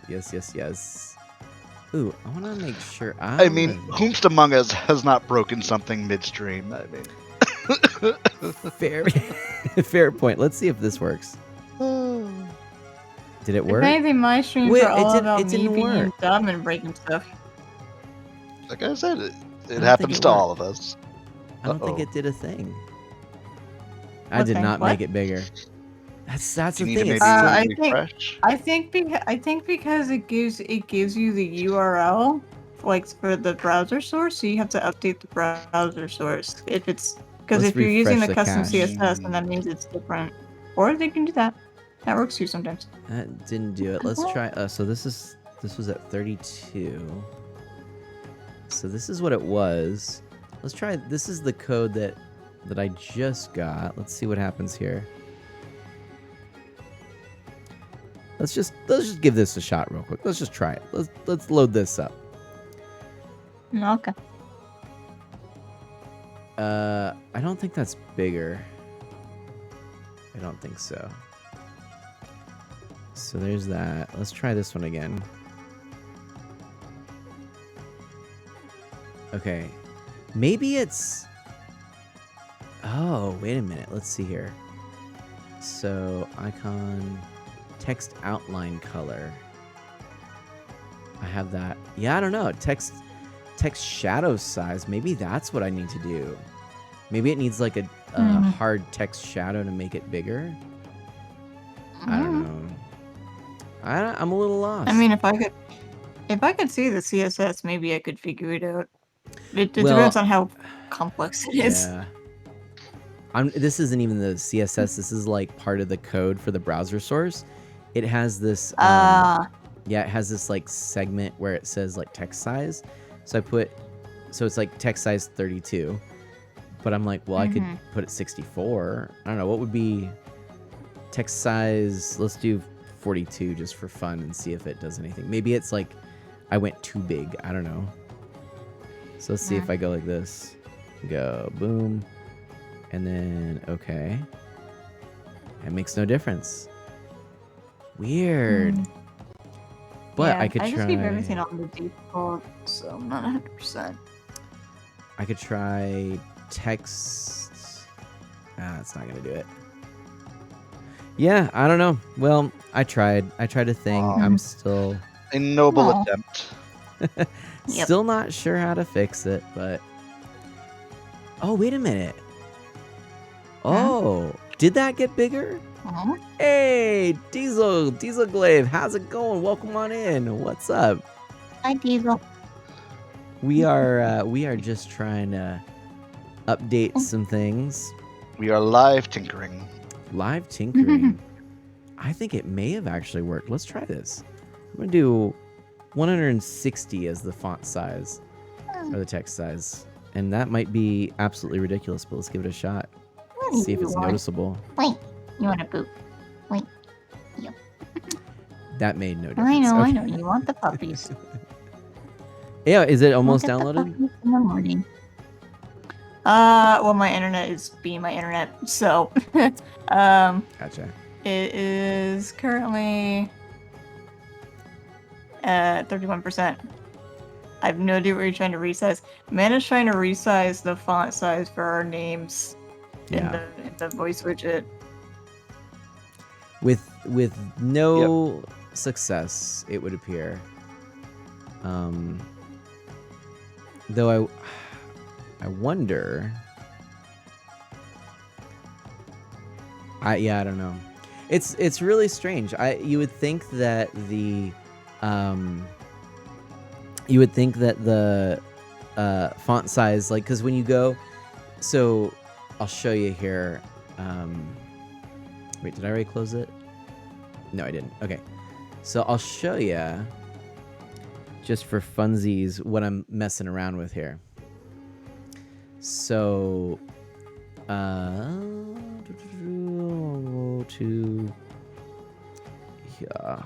Ooh, I want to make sure I mean, whomst among us has not broken something midstream? I mean, fair, fair point. Let's see if this works. Did it If work? anything, my streams Wait, are all about it me didn't being work. dumb and breaking stuff. like I said, I it don't happens think to it all of us. I don't think Uh-oh. it did a thing. I What did thing? not What? make it bigger. That's Do the you need to thing. maybe I think refresh? I think because it gives you the URL like for the browser source, so you have to update the browser source if it's because Let's if you're using refresh the the custom cache. CSS, then that means it's different. Or they can do that. That works too sometimes. That didn't do it. Let's try. So this was at 32. So this is what it was. Let's try. This is the code that I just got. Let's see what happens here. Let's just give this a shot real quick. Let's just try it. Let's load this up. Okay. I don't think that's bigger. I don't think so. So there's that. Let's try this one again. Okay. Maybe it's... Oh, wait a minute. Let's see here. So, icon, text outline color. I have that. Yeah, I don't know. Text shadow size. Maybe that's what I need to do. Maybe it needs like a hard text shadow to make it bigger. I don't know. I'm a little lost. I mean, if I could see the CSS, maybe I could figure it out. It depends on how complex it is. Yeah. This isn't even the CSS. This is like part of the code for the browser source. It has this. Yeah, it has this like segment where it says like text size. So it's like text size 32. But I'm like, well, I could put it 64. I don't know. What would be text size? Let's do 42 just for fun and see if it does anything. Maybe it's like I went too big. I don't know. So let's see if I go like this. Go boom. And then, okay. It makes no difference. Weird. But yeah, I could try... I just keep everything on the default, so I'm not 100%. I could try text... it's not going to do it. Yeah, I don't know. Well, I tried. I tried a thing. I'm still... A noble attempt. Still not sure how to fix it, but... Oh, wait a minute. Oh, did that get bigger? Hey, Diesel Glaive, how's it going? Welcome on in. What's up? Hi, Diesel. We are just trying to update some things. We are live tinkering. Live tinkering. I think it may have actually worked. Let's try this. I'm gonna do 160 as the font size or the text size, and that might be absolutely ridiculous, but let's give it a shot. See if it's noticeable. Wait, you want to poop? Wait. Yep. That made no difference. I know. You want the puppies. Yeah, is it almost downloaded? In the morning. Well, my internet is being my internet, so Gotcha. It is currently at 31%. I have no idea what you're trying to resize. Mana's trying to resize the font size for our names in the voice widget. With no success, it would appear. Though I wonder. I don't know. It's really strange. You would think that the font size, like, because when you go, so I'll show you here. Wait, did I already close it? No, I didn't. Okay. So I'll show you, just for funsies, what I'm messing around with here. So, to yeah.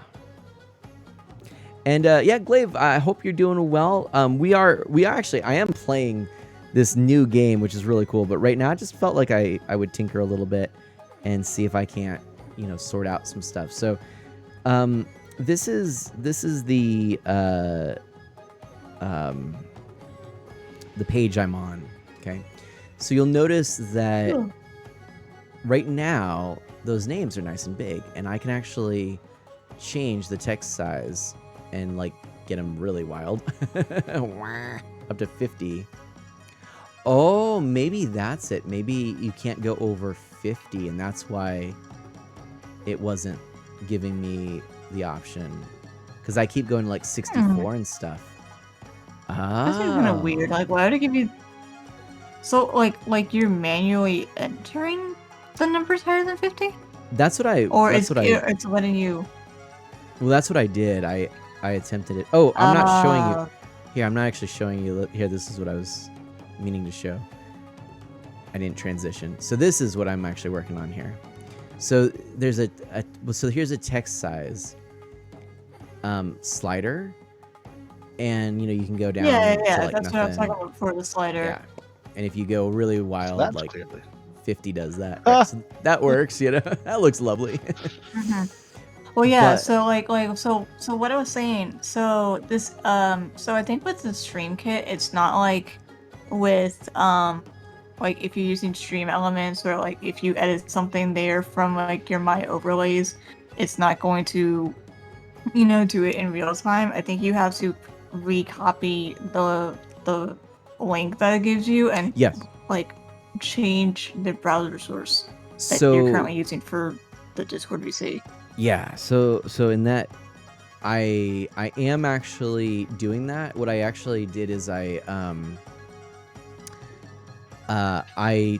And yeah, Glaive, I hope you're doing well. We are actually, I am playing this new game, which is really cool. But right now, I just felt like I would tinker a little bit and see if I can't, sort out some stuff. So, this is the page I'm on. Okay, so you'll notice that right now those names are nice and big, and I can actually change the text size and like get them really wild up to 50. Oh, maybe that's it. Maybe you can't go over 50, and that's why it wasn't giving me the option, because I keep going to like 64 and stuff. That's kind of weird. Like, why would it give you? So, like you're manually entering the numbers higher than 50? That's what I. Or that's it's letting you. Well, that's what I did. I attempted it. Oh, I'm not showing you. Here, I'm not actually showing you. Here, this is what I was meaning to show. I didn't transition. So this is what I'm actually working on here. So there's so here's a text size slider, and you can go down. Yeah. To, like, that's nothing. what I was talking about before, the slider. Yeah, and if you go really wild, That's like clearly. 50 does that. Right? So that works. That looks lovely. Well, yeah. But, so what I was saying. So this so I think with the stream kit, it's not like with like if you're using stream elements, or like if you edit something there from like your my overlays, it's not going to do it in real time. I think you have to recopy the link that it gives you and yes, like change the browser source that you're currently using for the Discord VC. Yeah, so in that, I am actually doing that. What I actually did is I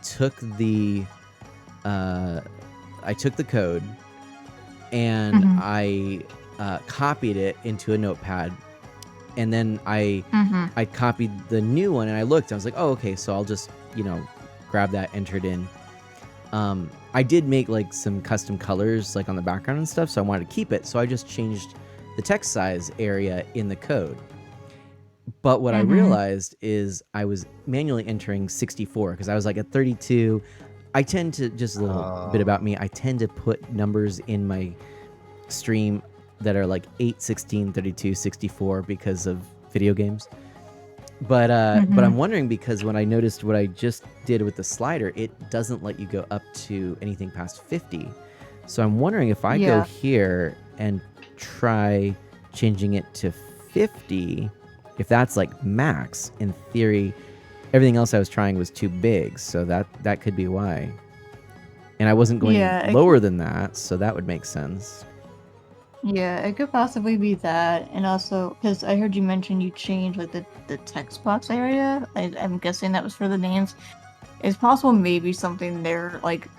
took the code and I copied it into a notepad, and then I copied the new one, and I looked. I was like, oh, okay, so I'll just grab that, enter it in. I did make like some custom colors like on the background and stuff, so I wanted to keep it. So I just changed the text size area in the code. But what I realized is I was manually entering 64 because I was like at 32. I tend to, just a little bit about me, I tend to put numbers in my stream that are like 8, 16, 32, 64 because of video games. But I'm wondering, because when I noticed what I just did with the slider, it doesn't let you go up to anything past 50. So I'm wondering if I go here and try changing it to 50, if that's like max. In theory, everything else I was trying was too big, so that could be why. And I wasn't going lower than that, so that would make sense. Yeah, it could possibly be that, and also because I heard you mention you changed like the text box area. I'm guessing that was for the names. It's possible maybe something there, like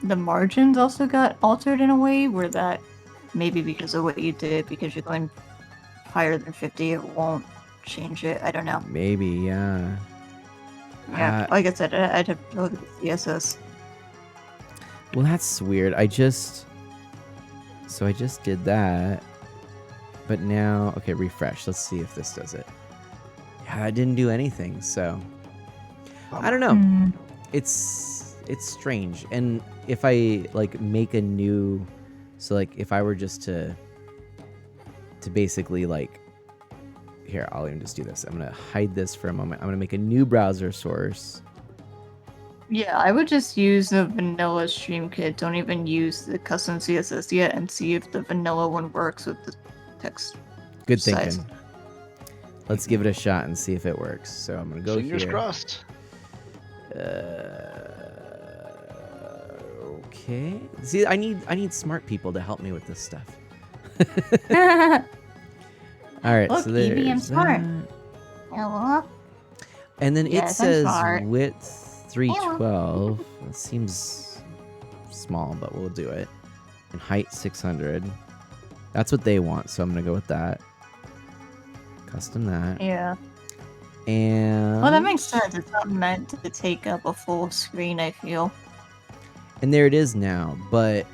the margins also got altered in a way where that maybe because of what you did, because you're going higher than 50, it won't change it. I don't know. Maybe, yeah. Yeah, like I said, I'd have to look at the CSS. Well, that's weird. I just did that, but now, okay, refresh. Let's see if this does it. Yeah, it didn't do anything, so I don't know. It's strange. And if I like make a new, so like if I were just to basically like, here, I'll even just do this. I'm gonna hide this for a moment. I'm gonna make a new browser source. Yeah, I would just use the vanilla stream kit. Don't even use the custom CSS yet, and see if the vanilla one works with the text. Good size. thinking. Let's give it a shot and see if it works. So I'm gonna go Fingers here. crossed. Okay. See, I need smart people to help me with this stuff. All right. Look, so there's EVM smart. that. Hello. And then Yes, it I'm says smart. width 312. That seems small, but we'll do it. And height 600. That's what they want, so I'm gonna go with that. Custom that. Yeah. And Well, that makes sense. It's not meant to take up a full screen, I feel. And there it is now, but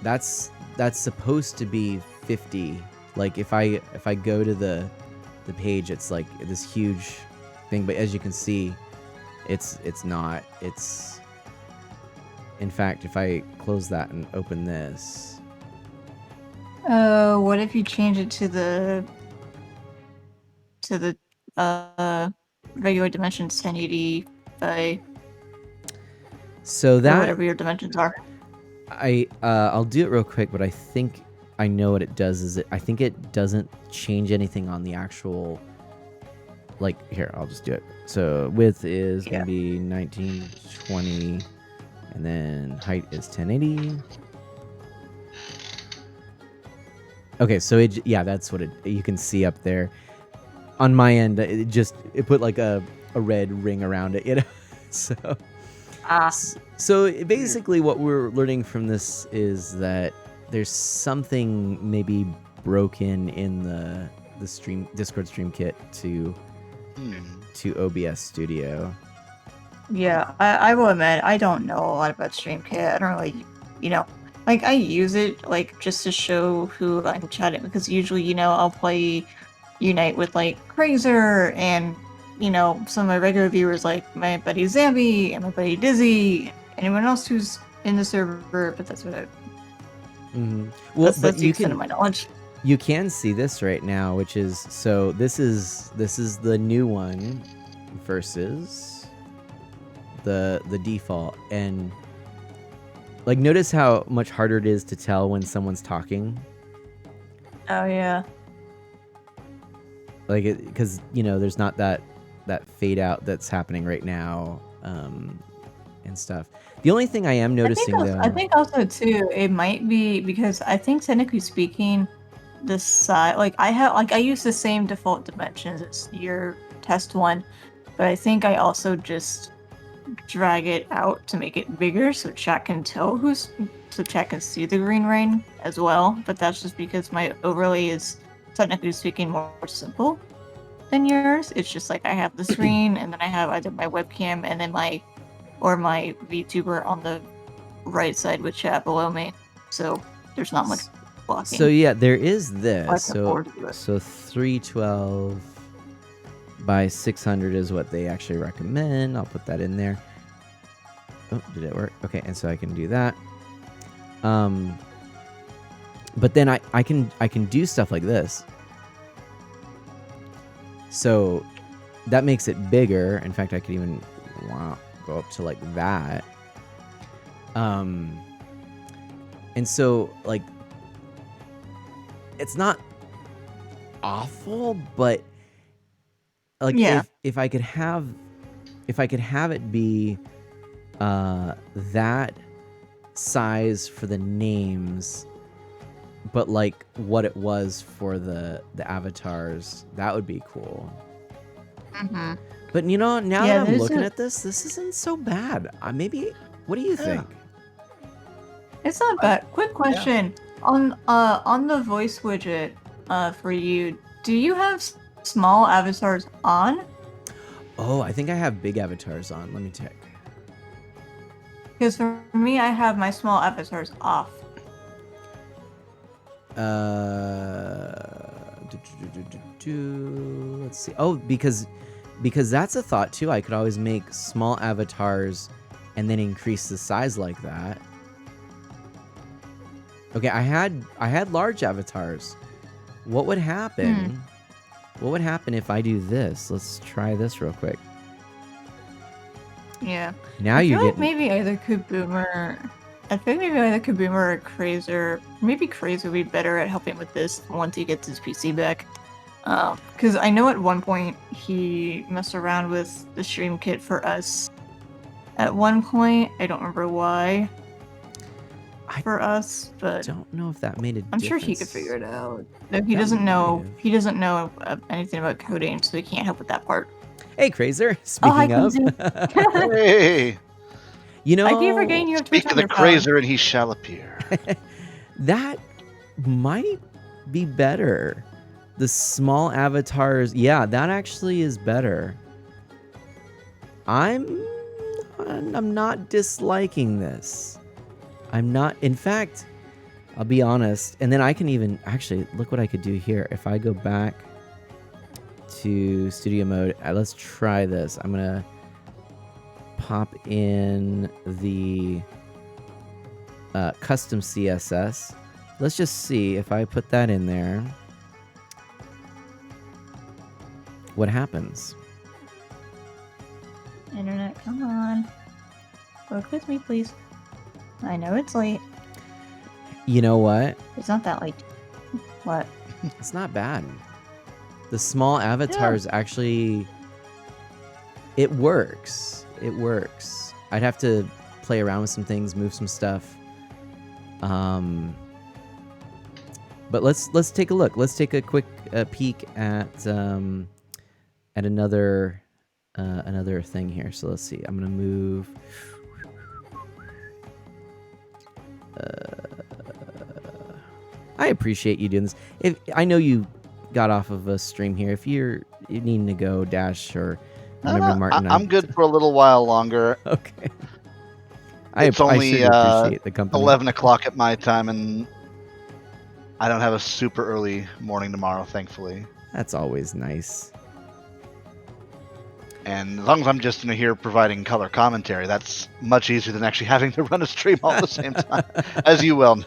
that's supposed to be 50. Like if I go to the page, it's like this huge thing, but as you can see, it's not. It's, in fact, if I close that and open this, What if you change it to the regular dimensions 1080 by so or that whatever your dimensions are? I'll do it real quick, but I think I know what it does. I think it doesn't change anything on the actual. Like here, I'll just do it. So width is gonna be 1920, and then height is 1080. Okay, so that's what you can see up there. On my end, it put like a red ring around it, you know. So basically, what we're learning from this is that there's something maybe broken in the Discord stream kit to OBS Studio. Yeah, I will admit I don't know a lot about StreamKit. I don't really, like I use it like just to show who I'm chatting because usually, I'll play Unite with like Crazer and some of my regular viewers like my buddy Zambi and my buddy Dizzy, anyone else who's in the server, but that's what I. Well, that's the extent of my knowledge. You can see this right now, which is this is the new one versus the default, and like notice how much harder it is to tell when someone's talking. Oh yeah. Like because there's not that fade out that's happening right now, and stuff. The only thing I am noticing I think also too it might be because I think technically speaking, the size I use the same default dimensions as your test one, but I think I also just drag it out to make it bigger so chat can tell so chat can see the green ring as well. But that's just because my overlay is technically speaking more simple than yours. It's just like I have the screen and then I have either my webcam and then my VTuber on the right side with chat below me. So there's not much blocking. So yeah, there is this. So 312 by 600 is what they actually recommend. I'll put that in there. Oh, did it work? Okay, and so I can do that. But then I can do stuff like this. So that makes it bigger. In fact, I could even go up to like that. And so like it's not awful, but like if I could have it be that size for the names, but like what it was for the avatars, that would be cool. Mm-hmm. But now that I'm looking at this isn't so bad. Maybe, what do you think? It's not bad. Quick question. On the voice widget for you, do you have small avatars on? Oh, I think I have big avatars on. Let me check. Because for me, I have my small avatars off. Let's see. Oh, because that's a thought too. I could always make small avatars and then increase the size like that. Okay, I had large avatars. What would happen? What would happen if I do this? Let's try this real quick. Yeah. Now you get maybe either Kaboomer. I think maybe either Kaboomer or Crazer. Maybe Crazer would be better at helping with this once he gets his PC back. Because I know at one point he messed around with the stream kit for us. At one point, I don't remember why. For us, but I don't know if that made a difference. I'm sure he could figure it out. No, he doesn't know. He doesn't know anything about coding, so he can't help with that part. Hey, Crazer. Speaking of. Hey. You I keep forgetting know, you have Twitch Speak on of the your phone. Crazer and he shall appear. that might be better. The small avatars, yeah, that actually is better. I'm not disliking this. I'm not. In fact, I'll be honest, and then I can even actually look what I could do here. If I go back to studio mode, let's try this. I'm gonna pop in the custom CSS. Let's just see if I put that in there, what happens. Internet, come on. Work with me, please. I know it's late. You know what? It's not that late. What? It's not bad. The small avatars actually, it works. It works. I'd have to play around with some things, move some stuff. But let's take a look. Let's take a quick peek at another thing here. So let's see. I'm gonna move. I appreciate you doing this. If I know you got off of a stream here, if you're needing to go, Dash or remember Martin, I'm good for a little while longer. Okay. It's only sure appreciate the company. 11 o'clock at my time, and I don't have a super early morning tomorrow, thankfully. That's always nice. And as long as I'm just in here providing color commentary, that's much easier than actually having to run a stream all at the same time, as you well know.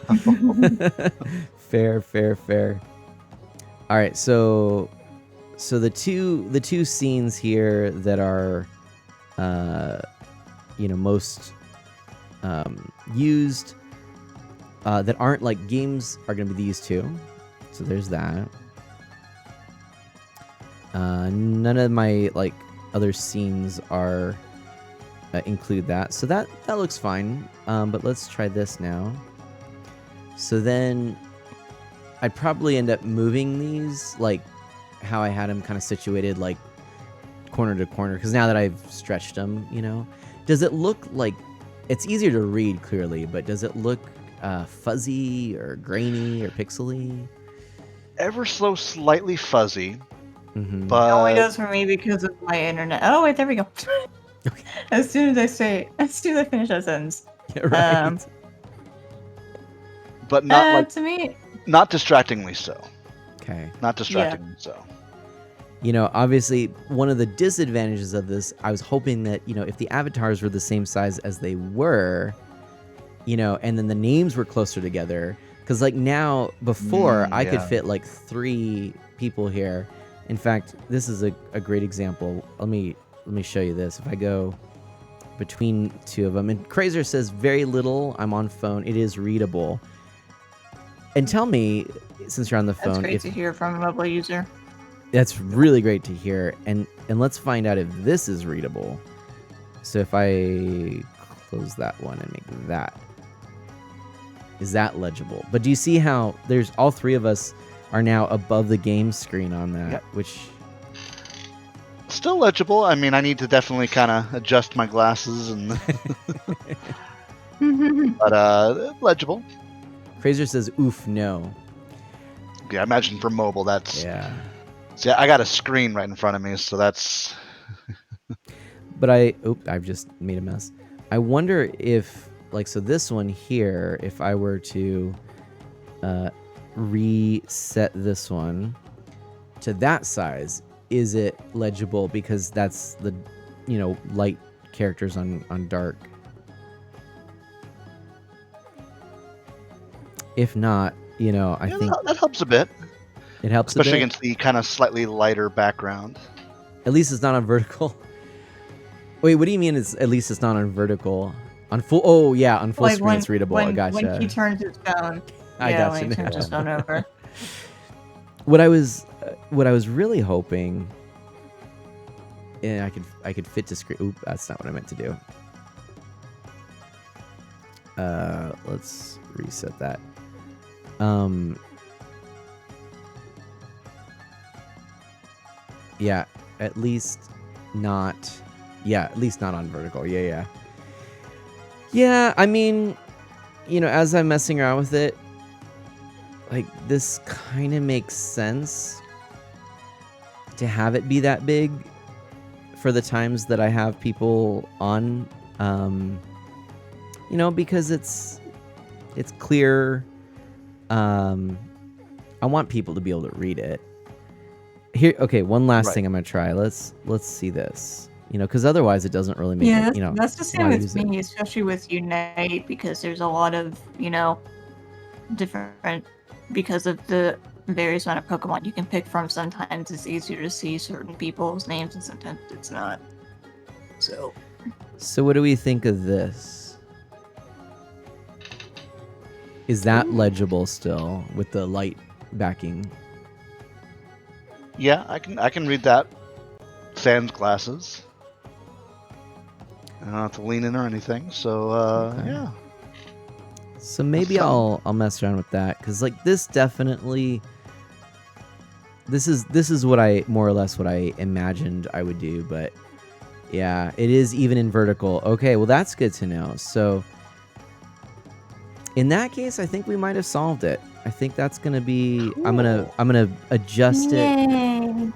Fair. All right, so the two scenes here that are, most used that aren't like games are going to be these two. So there's that. None of my like other scenes are include that, so that looks fine. But let's try this now. So then I'd probably end up moving these like how I had them kind of situated, like corner to corner, because now that I've stretched them, does it look like it's easier to read clearly, but does it look fuzzy or grainy or pixely? Ever so slightly fuzzy. Mm-hmm. But It only does for me because of my internet. Oh wait, there we go. Okay. As soon as I finish that sentence. Yeah, right. But not to me. not distractingly so. Okay. Not distractingly so. Obviously, one of the disadvantages of this, I was hoping that, if the avatars were the same size as they were, and then the names were closer together. Because, like, now, before, I could fit, like, 3 people here. In fact, this is a great example. Let me show you this. If I go between 2 of them, and Crazer says very little. I'm on phone. It is readable. And tell me, since you're on the phone, That's great to hear from a mobile user. That's really great to hear. And let's find out if this is readable. So if I close that one and make that, is that legible? But do you see how there's all 3 of us are now above the game screen on that, Yep. which Still legible. I mean, I need to definitely kind of adjust my glasses, and but legible. Crazer says, oof, no. Yeah, I imagine for mobile, that's Yeah. See, I got a screen right in front of me, so that's. But I've just made a mess. I wonder if, like, so this one here, if I were to reset this one to that size, is it legible? Because that's the, light characters on dark. If not, I think that helps a bit, it helps, especially a bit. against the kind of slightly lighter background. At least it's not on vertical. Wait, what do you mean? At least it's not on vertical? On full? Oh yeah, on full screen it's readable. I gotcha. When he turns his phone. I yeah, gotcha. when he turns his phone over. What I was really hoping, and I could fit to screen. Oop, that's not what I meant to do. Let's reset that. Yeah, at least not. Yeah, at least not on vertical. Yeah. Yeah, I mean, as I'm messing around with it, like, this kind of makes sense to have it be that big for the times that I have people on, because it's clear. I want people to be able to read it. Here, okay, one last Right. thing I'm gonna try. Let's see this. Because otherwise it doesn't really make Yeah, it. that's the same Why with use it? me, especially with Unite, because there's a lot of, different, because of the various amount of Pokemon you can pick from. Sometimes it's easier to see certain people's names, and sometimes it's not. So, So what do we think of this? Is that legible still with the light backing? Yeah, I can read that. Sans glasses. I don't have to lean in or anything. So Okay. yeah. So maybe fun. I'll mess around with that, because like this definitely, this is what I more or less what I imagined I would do, but yeah, it is even in vertical. Okay, well that's good to know. So in that case, I think we might have solved it. I think that's gonna be. Cool. I'm gonna adjust it, yay!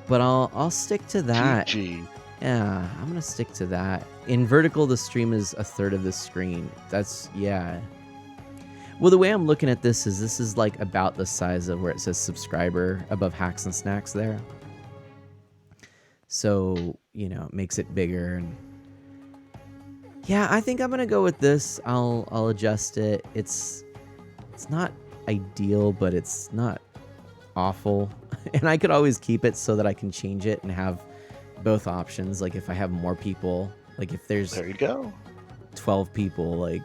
but I'll stick to that. GG. Yeah, I'm gonna stick to that. In vertical, the stream is a third of the screen. That's, yeah. Well, the way I'm looking at this is like about the size of where it says subscriber above Hacks and Snacks there. So, it makes it bigger. And yeah, I think I'm gonna go with this. I'll adjust it. It's not ideal, but it's not awful. And I could always keep it so that I can change it and have both options. Like if I have more people, like if there's There you go. 12 people, like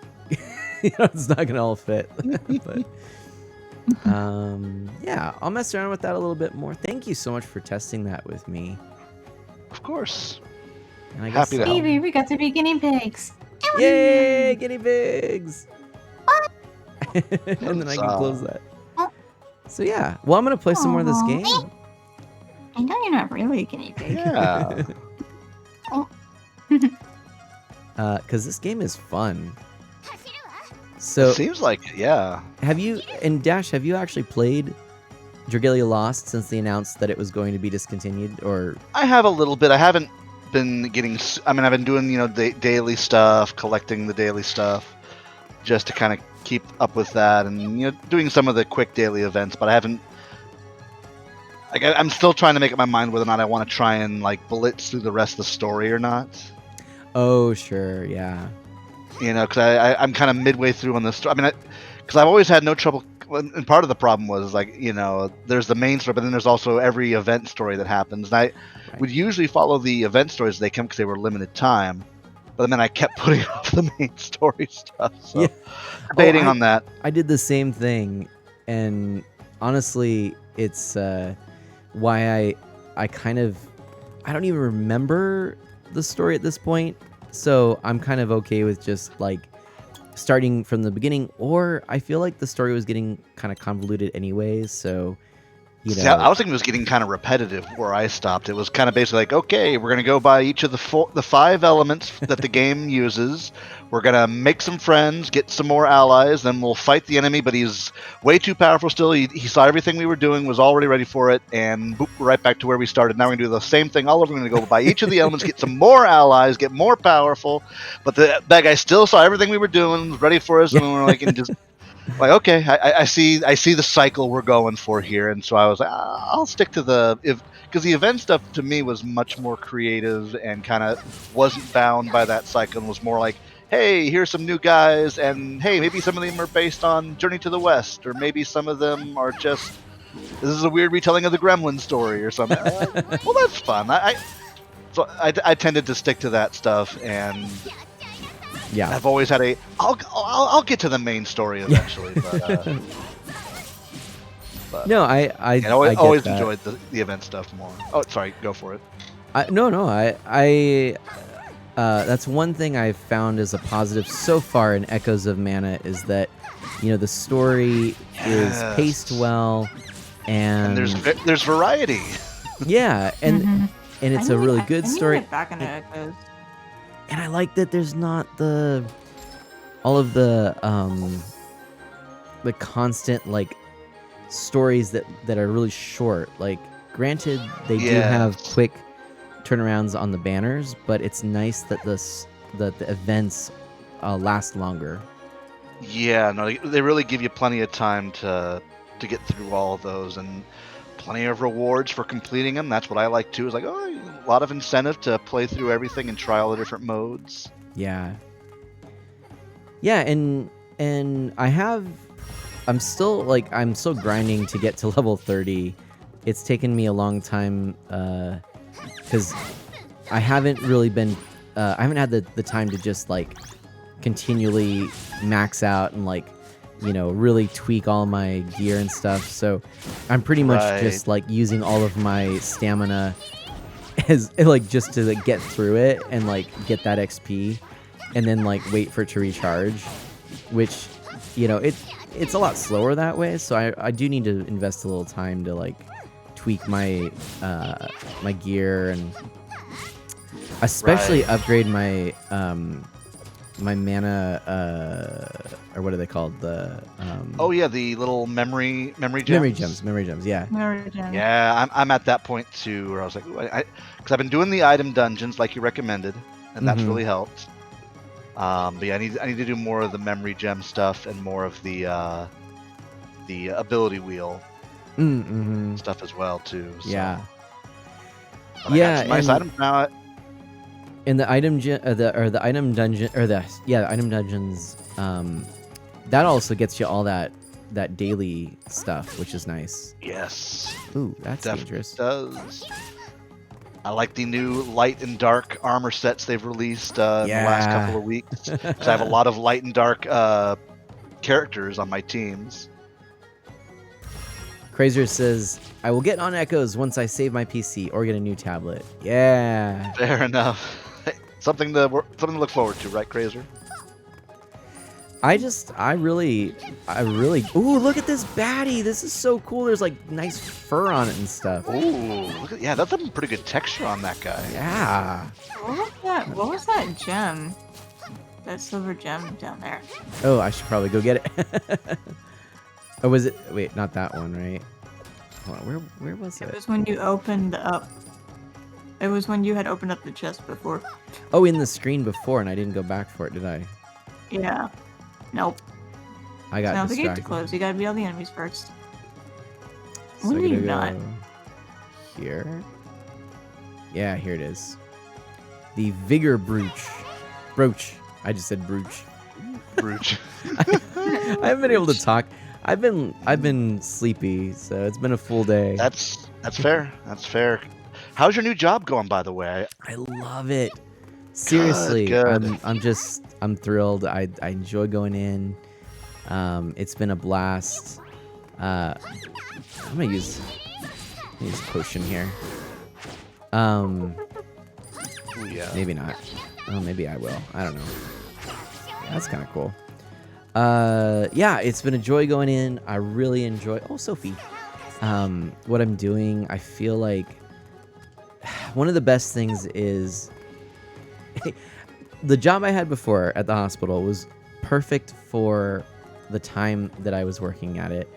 it's not gonna all fit. But yeah, I'll mess around with that a little bit more. Thank you so much for testing that with me. Of course. And I Happy to help. Baby, we got to be guinea pigs. Yay, guinea pigs! And then I can close that. So yeah, well, I'm gonna play some more of this Aw. game. I know you're not really a guinea pig. Yeah. Because this game is fun. It So seems like it, yeah. have you actually played Dragalia Lost since they announced that it was going to be discontinued? Or I have a little bit. I haven't been getting. I mean, I've been doing daily stuff, collecting the daily stuff, just to kind of keep up with that, and doing some of the quick daily events. But I haven't. Like, I'm still trying to make up my mind whether or not I want to try and like blitz through the rest of the story or not. oh sure, yeah. Because I'm kind of midway through on this story. I mean, because I've always had no trouble. And part of the problem was like there's the main story, but then there's also every event story that happens. And I would usually follow the event stories as they come because they were limited time. But then I kept putting off the main story stuff. So Yeah. debating on that. I did the same thing, and honestly, it's why I kind of, I don't even remember the story at this point. So I'm kind of okay with just like starting from the beginning, or I feel like the story was getting kind of convoluted anyways. So See, I was thinking it was getting kind of repetitive where I stopped. It was kind of basically like, okay, we're going to go by each of the 5 elements that the game uses. We're going to make some friends, get some more allies, then we'll fight the enemy, but he's way too powerful still. He saw everything we were doing, was already ready for it, and boop, we're right back to where we started. Now we're going to do the same thing all over. We're going to go by each of the elements, get some more allies, get more powerful, but that guy still saw everything we were doing, was ready for us, and we're like, and just... like, okay, I see the cycle we're going for here, and so I was like, I'll stick to because the event stuff to me was much more creative and kind of wasn't bound by that cycle and was more like, hey, here's some new guys, and hey, maybe some of them are based on Journey to the West, or maybe some of them are just this is a weird retelling of the Gremlin story or something. Well, that's fun. So I tended to stick to that stuff, and yeah. I've always had I'll get to the main story eventually, but No, I always get that. enjoyed the event stuff more. Oh, sorry, go for it. I that's one thing I've found as a positive so far in Echoes of Mana is that the story is paced well, and there's variety. Yeah, and it's a really good I need to story. get back into Echoes. And I like that there's not the all of the constant like stories that are really short. Like, granted, they do have Yes. quick turnarounds on the banners, but it's nice that the events last longer. Yeah, no, they really give you plenty of time to get through all of those, and plenty of rewards for completing them. That's what I like too. Is like, oh, a lot of incentive to play through everything and try all the different modes. Yeah. Yeah, and I'm still like I'm still grinding to get to level 30. It's taken me a long time cuz I haven't really been I haven't had the time to just like continually max out and like, really tweak all my gear and stuff. So I'm pretty much Right. just like using all of my stamina as like just to like, get through it and like get that XP and then like wait for it to recharge, which it's a lot slower that way. So I do need to invest a little time to like tweak my my gear and especially Right. upgrade my my mana or what are they called, the Oh yeah, the little memory gems. memory gems, yeah. Yeah, I'm at that point too, where I was like, because I've been doing the item dungeons like you recommended, and that's really helped. But yeah, I need to do more of the memory gem stuff and more of the ability wheel stuff as well too. So. Yeah. But I got some nice items now. In the item the item dungeon or the item dungeons, that also gets you all that daily stuff, which is nice. Yes. Ooh, that's dangerous. Does. I like the new light and dark armor sets they've released in the last couple of weeks. Because I have a lot of light and dark characters on my teams. Crazer says, I will get on Echoes once I save my PC or get a new tablet. Yeah. Fair enough. Something to look forward to, right, Crazer? I really, ooh, look at this baddie. This is so cool. There's like nice fur on it and stuff. Ooh, yeah, that's a pretty good texture on that guy. Yeah. What was that gem? That silver gem down there. Oh, I should probably go get it. Oh, was it? Wait, not that one, right? Hold on, where was it? It was when you opened up. It was when you had opened up the chest before. Oh, in the screen before, and I didn't go back for it, did I? Yeah. Nope. I got Now the gate to distracted. close. You gotta beat all the enemies first. So When I do you gotta not? go here? Yeah, here it is. The Vigor Brooch. I just said brooch. Brooch. I haven't been able to talk. I've been sleepy, so it's been a full day. That's fair. That's fair. How's your new job going, by the way? I love it. Seriously, Good. I'm thrilled. I enjoy going in. It's been a blast. I'm gonna use potion here. Ooh, yeah. Maybe not. Oh, maybe I will. I don't know. Yeah, that's kind of cool. Yeah, it's been a joy going in. I really enjoy. Oh, Sophie. What I'm doing, I feel like one of the best things is the job I had before at the hospital was perfect for the time that I was working at it.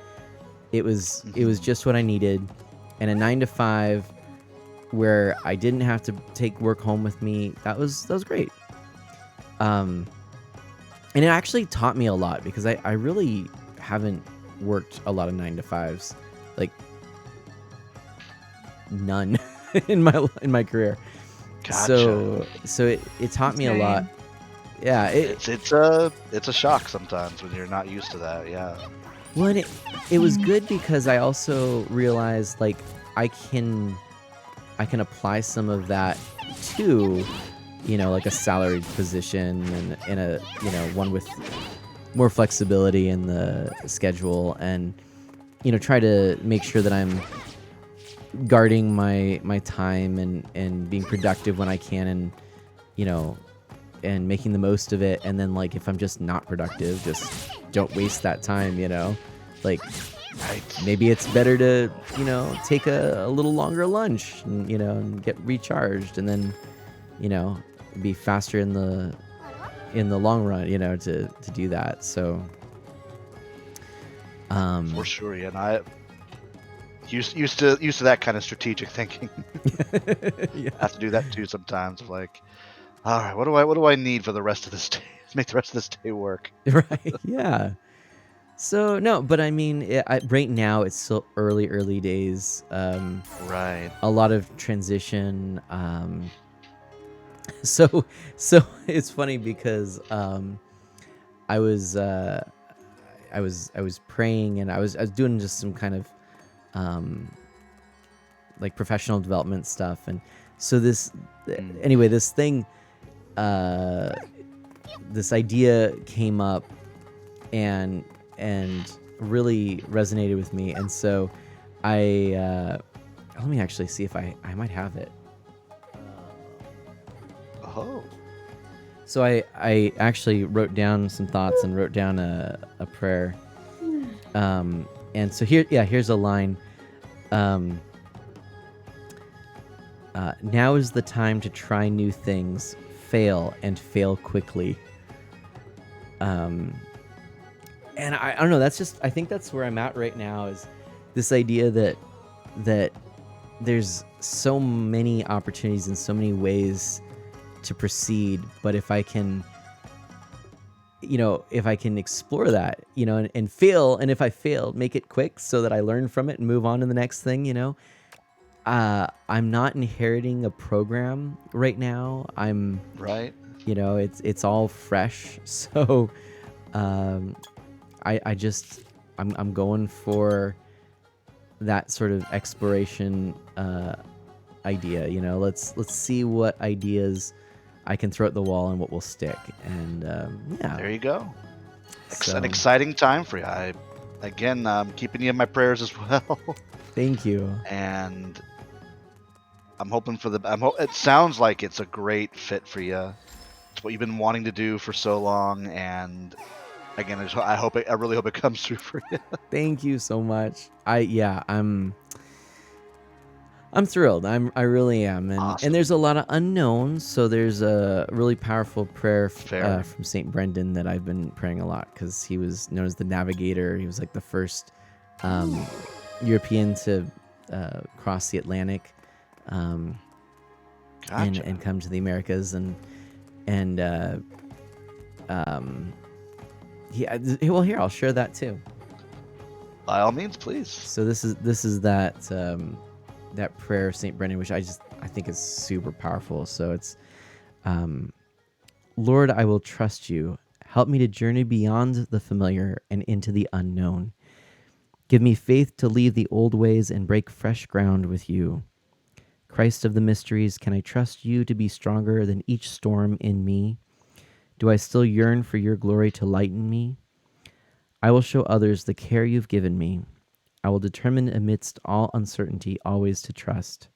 It was just what I needed, and a 9 to 5 where I didn't have to take work home with me. That was great. And it actually taught me a lot because I really haven't worked a lot of 9 to 5s, like none in my career. Gotcha. So it taught me a lot. Yeah, it's a shock sometimes when you're not used to that. Yeah. Well, and it was good because I also realized like I can apply some of that to, like a salaried position and in a, one with more flexibility in the schedule, and try to make sure that I'm guarding my time and being productive when I can, and and making the most of it. And then like if I'm just not productive, just don't waste that time, like maybe it's better to take a little longer lunch and and get recharged, and then be faster in the in the long run, to do that. So For sure, yeah. And I used to that kind of strategic thinking. yeah. I have to do that too sometimes. Like, all right, what do I need for the rest of this day to make the rest of this day work? Right. Yeah. So no, but I mean, right now it's still early days. Right. A lot of transition. So it's funny because I was I was praying, and I was doing just some kind of um, like professional development stuff, and so anyway, this thing, uh, this idea came up and really resonated with me, and so let me actually see if I might have it. Oh. So I actually wrote down some thoughts and wrote down a prayer. And so here's a line. Now is the time to try new things, fail and fail quickly. And I don't know, I think that's where I'm at right now, is this idea that there's so many opportunities and so many ways to proceed, but if I can explore that, and fail, and if I fail, make it quick so that I learn from it and move on to the next thing. I'm not inheriting a program right now. I'm Right. it's all fresh. So I'm going for that sort of exploration idea. Let's see what ideas I can throw at the wall and what will stick. And yeah, There you go. so An exciting time for you. I'm keeping you in my prayers as well. thank you. And I'm hoping for it sounds like it's a great fit for you. It's what you've been wanting to do for so long, and again, I really hope it comes through for you. Thank you so much. I'm thrilled. I really am. And Awesome. and there's a lot of unknowns. So there's a really powerful prayer Fair. from Saint Brendan that I've been praying a lot, because he was known as the navigator. He was like the first European to cross the Atlantic Gotcha. and come to the Americas. And well, here, I'll share that too. By all means, please. So this is that that prayer of Saint Brendan, which I think is super powerful. So it's, Lord, I will trust you. Help me to journey beyond the familiar and into the unknown. Give me faith to leave the old ways and break fresh ground with you. Christ of the mysteries, can I trust you to be stronger than each storm in me? Do I still yearn for your glory to lighten me? I will show others the care you've given me. I will determine amidst all uncertainty always to trust.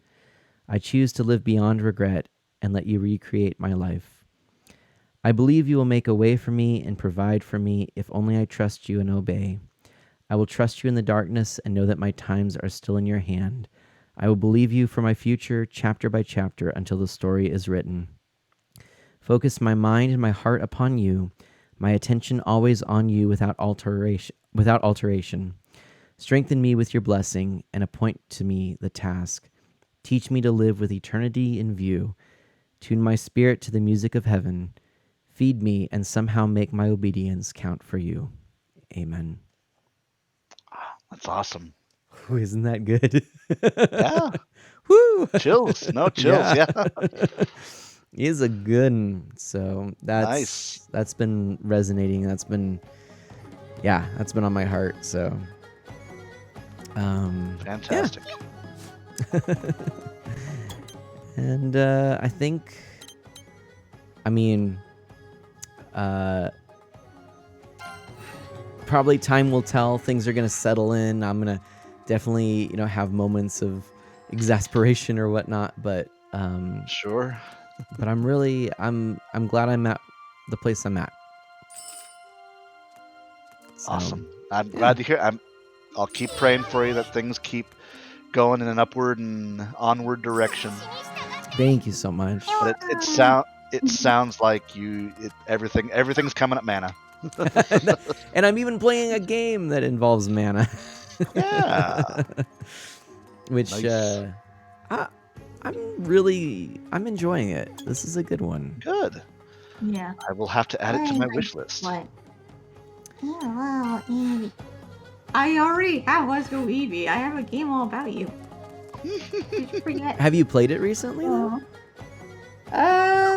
I choose to live beyond regret and let you recreate my life. I believe you will make a way for me and provide for me if only I trust you and obey. I will trust you in the darkness and know that my times are still in your hand. I will believe you for my future, chapter by chapter, until the story is written. Focus my mind and my heart upon you, my attention always on you without alteration. Strengthen me with your blessing and appoint to me the task. Teach me to live with eternity in view. Tune my spirit to the music of heaven. Feed me and somehow make my obedience count for you. Amen. That's awesome. Ooh, isn't that good? Yeah. Woo! Chills. No chills. Yeah. He is a good one. So Nice. that's been resonating. That's been on my heart. So Fantastic. Yeah. And I think, probably time will tell. Things are gonna settle in. I'm gonna definitely, have moments of exasperation or whatnot, but Sure. but I'm glad I'm at the place I'm at. So, Awesome. I'm glad to hear. I'll keep praying for you that things keep going in an upward and onward direction. Thank you so much. But it sounds like everything's coming up mana. And I'm even playing a game that involves mana. Yeah. Which Nice. I'm enjoying it. This is a good one. Good. Yeah. I will have to add it to my wish list. What? Oh, wow, Eevee. I already have Let's Go Eevee. I have a game all about you. Did you forget? Have you played it recently though?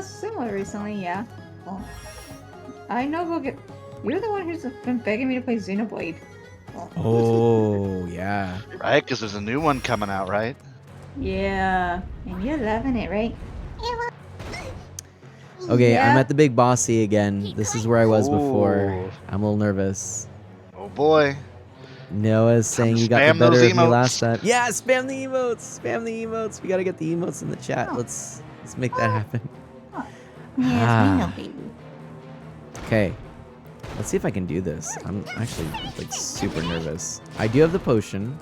Similar recently, yeah. Well, I know we'll get. You're the one who's been begging me to play Xenoblade. Oh yeah. Right? Because there's a new one coming out, right? Yeah, and you're loving it, right? Okay, I'm Yeah. at the big bossy again. This is where I was before. Ooh. I'm a little nervous. Oh boy. Noah's saying to you got the spam those better of me emotes. last time. Yeah, spam the emotes. Spam the emotes. We gotta get the emotes in the chat. Oh. Let's make that happen. Yes, Ah. we know, baby. Okay. Let's see if I can do this. I'm actually like super nervous. I do have the potion.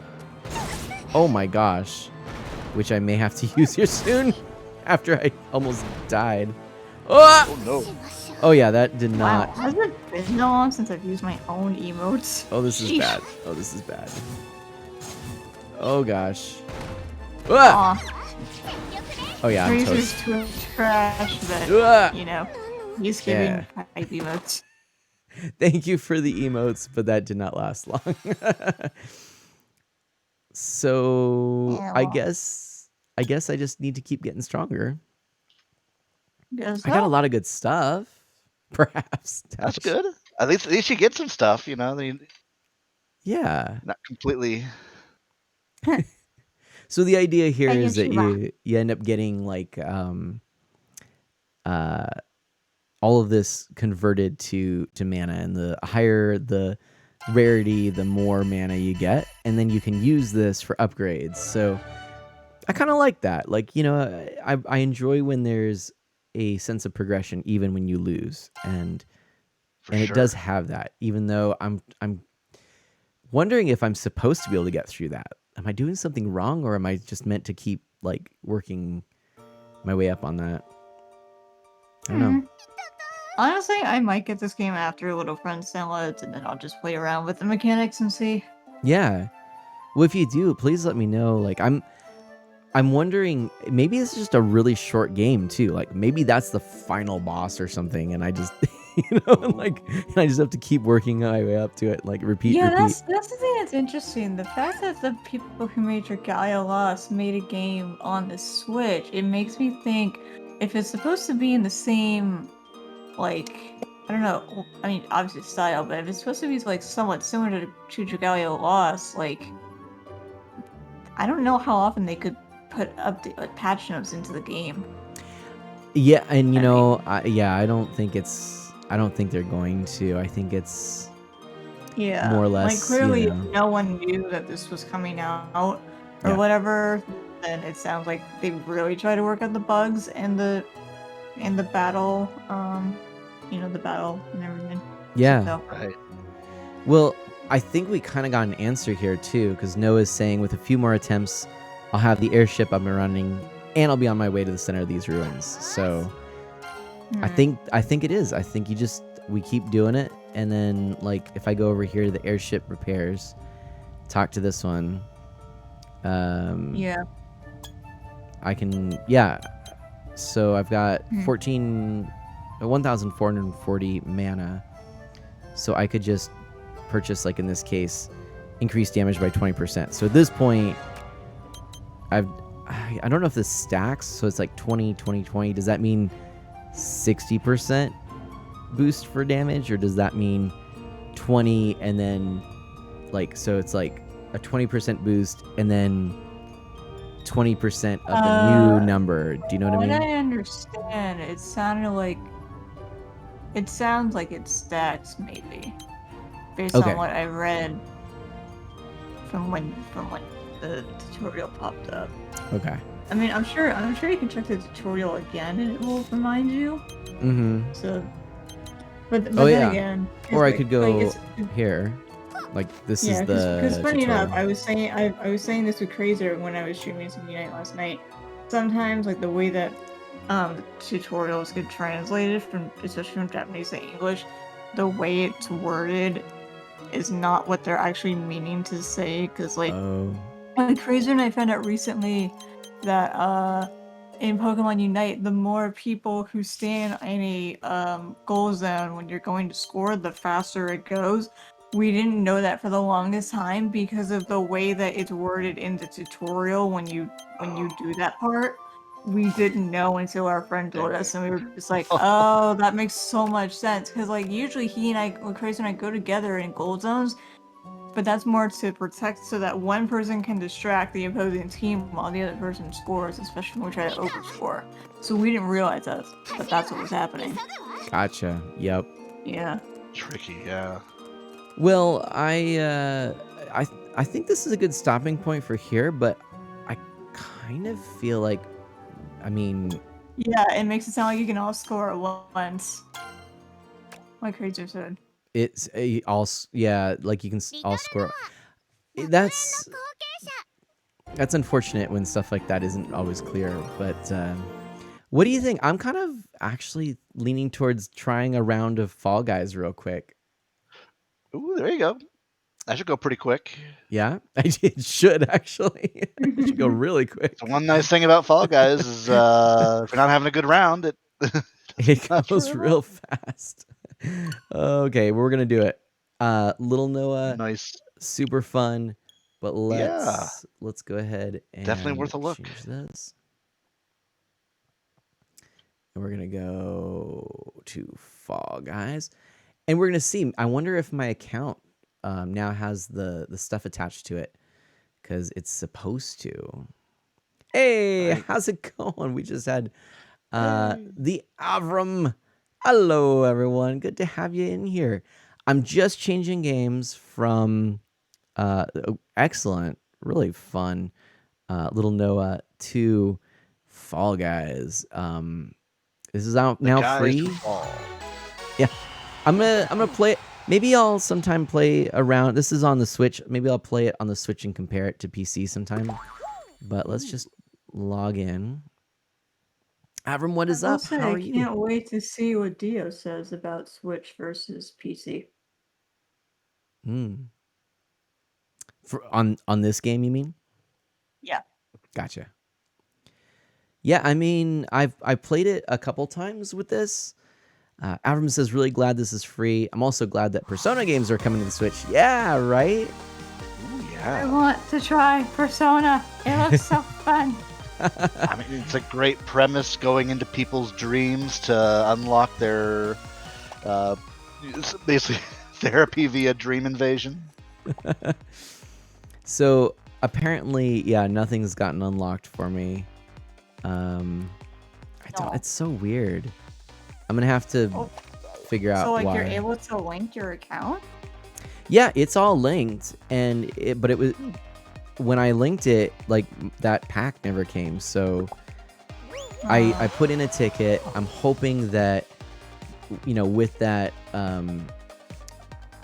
Oh my gosh. Which I may have to use here soon. After I almost died. Oh! Oh no. Oh yeah, that did not. Wow, has it been so long since I've used my own emotes? Oh, this is Sheesh. bad. Oh, this is bad. Oh gosh. Ah! Aw, Oh yeah, I'm Razor's toast. too trash, but, Ah! you know, he's giving Yeah. hype emotes. Thank you for the emotes, but that did not last long. So Yeah, I well. guess I just need to keep getting stronger. Guess I got a so. lot of good stuff. Perhaps. That's Ouch. good. At least you get some stuff, you know. You're Yeah. not completely. So the idea here I is get that you you end up getting like all of this converted to mana, and the higher the rarity, the more mana you get, and then you can use this for upgrades. So I kind of like that. Like, you know, I enjoy when there's a sense of progression even when you lose, and For it sure. does have that. Even though I'm wondering if I'm supposed to be able to get through that. Am I doing something wrong, or am I just meant to keep like working my way up on that? I don't know. Honestly, I might get this game after Little Friends downloads, and then I'll just play around with the mechanics and see. Yeah. Well, if you do, please let me know. Like, I'm wondering, maybe it's just a really short game too. Like, maybe that's the final boss or something, and I just, you know, like, I just have to keep working my way up to it. Like, repeat. That's the thing that's interesting. The fact that the people who made Dragalia Lost made a game on the Switch, it makes me think if it's supposed to be in the same, like, I don't know. Well, I mean, obviously style, but if it's supposed to be like somewhat similar to Dragalia Lost, like, I don't know how often they could put update like patch notes into the game. Yeah, and you I know, I don't think they're going to. I think it's Yeah, more or like less, clearly, you if know. no one knew that this was coming out or Yeah. whatever, then it sounds like they really try to work out the bugs and the battle, the battle and everything. Yeah. So, Right. Well, I think we kind of got an answer here too, because Noah's saying with a few more attempts, I'll have the airship up and running, and I'll be on my way to the center of these ruins. So I think it is. I think we keep doing it, and then like if I go over here to the airship repairs, talk to this one. yeah. I can, so I've got 1,440 mana, so I could just purchase, like in this case, increase damage by 20%. So at this point, I don't know if this stacks, so it's like 20, 20, 20. Does that mean 60% boost for damage, or does that mean 20 and then like, so it's like a 20% boost and then 20% of the new number? Do you know what I mean? I understand, it sounds like it stacks maybe, based Okay. on what I read from when the tutorial popped up. Okay. I mean, I'm sure you can check the tutorial again and it will remind you. Mm-hmm. So, but Oh, then yeah. again, Or I it's could like, go it's- here. Like this yeah, is the because funny tutorial. enough, I was saying this with Crazer when I was streaming some Unite last night. Sometimes, like the way that tutorials get translated from, especially from Japanese to English, the way it's worded is not what they're actually meaning to say. Because Oh, Crazy, and I found out recently that in Pokemon Unite, the more people who stand in a goal zone when you're going to score, the faster it goes. We didn't know that for the longest time because of the way that it's worded in the tutorial when you do that part. We didn't know until our friend told us, and we were just like, "Oh, that makes so much sense." Because usually he and I, Crazy and I, go together in goal zones, but that's more to protect so that one person can distract the opposing team while the other person scores, especially when we try to overscore. So we didn't realize that, but that's what was happening. gotcha. Yep. Yeah. Tricky, yeah. Well, I think this is a good stopping point for here, but I kind of feel like, I mean, Yeah, it makes it sound like you can all score at once. Like Crazy said. it's yeah, like you can all score. That's unfortunate when stuff like that isn't always clear. But what do you think? I'm kind of actually leaning towards trying a round of Fall Guys real quick. Ooh, there you go. That should go pretty quick. Yeah, it should actually. It should go really quick. The one nice thing about Fall Guys is if you're not having a good round, it It last goes very real long. fast. Okay, we're gonna do it. Little Noah, Nice. super fun, but Yeah, let's go ahead definitely and worth a look. change this. And we're gonna go to Fall Guys, and we're gonna see. I wonder if my account now has the stuff attached to it because it's supposed to. Hey, Right. how's it going? We just had Hey. the Avram. Hello, everyone. Good to have you in here. I'm just changing games from excellent, really fun, Little Noah to Fall Guys. This is out The now guys who free. fall. Yeah, I'm gonna play it. Maybe I'll sometime play around. This is on the Switch. Maybe I'll play it on the Switch and compare it to PC sometime. But let's just log in. Avram, what I is will up? say, How I are you? can't wait to see what Dio says about Switch versus PC. Hmm. For on this game, you mean? Yeah. Gotcha. Yeah, I mean, I played it a couple times with this. Avram says, really glad this is free. I'm also glad that Persona games are coming to the Switch. Yeah, right? Ooh, I yeah. want to try Persona. It looks so fun. I mean, it's a great premise going into people's dreams to unlock their basically therapy via dream invasion. So apparently, yeah, nothing's gotten unlocked for me. No. It's so weird. I'm gonna have to Oh, figure out so like why. you're able to link your account? Yeah, it's all linked, but it was when I linked it, like that pack never came. So I put in a ticket. I'm hoping that with that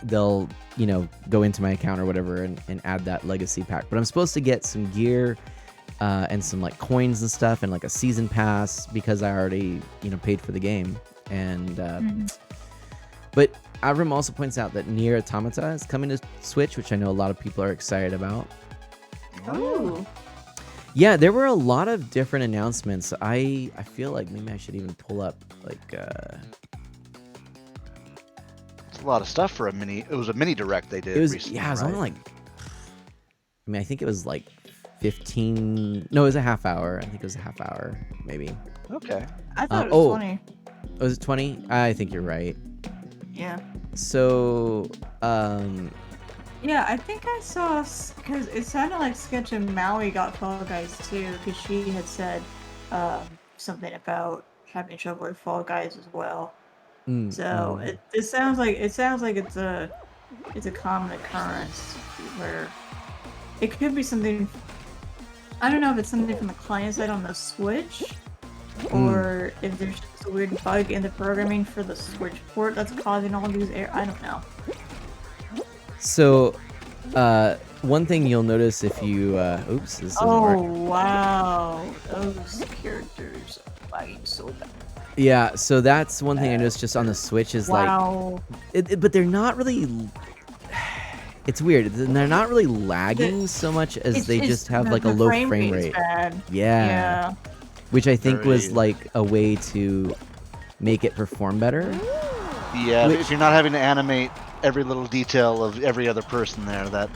they'll go into my account or whatever and add that legacy pack. But I'm supposed to get some gear and some like coins and stuff and like a season pass because I already paid for the game. And but Avram also points out that Nier Automata is coming to Switch, which I know a lot of people are excited about. Oh. Yeah, there were a lot of different announcements. I feel like maybe I should even pull up like It's a lot of stuff for a mini. It was a mini direct they did it was recently. yeah, it was right? only like I think it was like 15. No, it was a half hour. I think it was a half hour, maybe. Okay. I thought it was 20. Was it 20? I think you're right. Yeah. So, Yeah, I think I saw, because it sounded like Sketch and Maui got Fall Guys too, because she had said something about having trouble with Fall Guys as well. So it sounds like it's a common occurrence where it could be something. I don't know if it's something from the client side on the Switch, or if there's just a weird bug in the programming for the Switch port that's causing all these errors. I don't know. So, one thing you'll notice if you, oops, this doesn't work. Oh wow, those characters lagging so bad. Yeah, so that's one thing I noticed just on the Switch is like, Wow. but they're not really. It's weird. They're not really lagging so much as they It's just have like a the low frame frame rate is rate. bad. Yeah, Yeah. which I think was Very. like a way to make it perform better. Yeah, Which- if you're not having to animate every little detail of every other person there, that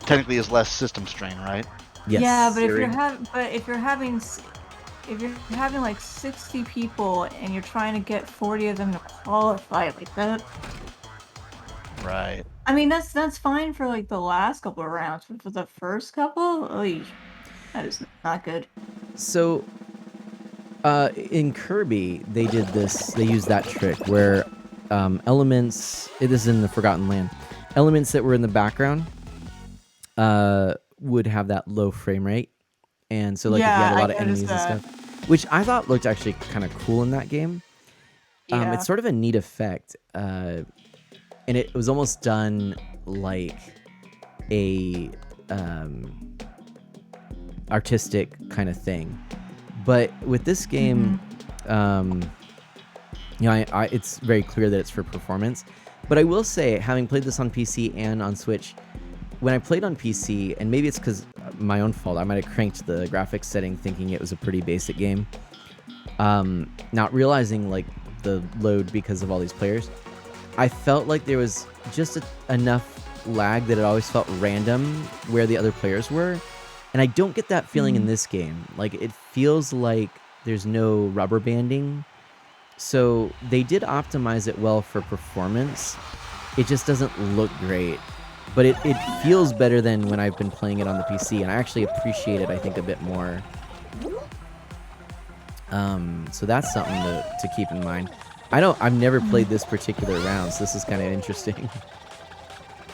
technically is less system strain, right? Yes. Yeah, but Theory. if you're having like 60 people and you're trying to get 40 of them to qualify like that, Right. I mean that's fine for like the last couple of rounds, but for the first couple, oy, that is not good. So, in Kirby, they did this. They used that trick where elements. It is in the Forgotten Land. Elements that were in the background would have that low frame rate, and so like if you Yeah, had a I lot of noticed enemies and that. stuff, which I thought looked actually kind of cool in that game. Yeah. It's sort of a neat effect, and it was almost done like a artistic kind of thing. But with this game, you know, it's very clear that it's for performance. But I will say, having played this on PC and on Switch, when I played on PC, and maybe it's because my own fault, I might have cranked the graphics setting thinking it was a pretty basic game, not realizing like the load because of all these players. I felt like there was just enough lag that it always felt random where the other players were. And I don't get that feeling in this game. Like, it feels like there's no rubber banding. So they did optimize it well for performance. It just doesn't look great. But it feels better than when I've been playing it on the PC. And I actually appreciate it, I think, a bit more. So that's something to keep in mind. I've never played this particular round, so this is kind of interesting.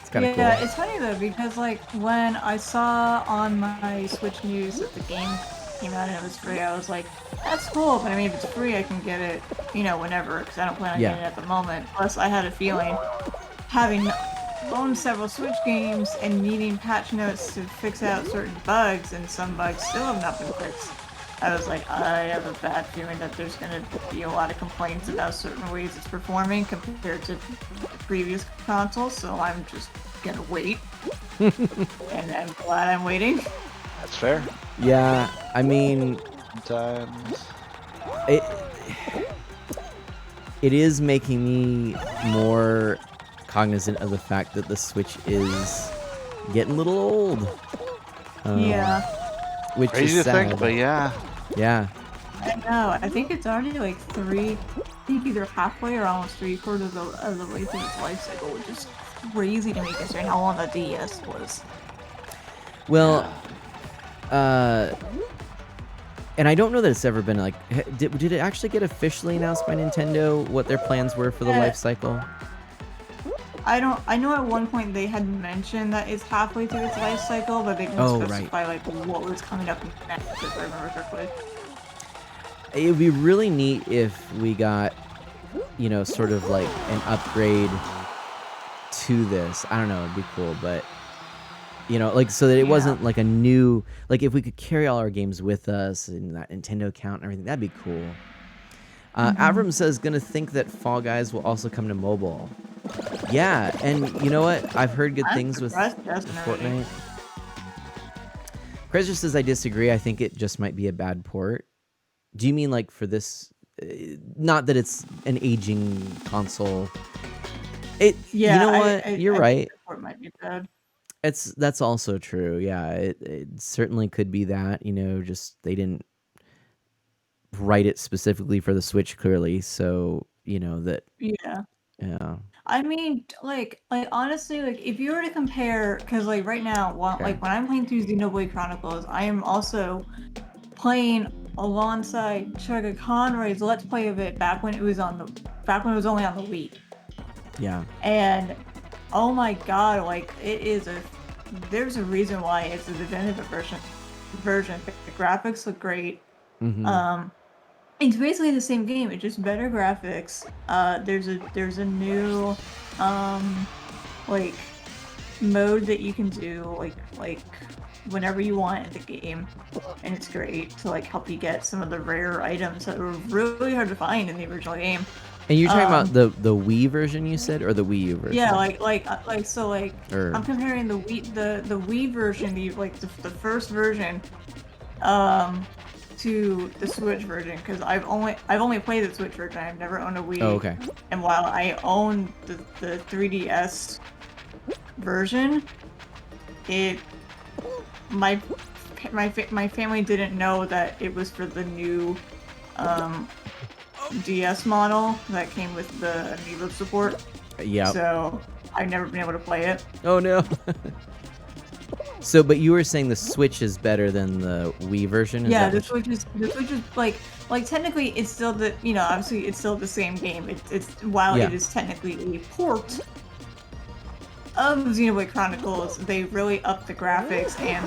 It's kind of cool. Yeah, it's funny though because like when I saw on my Switch news that the game came out and it was free, I was like, that's cool. But I mean, if it's free, I can get it, you know, whenever because I don't plan on Yeah. getting it at the moment. Plus, I had a feeling having owned several Switch games and needing patch notes to fix out certain bugs, and some bugs still have not been fixed. I was like, I have a bad feeling that there's going to be a lot of complaints about certain ways it's performing compared to previous consoles, so I'm just gonna wait. And I'm glad I'm waiting. That's fair. Yeah, I mean, Sometimes. it is making me more cognizant of the fact that the Switch is getting a little old. Yeah, Which Crazy is to sad. think, but yeah. Yeah. I know. I think it's already like I think either halfway or almost 3/4 of the way through its life cycle, which is crazy to me considering how long the DS was. Well, and I don't know that it's ever been like, did it actually get officially announced by Nintendo what their plans were for the life cycle? I know at one point they had mentioned that it's halfway through its life cycle, but they didn't Oh, right. specify like what was coming up next, if I remember correctly. It would be really neat if we got, you know, sort of like an upgrade to this. I don't know, it'd be cool, but you know, like so that it wasn't like a new, like if we could carry all our games with us and that Nintendo account and everything, that'd be cool. Avram says, gonna think that Fall Guys will also come to mobile. Yeah, and you know what? I've heard good things with Fortnite. Crazer says, I disagree. I think it just might be a bad port. Do you mean like for this? Not that it's an aging console. You know what? You're right. Think the port might be bad. That's also true. Yeah, it certainly could be that. You know, just they didn't write it specifically for the Switch clearly, so you know that. Yeah. Yeah. I mean, like honestly, like if you were to compare, because like right now, like when I'm playing through Xenoblade Chronicles, I am also playing alongside Chugga Conroy's Let's Play of it back when it was only on the Wii. Yeah. And oh my god, like there's a reason why it's a definitive version. The graphics look great. It's basically the same game. It's just better graphics. There's a new like mode that you can do like whenever you want in the game, and it's great to like help you get some of the rare items that were really hard to find in the original game. And you're talking about the Wii version, you said, or the Wii U version? Yeah, like Or- I'm comparing the Wii version, the first version, to the Switch version, because I've only played the Switch version. I've never owned a Wii. Oh, okay. And while I own the 3DS version, my family didn't know that it was for the new DS model that came with the Amiibo support. Yeah. So I've never been able to play it. Oh no. So, but you were saying the Switch is better than the Wii version? Is Yeah, that the what Switch is like technically it's still obviously it's still the same game. It's while Yeah. it is technically a port of Xenoblade Chronicles, they really upped the graphics and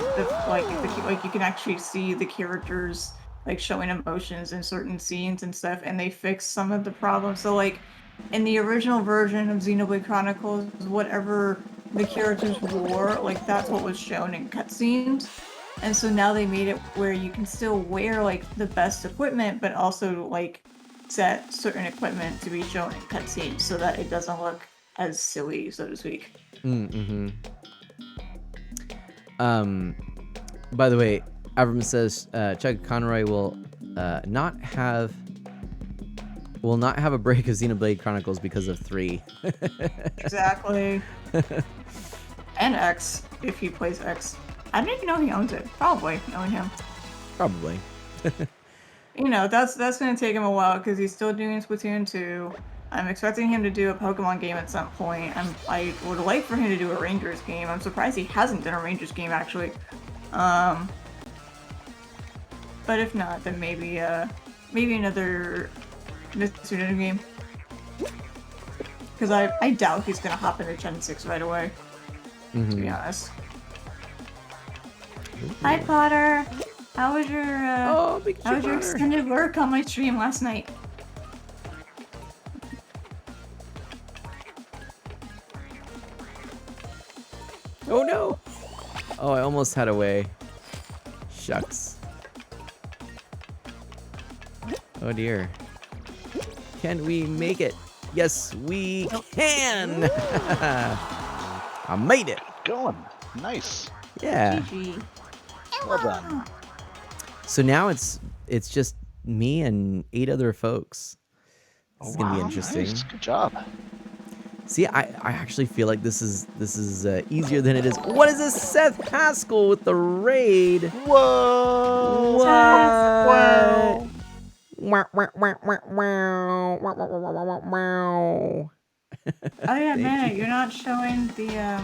you can actually see the characters like showing emotions in certain scenes and stuff, and they fixed some of the problems. So like in the original version of Xenoblade Chronicles, whatever the characters wore, like that's what was shown in cutscenes. And so now they made it where you can still wear like the best equipment, but also like set certain equipment to be shown in cutscenes so that it doesn't look as silly, so to speak. Mm-hmm. By the way, Avram says Chuck Conroy will not have a break of Xenoblade Chronicles because of 3. Exactly. And X, if he plays X. I didn't even know he owns it. Probably, knowing him. Probably. You know, that's gonna take him a while because he's still doing Splatoon 2. I'm expecting him to do a Pokemon game at some point. I would like for him to do a Rangers game. I'm surprised he hasn't done a Rangers game actually. But if not, then maybe another Nintendo game. Because I doubt he's gonna hop into Gen 6 right away. To be honest. Hi Potter. How was your how was your extended work on my stream last night? Oh no! Oh, I almost had a way. Shucks. Oh dear. Can we make it? Yes, we can! I made it! Going. Nice. Yeah. GG. Well done. So now it's just me and 8 other folks. This is gonna be Wow, interesting. nice. Good job. See, I actually feel like this is easier than it is. What is this? Seth Haskell with the raid. Whoa! What? Wow. Wow, wow, wow, wow, wow, wow, wow, wow, wow, wow. Oh yeah, Thank man, you. you're not showing the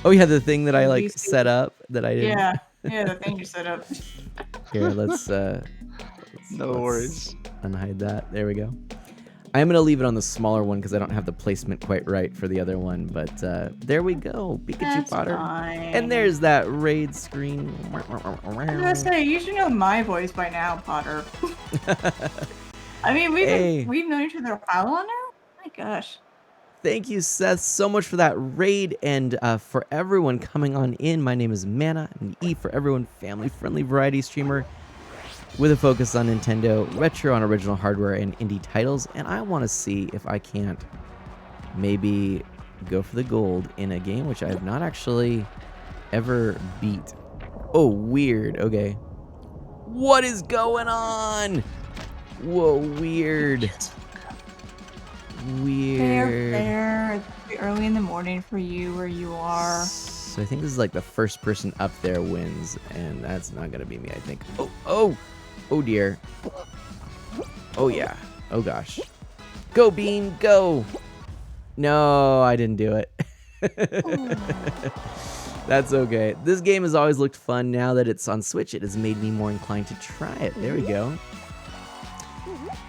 Oh yeah, the thing that I like DC. set up that I didn't. yeah, the thing you set up. Here, let's No worries. unhide that. There we go. I'm gonna leave it on the smaller one because I don't have the placement quite right for the other one. But there we go, Pikachu That's Potter. fine. And there's that raid screen. I was gonna say, you should know my voice by now, Potter. I mean, Hey. we've known each other a while now? My gosh. Thank you, Seth, so much for that raid, and for everyone coming on in. My name is Mana, an E for everyone, family-friendly variety streamer with a focus on Nintendo, retro on original hardware, and indie titles. And I want to see if I can't maybe go for the gold in a game which I have not actually ever beat. Oh, weird. Okay. What is going on? Whoa, weird. Weird. Fair. It's pretty early in the morning for you where you are. So I think this is like the first person up there wins, and that's not gonna be me, I think. Oh dear. Oh yeah. Oh gosh. Go Bean, go! No, I didn't do it. That's okay. This game has always looked fun. Now that it's on Switch, it has made me more inclined to try it. There we go.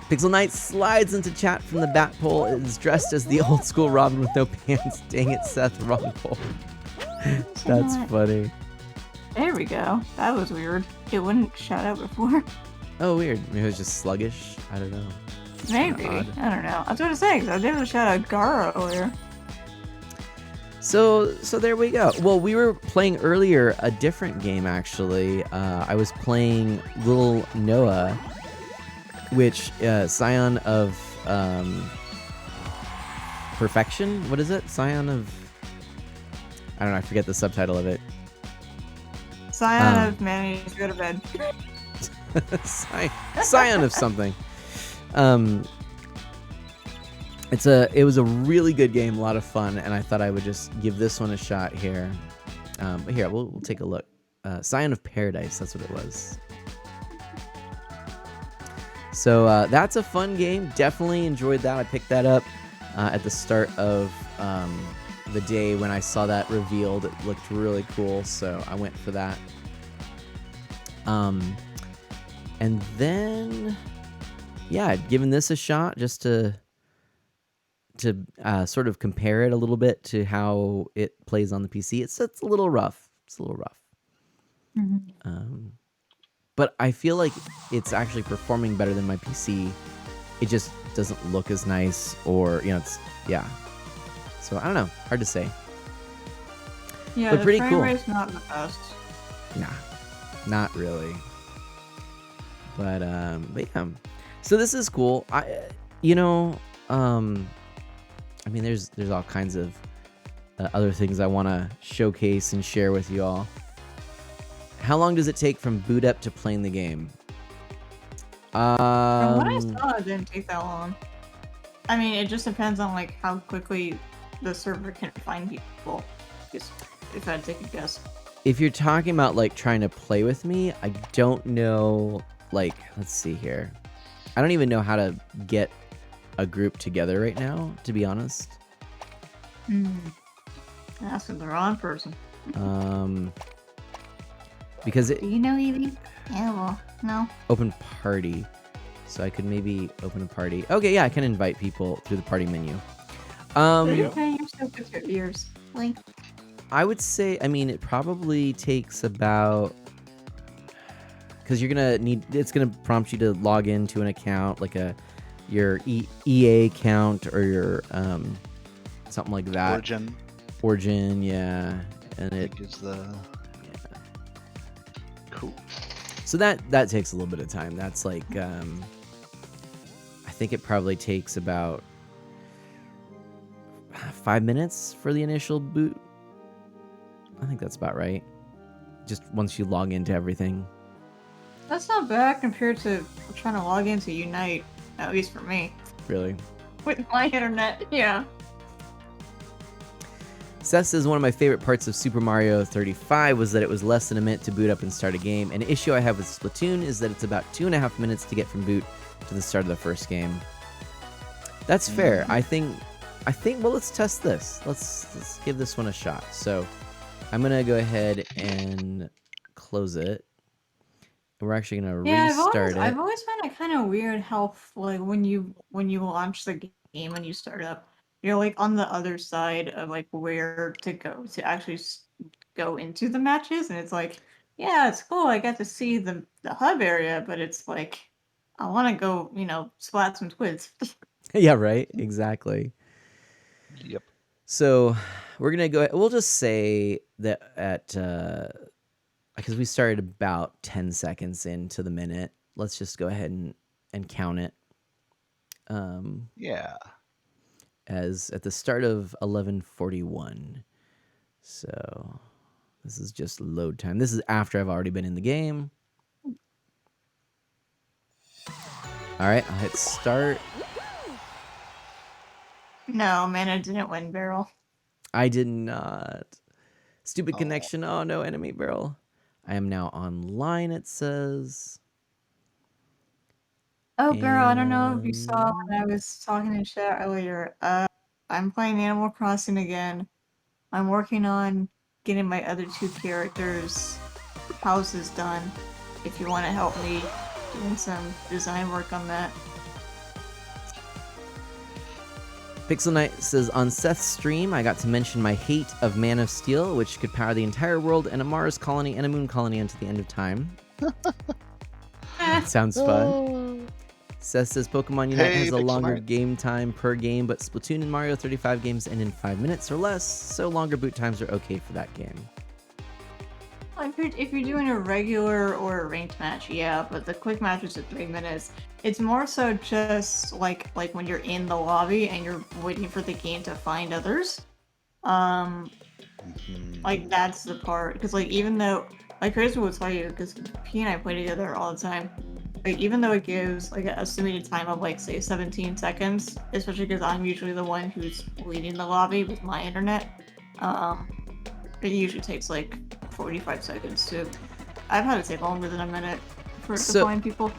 Pixel Knight slides into chat from the bat pole. Is dressed as the old school Robin with no pants. Dang it, Seth, wrong pole. That's funny. There we go. That was weird. It wouldn't shout out before. Oh, weird. Maybe it was just sluggish. I don't know. Maybe. Odd. I don't know. I was going to say, because I was able to shout out Gara earlier. So there we go. Well, we were playing earlier a different game actually. I was playing Little Noah, which Scion of Perfection. What is it? Scion of, I don't know. I forget the subtitle of it. Scion of man needs to go to bed. Scion of something. It was a really good game, a lot of fun, and I thought I would just give this one a shot here. But here, we'll take a look. Scion of Paradise, that's what it was. So that's a fun game. Definitely enjoyed that. I picked that up at the start of the day when I saw that revealed. It looked really cool, so I went for that. And then, yeah, I'd given this a shot just to sort of compare it a little bit to how it plays on the PC. It's a little rough. It's a little rough. Mm-hmm. But I feel like it's actually performing better than my PC. It just doesn't look as nice, or it's yeah. So I don't know. Hard to say. Yeah, but the pretty frame cool. rate's not the best. Nah, not really. But yeah. So this is cool. I mean, there's all kinds of other things I want to showcase and share with you all. How long does it take from boot up to playing the game? From what I saw, it didn't take that long. I mean, it just depends on like how quickly the server can find people. Just if I'd take a guess. If you're talking about like trying to play with me, I don't know. Like, let's see here. I don't even know how to get a group together right now, to be honest. Asking the wrong person. Because Do you know Evie? Yeah, well, no. Open party. So I could maybe open a party. Okay, yeah, I can invite people through the party menu. Okay, you're so good with your ears. Like, I would say, I mean, it probably takes about, because you're gonna need, it's gonna prompt you to log into an account, like your EA account or your something like that. Origin, yeah, and it is the cool. So that takes a little bit of time. That's like, I think it probably takes about 5 minutes for the initial boot. I think that's about right. Just once you log into everything. that's not bad compared to trying to log into Unite, at least for me. Really? With my internet, yeah. Seth says one of my favorite parts of Super Mario 35 was that it was less than a minute to boot up and start a game. An issue I have with Splatoon is that it's about 2.5 minutes to get from boot to the start of the first game. That's fair. I think. Well, let's test this. Let's give this one a shot. So, I'm gonna go ahead and close it. We're actually gonna restart it. I've always found it kind of weird how like when you launch the game and you start up, you're like on the other side of like where to go to actually go into the matches, and it's like, yeah, it's cool. I got to see the hub area, but it's like, I want to go, splat some twids. Yeah, right. Exactly. Yep. So we're gonna go. We'll just say that at because we started about 10 seconds into the minute. Let's just go ahead and count it. Yeah. As at the start of 11:41. So this is just load time. This is after I've already been in the game. All right, I'll hit start. No, man, I didn't win barrel. I did not. Stupid connection. Oh no, enemy barrel. I am now online, it says. Oh, barrel, I don't know if you saw when I was talking in chat earlier. I'm playing Animal Crossing again. I'm working on getting my other 2 characters' houses done. If you want to help me doing some design work on that. Pixel Knight says, on Seth's stream, I got to mention my hate of Man of Steel, which could power the entire world and a Mars colony and a Moon colony until the end of time. Sounds fun. Seth says Pokemon Unite Hey, has a Pixel longer Knight. game time per game, but Splatoon and Mario 35 games end in 5 minutes or less, so longer boot times are okay for that game. If you're doing a regular or a ranked match, yeah, but the quick matches are 3 minutes. It's more so just like when you're in the lobby and you're waiting for the game to find others. Like that's the part, because like even though like Chris will tell you, because P and I play together all the time. Like even though it gives like an estimated time of like say 17 seconds, especially because I'm usually the one who's leading the lobby with my internet, it usually takes like 45 seconds to. I've had it take longer than a minute for it to So- find people.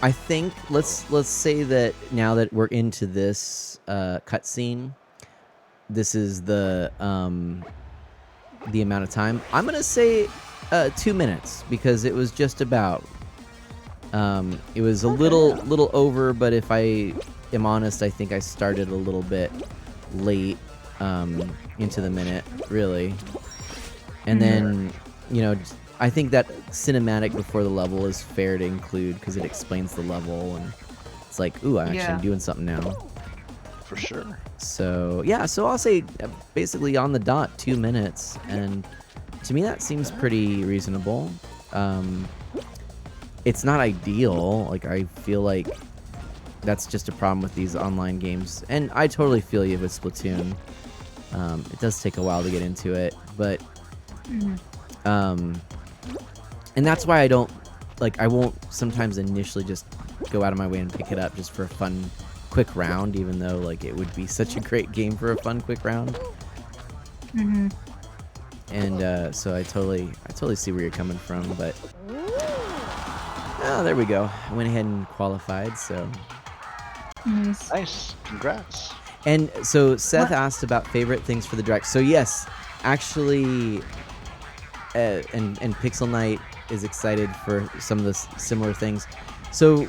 I think let's say that now that we're into this cutscene, this is the amount of time. I'm gonna say 2 minutes because it was just about. It was a little over, but if I am honest, I think I started a little bit late into the minute, really. And then, I think that cinematic before the level is fair to include because it explains the level and it's like, ooh, I actually am doing something now. For sure. So, yeah, so I'll say basically on the dot 2 minutes, and to me that seems pretty reasonable. It's not ideal. Like, I feel like that's just a problem with these online games. And I totally feel you with Splatoon. It does take a while to get into it, but... and that's why I won't sometimes initially just go out of my way and pick it up just for a fun, quick round, even though, like, it would be such a great game for a fun, quick round. And, so I totally see where you're coming from, but... Oh, there we go. I went ahead and qualified, so... Nice. Congrats. And so Seth asked about favorite things for the direct. So yes, actually, and Pixel Knight is excited for some of the similar things. So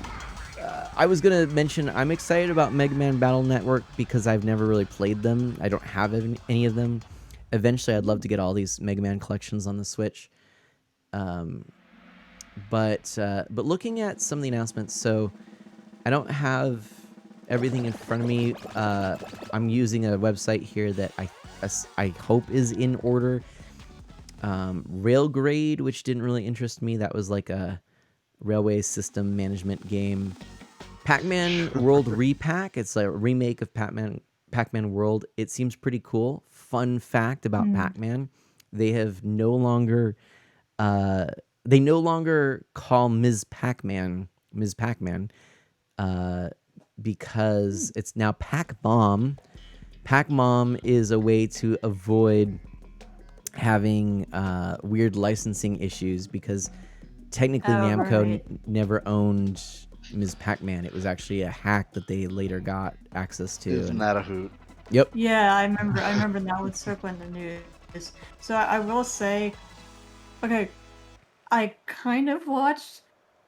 I was gonna mention I'm excited about Mega Man Battle Network because I've never really played them. I don't have any of them. Eventually, I'd love to get all these Mega Man collections on the Switch. But looking at some of the announcements, so I don't have everything in front of me. I'm using a website here that I hope is in order. Railgrade, which didn't really interest me. That was like a railway system management game. Pac-Man World Repack. It's a remake of Pac-Man World. It seems pretty cool. Fun fact about Pac-Man: they have no longer call Ms. Pac-Man because it's now Pac-Bomb. Pac-Bomb is a way to avoid having weird licensing issues because technically Namco never owned Ms. Pac-Man. It was actually a hack that they later got access to. Isn't that a hoot? Yep. Yeah, I remember now it's circling the news. So I will say, okay, I kind of watched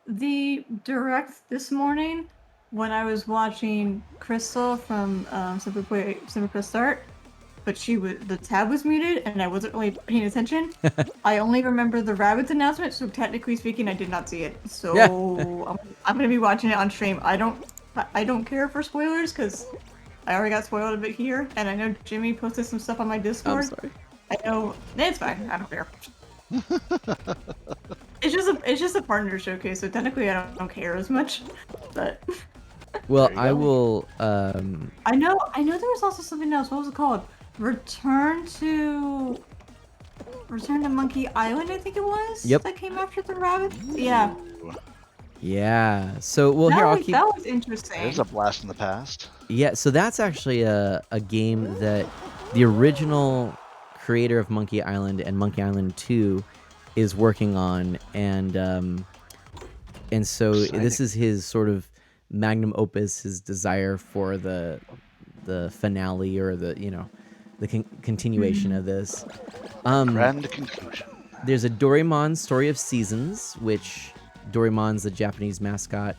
the direct this morning when I was watching Crystal from Simple Crystal Start, but the tab was muted and I wasn't really paying attention. I only remember the Rabbids announcement, so technically speaking, I did not see it. So Yeah. I'm gonna be watching it on stream. I don't care for spoilers because I already got spoiled a bit here, and I know Jimmy posted some stuff on my Discord. I'm sorry. I know it's fine. I don't care. It's just a partner showcase, so technically I don't care as much. But Well, There you I go. will. I know there was also something else. What was it called? Return to Monkey Island, I think it was. Yep. That came after the rabbit. Yeah. Yeah. So here I'll keep. That was interesting. There's a blast in the past. Yeah. So that's actually a game that the original creator of Monkey Island and Monkey Island 2 is working on, and so Exciting. this is his sort of magnum opus, his desire for the finale or the continuation of this. Grand conclusion. There's a Doraemon Story of Seasons, which Doraemon's the Japanese mascot,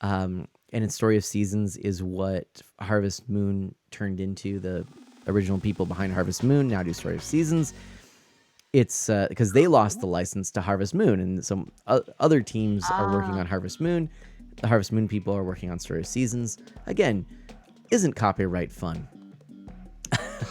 and its Story of Seasons is what Harvest Moon turned into. The original people behind Harvest Moon now do Story of Seasons. It's because they lost the license to Harvest Moon, and some other teams are working on Harvest Moon. the Harvest Moon people are working on Story of Seasons. Again, isn't copyright fun?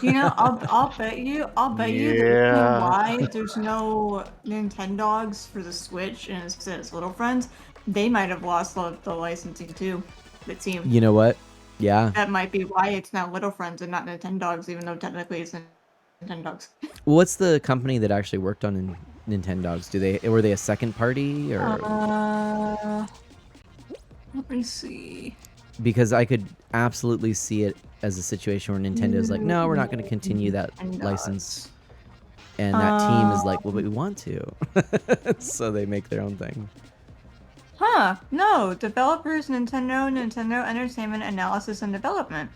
You know, I'll bet you the reason Yeah. why there's no Nintendogs for the Switch and instead it's Little Friends, they might have lost the licensing too. The team. You know what? Yeah. That might be why it's now Little Friends and not Nintendogs, even though technically it's Nintendogs. What's the company that actually worked on Nintendogs? Were they a second party or? Let me see. Because I could absolutely see it as a situation where Nintendo's like, no, we're not going to continue that license. And that team is like, well, but we want to. So they make their own thing. Huh, no. Developers, Nintendo Entertainment Analysis and Development.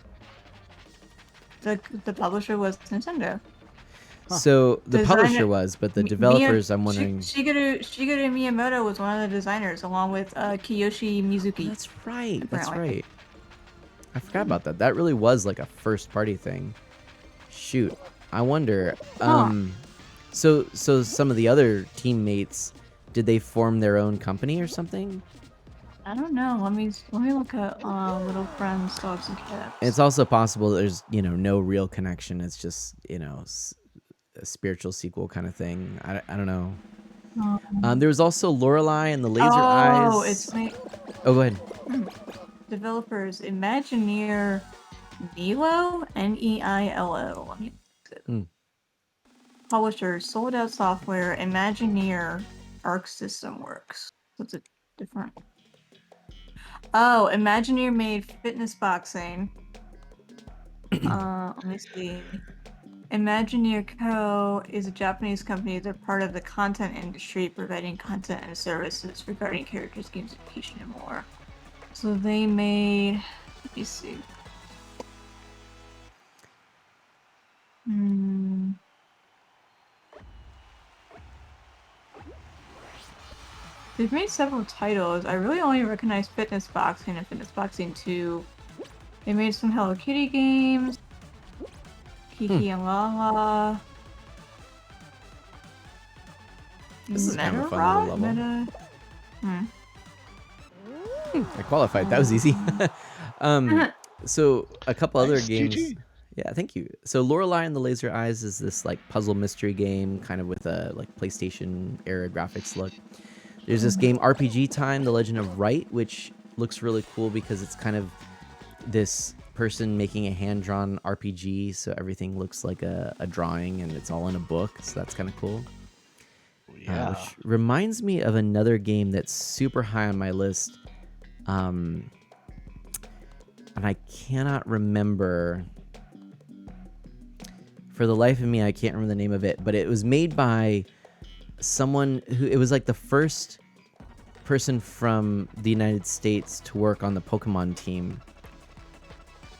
The publisher was Nintendo. So the Designer- publisher was, but the developers, I'm wondering. Shigeru Miyamoto was one of the designers, along with Kiyoshi Mizuki. That's right. That's apparently. right. I forgot about that. That really was like a first party thing. Shoot. I wonder. So some of the other teammates, did they form their own company or something? I don't know. Let me look at Little Friends, Dogs and Cats. It's also possible there's, no real connection. It's just, a spiritual sequel kind of thing. I don't know. There was also Lorelei and the Laser Eyes. Oh, it's made. Oh, go ahead. Developers Imagineer Nilo, Neilo. Let me look at it. Publishers Sold Out Software, Imagineer, Arc System Works. That's a different. Oh, Imagineer made Fitness Boxing. Let me see. Imagineer Co. is a Japanese company. They're part of the content industry, providing content and services regarding characters, games, education, and more. So they made. Let me see. They've made several titles. I really only recognize Fitness Boxing and Fitness Boxing 2. They made some Hello Kitty games. Kiki and Lala. This is kind of a fun little level. I qualified. That was easy. So a couple other games. GG. Yeah, thank you. So Lorelei and the Laser Eyes is this like puzzle mystery game, kind of with a like PlayStation era graphics look. There's this game RPG Time: The Legend of Wright, which looks really cool because it's kind of this person making a hand-drawn RPG, so everything looks like a drawing and it's all in a book, so that's kind of cool. Yeah. Which reminds me of another game that's super high on my list, and I cannot remember. For the life of me, I can't remember the name of it, but it was made by someone who, it was like the first person from the United States to work on the Pokemon team.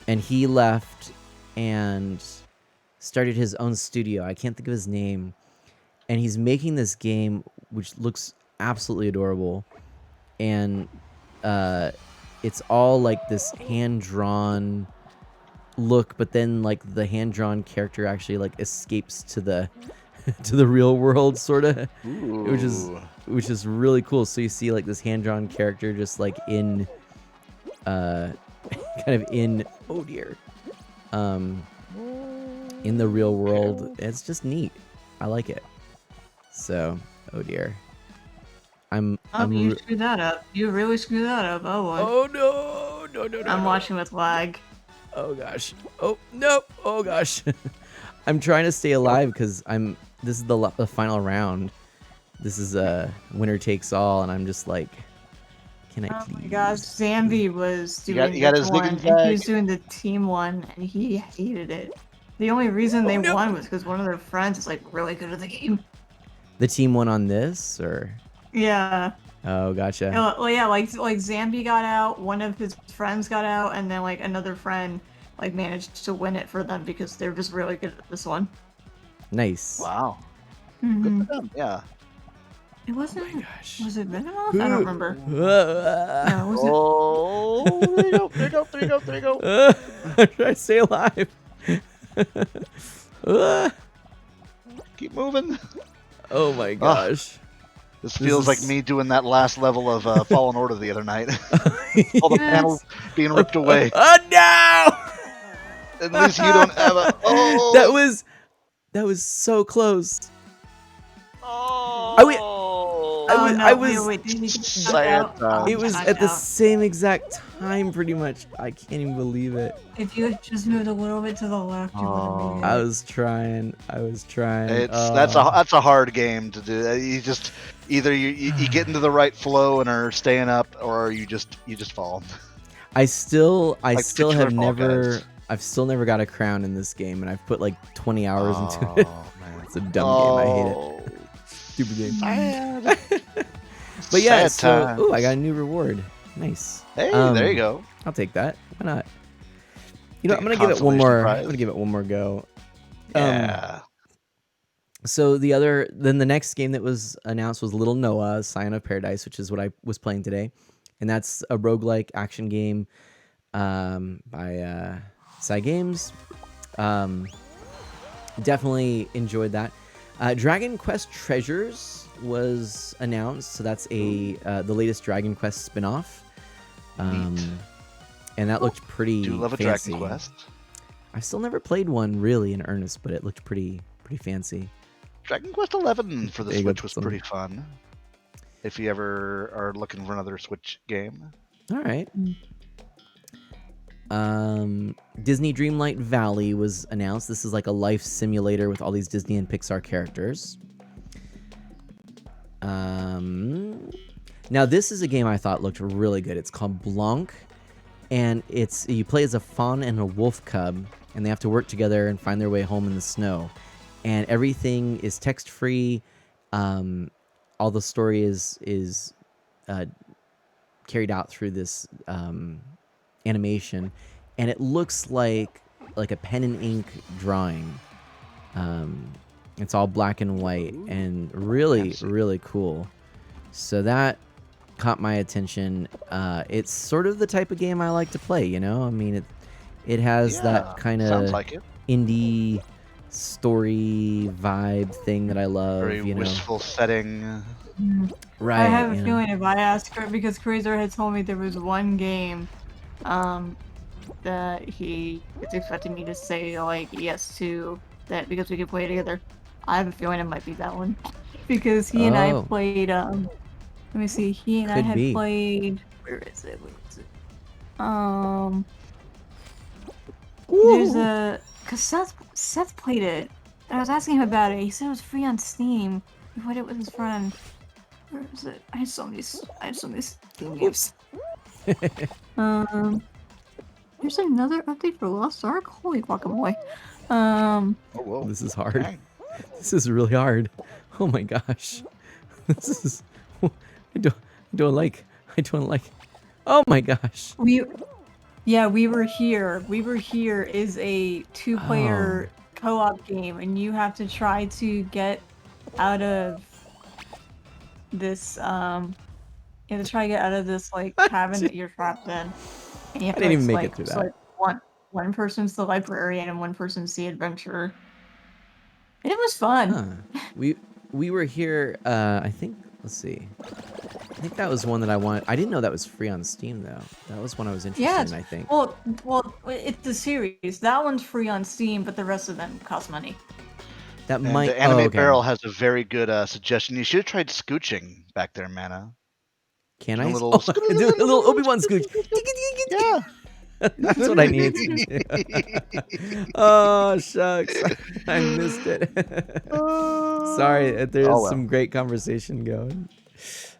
And he left and started his own studio. I can't think of his name. And he's making this game which looks absolutely adorable. And it's all like this hand-drawn look, but then like the hand-drawn character actually like escapes to the to the real world, sort of, which is really cool. So you see like this hand-drawn character just like in kind of in, oh dear, in the real world. It's just neat. I like it. So, oh dear, you screwed that up. You really screwed that up. Oh boy. Oh no. I'm watching with lag. Oh gosh. Oh no. Oh gosh. I'm trying to stay alive because this is the final round. This is winner takes all, and I'm just like, can I please? Oh my gosh, Zambi was doing You got this his one, zigging and tag. he was doing the team one, and he hated it. The only reason they won was because one of their friends is like really good at the game. The team won on this, or? Yeah. Oh, gotcha. Well, yeah, like Zambi got out, one of his friends got out, and then like another friend like managed to win it for them because they're just really good at this one. Nice. Wow. Mm-hmm. Good for them. Yeah. It wasn't. Oh my gosh. Was it Venomoth? I don't remember. No, Was Oh, there you go. I'm trying to stay alive. Keep moving. Oh my gosh. This feels like me doing that last level of Fallen Order the other night. All the panels being ripped away. Oh no! At least you don't have a. Oh, that was so close. Oh, I was. Wait, did he get Sad out? times. It was at the same exact time, pretty much. I can't even believe it. If you had just moved a little bit to the left, you would have made I it. was trying. That's a hard game to do. You just either you get into the right flow and are staying up, or you just fall. I still Like have Fall never. Guys. I've still never got a crown in this game, and I've put like 20 hours into it. Man. It's a dumb game. I hate it. Stupid game. Sad. But yeah, Sad so times. ooh, I got a new reward. Nice. Hey, there you go. I'll take that. Why not? You know, Take I'm a gonna give it one consolation more. prize. I'm gonna give it one more go. Yeah. So then the next game that was announced was Little Noah, Scion of Paradise, which is what I was playing today, and that's a roguelike action game by Cygames. Definitely enjoyed that. Dragon Quest Treasures was announced, so that's the latest Dragon Quest spin-off. Neat. And that looked pretty Do love a fancy. Dragon Quest. I still never played one really in earnest, but it looked pretty fancy. Dragon Quest 11 for the There you go, Switch was pretty fun. If you ever are looking for another Switch game. All right. Disney Dreamlight Valley was announced. This is like a life simulator with all these Disney and Pixar characters. Now this is a game I thought looked really good. It's called Blanc, and you play as a fawn and a wolf cub, and they have to work together and find their way home in the snow. And everything is text free. All the story is carried out through this animation, and it looks like a pen and ink drawing. It's all black and white and really cool. So that caught my attention. It's sort of the type of game I like to play, you know? I mean, it has that kind sounds of like it. indie story vibe thing that I love, Very you know? wistful setting. Right. I have a you know? feeling if I asked her, because Crazer had told me there was one game that he was expecting me to say like yes to, that because we could play together. I have a feeling it might be that one. Because he and I Oh. played let me see, he and I Could had be. played, where is it? There's a, cause Seth played it, and I was asking him about it. He said it was free on Steam. He played it with his friend. Where is it? I have so many Steam games. There's another update for Lost Ark. Holy guacamole. Oh, whoa. This is hard. Dang. This is really hard. Oh my gosh. This is I don't like. Oh my gosh. We were here. We Were Here is a 2-player co-op game, and you have to try to get out of this like cabin that you're trapped in. And you have I didn't even make like, it through so, that. like, one person's the librarian and one person's the adventurer. And it was fun. Huh. We were here. I think. Let's see. I think that was one that I wanted. I didn't know that was free on Steam though. That was one I was interested in. I think. Well, it's the series. That one's free on Steam, but the rest of them cost money. That And might. the Anime okay. Barrel has a very good suggestion. You should have tried scooching back there, Mana. Can A I? little Oh, do a little Obi-Wan scooch. Yeah. That's what I need to do. Oh shucks, I missed it. Sorry, there's some great conversation going.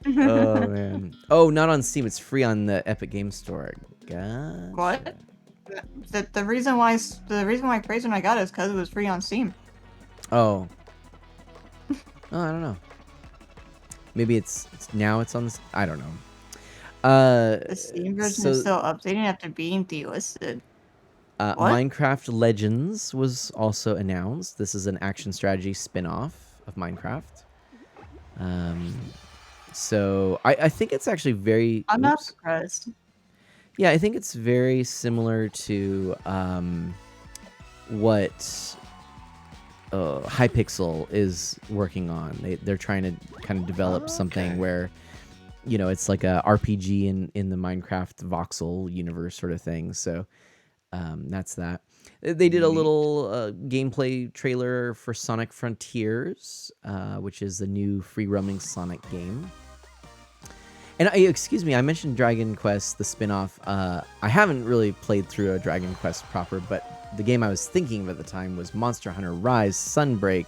Oh man. Oh, not on Steam. It's free on the Epic Game Store. God. What? The reason why Crazy and I got it is because it was free on Steam. Oh. Oh, I don't know. Maybe it's now it's on this. I don't know. The Steam version so- is still updating after being delisted. What? Minecraft Legends was also announced. This is an action strategy spin-off of Minecraft. So I think it's actually very. I'm not surprised. Yeah, I think it's very similar to what Hypixel is working on. They're trying to kind of develop something where, it's like a RPG in the Minecraft voxel universe sort of thing. So that's that. They did a Neat. little gameplay trailer for Sonic Frontiers, which is the new free roaming Sonic game. And excuse me, I mentioned Dragon Quest, the spin-off. I haven't really played through a Dragon Quest proper, but the game I was thinking of at the time was Monster Hunter Rise Sunbreak.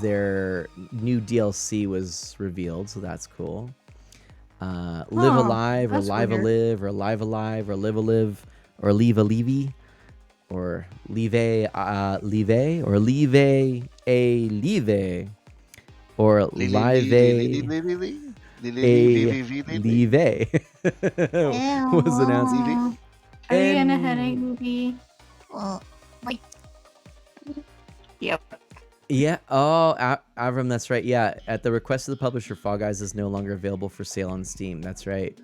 Their new DLC was revealed, so that's cool. Live Alive or that's Live weird. Alive or Live Alive or Live Alive or Leave a Levy or Leave a Leave or Leave a Leave or Live a Leave was announced. Are you in a And- headache movie? Like. Yep. Yeah. Oh, Avram, that's right. Yeah. At the request of the publisher, Fall Guys is no longer available for sale on Steam. That's right.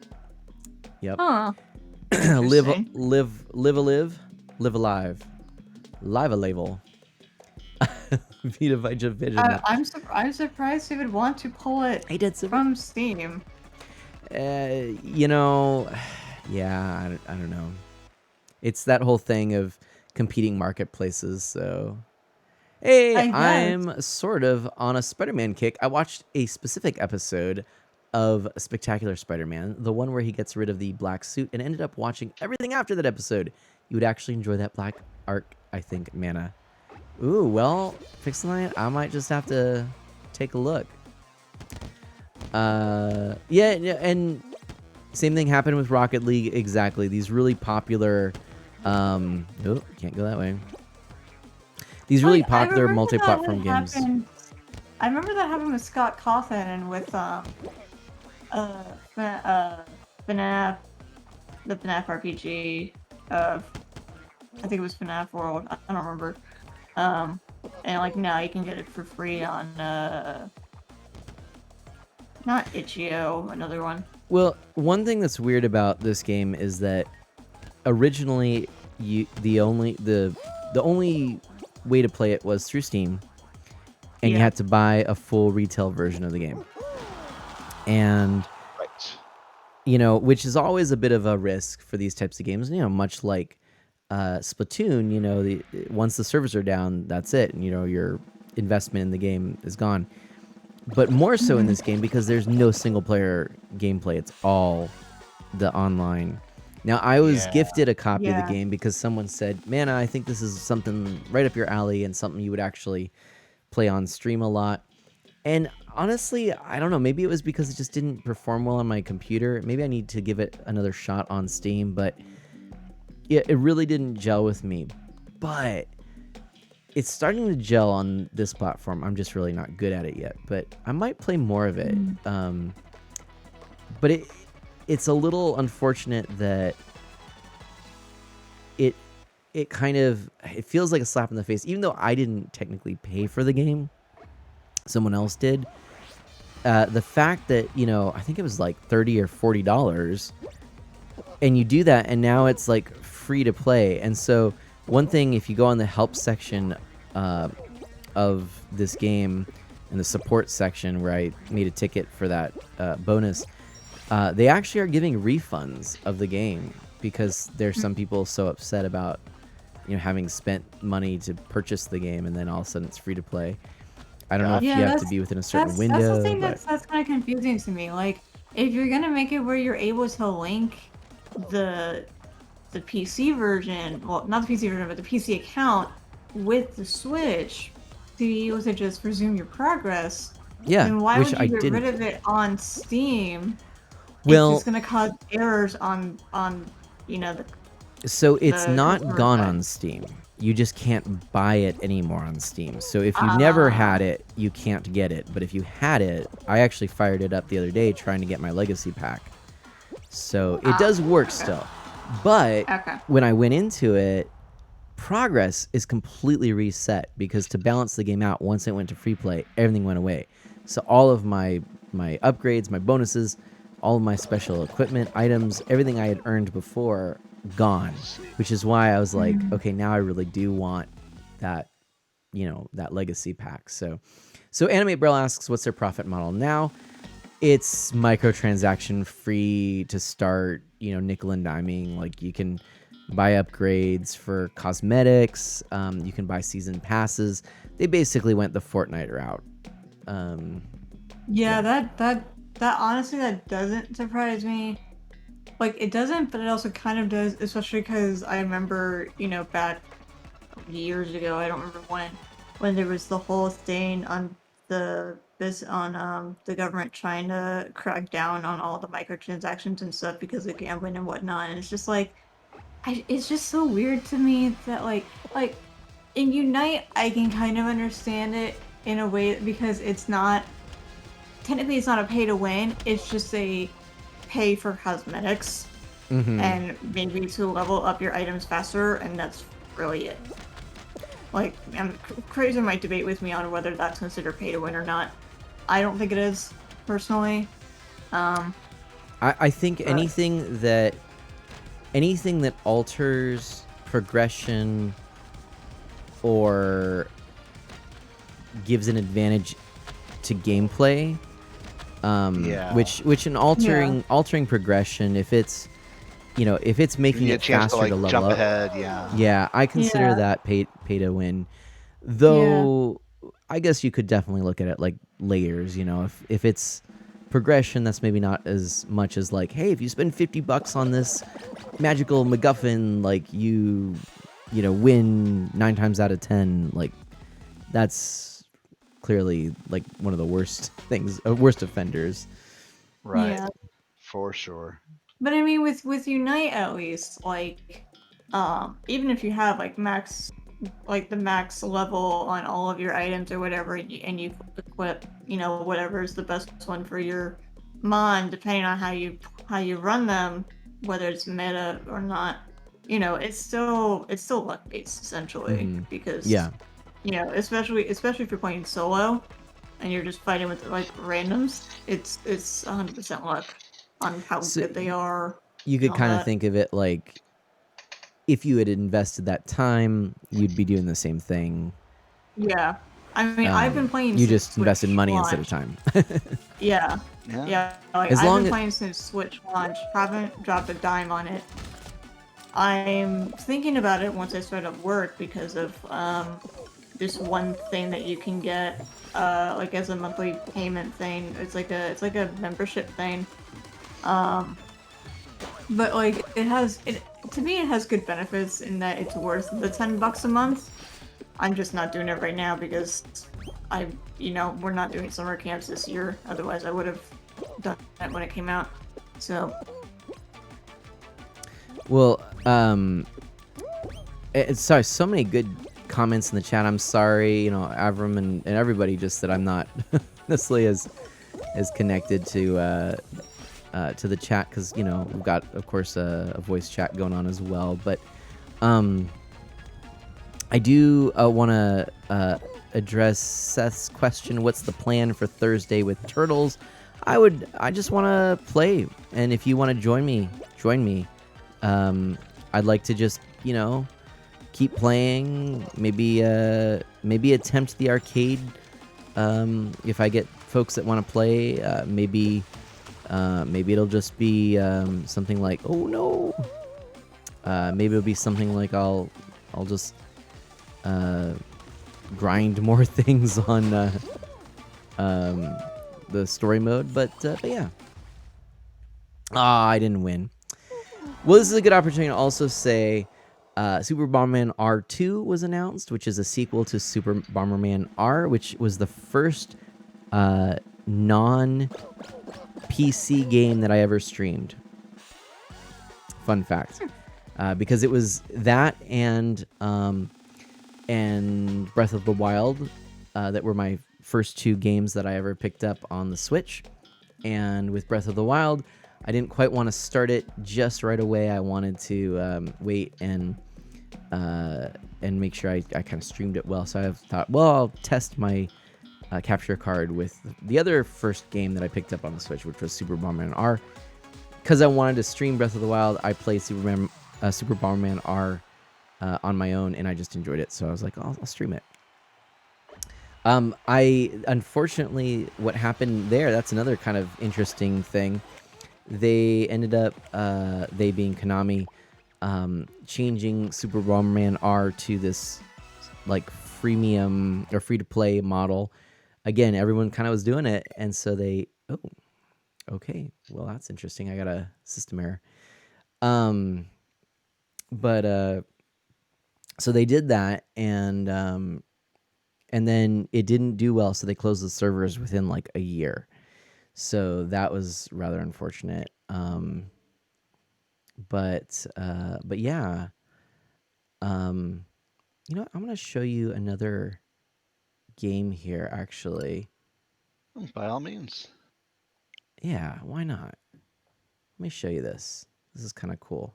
Yep. Huh. live, Interesting. live alive. Live a label. Vita Vija Vision. I'm surprised they would want to pull it I did some. from Steam. Yeah, I don't know. It's that whole thing of competing marketplaces, so. Hey, I guess. I'm sort of on a Spider-Man kick. I watched a specific episode of Spectacular Spider-Man, the one where he gets rid of the black suit, and ended up watching everything after that episode. You would actually enjoy that black arc, I think, Mana. Ooh, well, Pixelite, I might just have to take a look. Yeah, and same thing happened with Rocket League, exactly. These really popular, can't go that way. These really popular remember that multi-platform had games. happened- I remember that happened with Scott Cawthon and with FNAF, the FNAF RPG of, I think it was FNAF World. I don't remember. And like now you can get it for free on not Itch.io, another one. Well, one thing that's weird about this game is that originally the only way to play it was through Steam, and you Yeah. had to buy a full retail version of the game. And Right. which is always a bit of a risk for these types of games. Much like Splatoon. Once the servers are down, that's it. And your investment in the game is gone. But more so in this game because there's no single player gameplay. It's all the online. Now, I was Yeah. gifted a copy of Yeah. the game because someone said, "Man, I think this is something right up your alley and something you would actually play on stream a lot." And honestly, I don't know. Maybe it was because it just didn't perform well on my computer. Maybe I need to give it another shot on Steam, but it really didn't gel with me. But it's starting to gel on this platform. I'm just really not good at it yet, but I might play more of it. But it's a little unfortunate that it feels like a slap in the face, even though I didn't technically pay for the game. Someone else did. The fact that I think it was like $30 or $40, and you do that, and now it's like free to play. And so one thing, if you go on the help section of this game, in the support section where I made a ticket for that bonus, they actually are giving refunds of the game because there's some people so upset about having spent money to purchase the game and then all of a sudden it's free to play. I don't know if Yeah, you have to that's- be within a certain That's window. the thing but that's kind of confusing to me. Like, if you're gonna make it where you're able to link the PC version, well, not the PC version, but the PC account with the Switch to be able to just resume your progress, yeah, then why which would I you get didn't. rid of it on Steam? Well, It's just gonna cause errors on the so it's the not customer gone side. on Steam. You just can't buy it anymore on Steam. So if you never had it, you can't get it. But if you had it, I actually fired it up the other day trying to get my Legacy pack. So it does work still. But Okay. when I went into it, progress is completely reset because to balance the game out, once it went to free play, everything went away. So all of my upgrades, my bonuses, all of my special equipment, items, everything I had earned before, gone. Which is why I was like, okay, now I really do want that that legacy pack. So Animate Braille asks, what's their profit model now? It's microtransaction free to start, nickel and diming. Like, you can buy upgrades for cosmetics. You can buy season passes. They basically went the Fortnite route. Yeah, that honestly, that doesn't surprise me. Like, it doesn't, but it also kind of does, especially because I remember, back years ago, I don't remember when there was the whole thing on the government trying to crack down on all the microtransactions and stuff because of gambling and whatnot. And it's just like, it's just so weird to me that like in Unite, I can kind of understand it in a way because it's not technically it's not a pay to win. It's just a pay for cosmetics and maybe to level up your items faster, and that's really it. Like, Crazer might debate with me on whether that's considered pay to win or not. I don't think it is, personally. I think But- anything that alters progression or gives an advantage to gameplay, Yeah. which in altering progression, if it's making You it get a chance faster to like to level jump up, ahead. yeah, I consider Yeah. that pay to win. Though I guess you could definitely look at it like layers. If it's progression, that's maybe not as much as like, hey, if you spend $50 on this magical MacGuffin, like you win 9 times out of 10. Like, that's clearly like one of the worst things, worst offenders. Right. Yeah. For sure. But I mean, with Unite at least, like, even if you have like the max level on all of your items or whatever, and you equip, whatever is the best one for your mon, depending on how you run them, whether it's meta or not, it's still luck based essentially because Yeah. especially if you're playing solo and you're just fighting with like randoms, it's 100% luck on how So good they are. You and could all kind of that. think of it like, if you had invested that time, you'd be doing the same thing. Yeah. I mean, I've been playing You since just invested Switch money launch. instead of time. Yeah. Yeah. Yeah. Like, As I've long been as- playing since Switch launch. Haven't dropped a dime on it. I'm thinking about it once I start up work because of this one thing that you can get like as a monthly payment thing. It's like a membership thing. But like to me it has good benefits in that it's worth the $10 a month. I'm just not doing it right now because we're not doing summer camps this year. Otherwise, I would have done that when it came out. So, Well, sorry, so many good comments in the chat. I'm sorry, Avram and everybody, just that I'm not necessarily as connected to the chat, because we've got, of course, a voice chat going on as well. But I do want to address Seth's question. What's the plan for Thursday with Turtles? I just want to play, and if you want to join me. I'd like to just keep playing. Maybe attempt the arcade. If I get folks that want to play, maybe it'll just be something like, oh no. Maybe it'll be something like I'll just grind more things on the story mode, but yeah. I didn't win. Well, this is a good opportunity to also say Super Bomberman R2 was announced, which is a sequel to Super Bomberman R, which was the first non-PC game that I ever streamed. Fun fact. Because it was that and Breath of the Wild that were my first two games that I ever picked up on the Switch. And with Breath of the Wild, I didn't quite want to start it just right away. I wanted to wait and make sure I kind of streamed it well. So I thought, well, I'll test my capture card with the other first game that I picked up on the Switch, which was Super Bomberman R. Because I wanted to stream Breath of the Wild, I played Super Bomberman R on my own, and I just enjoyed it. So I was like, I'll stream it. I unfortunately, what happened there, that's another kind of interesting thing. They ended up, they being Konami, changing Super Bomberman R to this like freemium or free to play model. Again, everyone kind of was doing it, and so they, oh, okay, well that's interesting. I got a system error. Um, but so they did that, and then it didn't do well, so they closed the servers within like a year. So that was rather unfortunate. But yeah, um, you know what? I'm gonna show you another game here. Actually, By all means. yeah, why not? Let me show you this. This is kind of cool.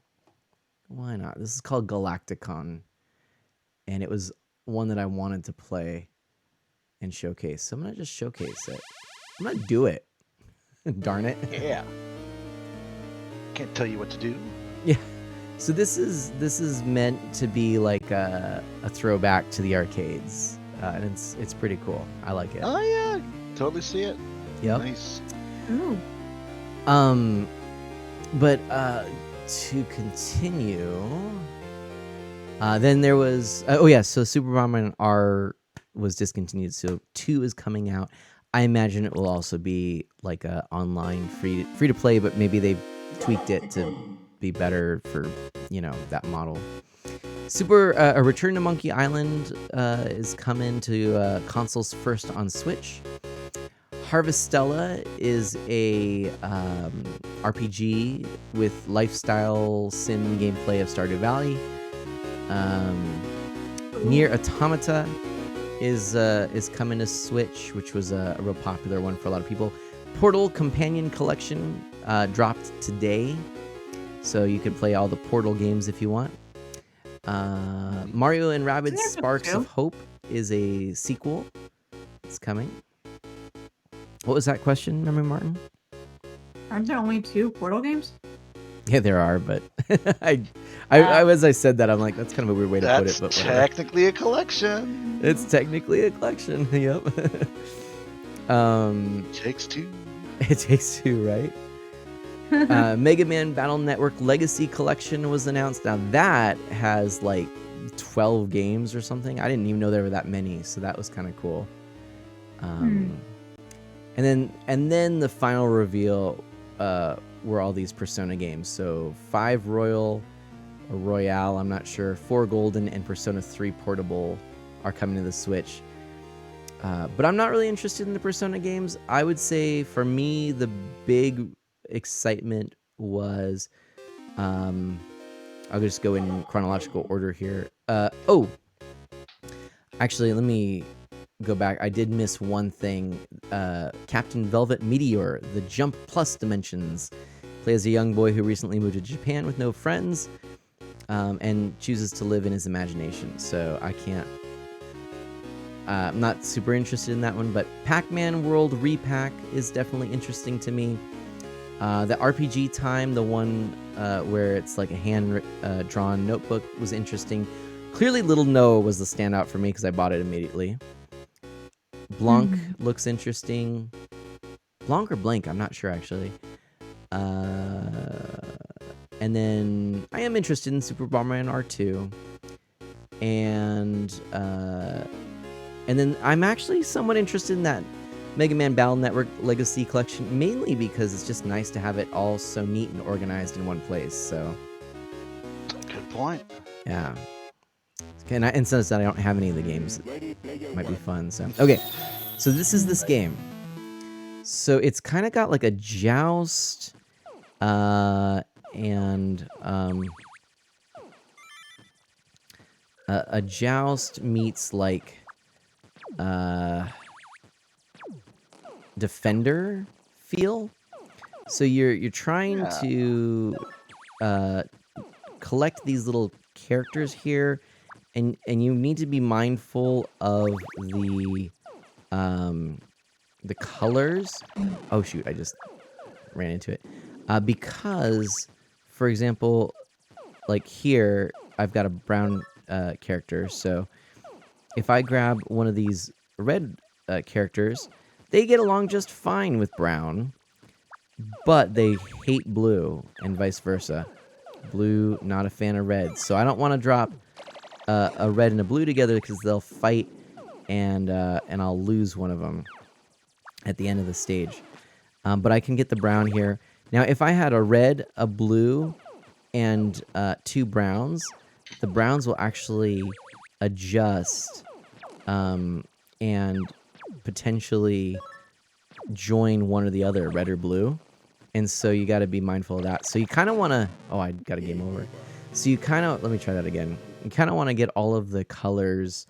Why not? This is called Galacticon, and it was one that I wanted to play and showcase. So I'm gonna just showcase it. I'm gonna do it. Darn it. Yeah. Can't tell you what to do. Yeah. So this is meant to be like a throwback to the arcades, and it's pretty cool. I like it. Oh yeah, totally see it. Yep. Nice. Ooh. But to continue, then there was oh yeah, so Super Bomberman R was discontinued, so 2 is coming out. I imagine it will also be like a online free to play, but maybe they tweaked it to be better for, you know, that model. A Return to Monkey Island is coming to consoles first on Switch. Harvestella is a RPG with lifestyle sim gameplay of Stardew Valley. Nier Automata is coming to Switch, which was a real popular one for a lot of people. Portal Companion Collection dropped today, so you can play all the Portal games if you want. Mario and Rabbids Sparks of Hope is a sequel. It's coming. What was that question, Memory Martin? Aren't there only 2 Portal games? Yeah, there are, but I as I said that, I'm like, that's kind of a weird way to put it. But technically a collection. It's technically a collection. Yep. Takes 2. It takes 2, right? Mega Man Battle Network Legacy Collection was announced. Now that has like 12 games or something. I didn't even know there were that many, so that was kind of cool. And then the final reveal were all these Persona games. So 5 Royal or Royale, I'm not sure. 4 Golden and Persona 3 Portable are coming to the Switch. But I'm not really interested in the Persona games. I would say for me, the big excitement was, I'll just go in chronological order here. Actually, let me go back. I did miss one thing. Captain Velvet Meteor, the Jump Plus Dimensions, plays a young boy who recently moved to Japan with no friends, and chooses to live in his imagination. So I can't. I'm not super interested in that one, but Pac-Man World Repack is definitely interesting to me. The RPG Time, the one where it's like a hand-drawn notebook, was interesting. Clearly, Little Noah was the standout for me because I bought it immediately. Blanc looks interesting. Blanc or Blank, I'm not sure actually. And then I am interested in Super Bomberman R2. And then I'm actually somewhat interested in that Mega Man Battle Network Legacy Collection, mainly because it's just nice to have it all so neat and organized in one place. So, good point. Yeah. And since I don't have any of the games, it might be fun. So okay, so this game. So it's kind of got like a joust, and a joust meets like Defender feel. So you're trying to collect these little characters here, and you need to be mindful of the colors. Oh shoot, I just ran into it. Because, for example, like here, I've got a brown character, so if I grab one of these red characters, they get along just fine with brown, but they hate blue and vice versa. Blue, not a fan of red. So I don't want to drop a red and a blue together because they'll fight and I'll lose one of them at the end of the stage. But I can get the brown here. Now, if I had a red, a blue, and 2 browns, the browns will actually adjust and potentially join one or the other, red or blue. And so you got to be mindful of that. So you kind of want to... Oh, I got a game over. So you kind of... Let me try that again. You kind of want to get all of the colors,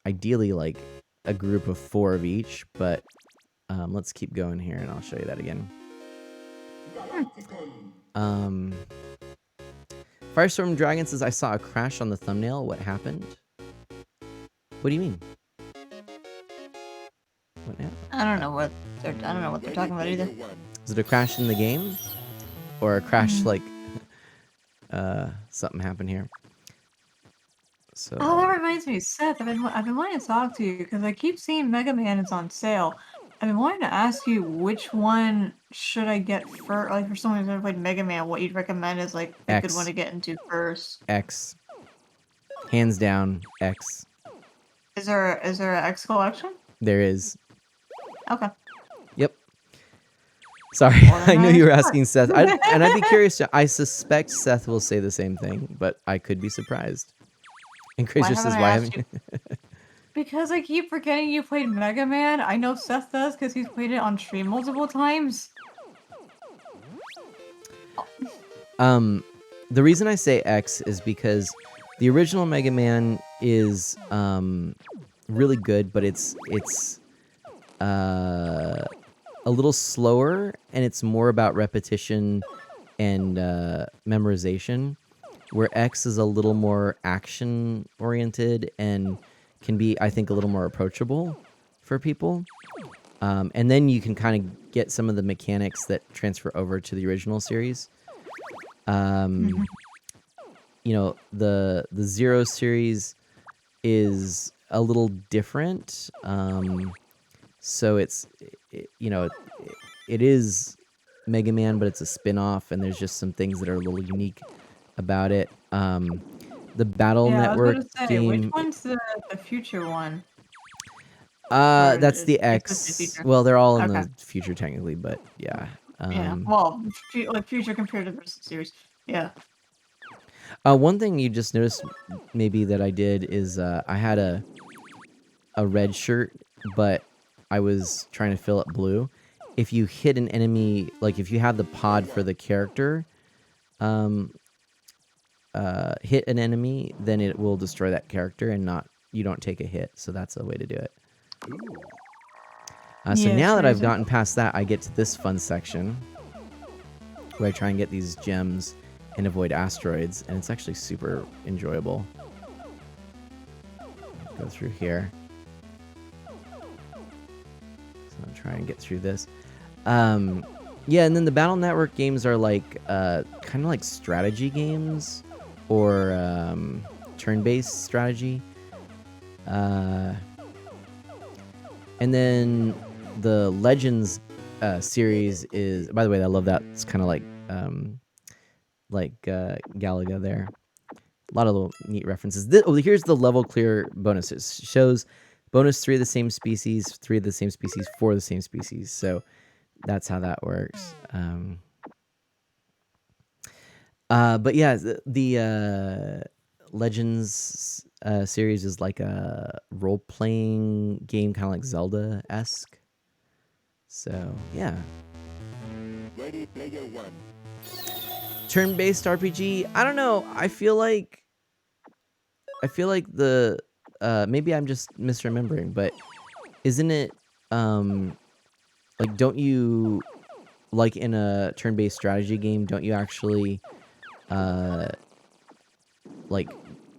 ideally like a group of 4 of each, but let's keep going here and I'll show you that again. Firestorm Dragon says, I saw a crash on the thumbnail. What happened? What do you mean? What now? I don't know what they're talking about either. Is it a crash in the game? Or a crash like something happened here? So Oh, that reminds me, Seth. I've been wanting to talk to you because I keep seeing Mega Man is on sale. I've been wanting to ask you which one should I get first, like for someone who's never played Mega Man, what you'd recommend is like a good X. one to get into first. X. Hands down, X. Is there an X collection? There is. Okay. Yep. Sorry, Well, I then knew I you were start. asking Seth. And I'd be curious. I suspect Seth will say the same thing, but I could be surprised. And Why Crazier says, haven't I why asked haven't you? Because I keep forgetting you played Mega Man. I know Seth does because he's played it on stream multiple times. The reason I say X is because the original Mega Man is really good, but it's a little slower, and it's more about repetition and memorization, where X is a little more action oriented and can be, I think, a little more approachable for people. And then you can kind of get some of the mechanics that transfer over to the original series. You know, the Zero series is a little different. So it is Mega Man, but it's a spin-off, and there's just some things that are a little unique about it. The Battle Yeah, Network I was gonna say, which game... one's the future one? Or that's the it's just the X. future. Well, they're all in Okay. the future technically, but yeah. Yeah. Well, like future compared to the rest of the series. Yeah. One thing you just noticed maybe that I did is I had a red shirt, but I was trying to fill it blue. If you hit an enemy, like if you have the pod for the character, hit an enemy, then it will destroy that character and you don't take a hit. So that's a way to do it. So Yeah, now that I've crazy. gotten past that, I get to this fun section where I try and get these gems and avoid asteroids, and it's actually super enjoyable. Go through here. So I'll try and get through this. Yeah, and then the Battle Network games are like kind of like strategy games or turn-based strategy. And then the Legends series is, by the way, I love that. It's kind of like Galaga there. A lot of little neat references. Here's the level clear bonuses. Shows bonus 3 of the same species, 3 of the same species, 4 of the same species. So that's how that works. But yeah, the Legends series is like a role-playing game, kind of like Zelda-esque. So yeah. Ready player one. Turn-based RPG. I don't know. I feel like the maybe I'm just misremembering, but isn't it like, don't you, like in a turn-based strategy game, don't you actually like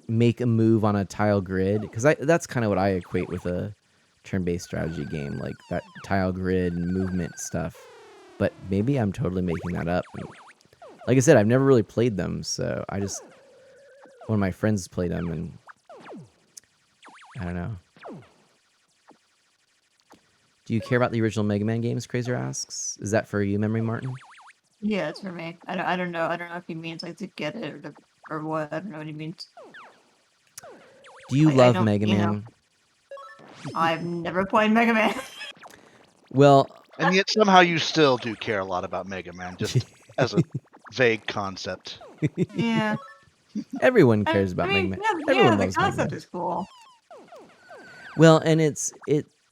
make a move on a tile grid? Because that's kind of what I equate with a turn-based strategy game, like that tile grid and movement stuff. But maybe I'm totally making that up. Like I said, I've never really played them, so one of my friends played them, and I don't know. Do you care about the original Mega Man games? Crazer asks. Is that for you, Memory Martin? Yeah, it's for me. I don't know. I don't know if he means like to get it or what. I don't know what he means. Do you Like I love don't, Mega Man? I've never played Mega Man. Well, And yet somehow you still do care a lot about Mega Man, just as a vague concept. Yeah. everyone I cares about Mega mean, Man. yeah, Everyone the loves Mega concept Man. is cool. Well, and it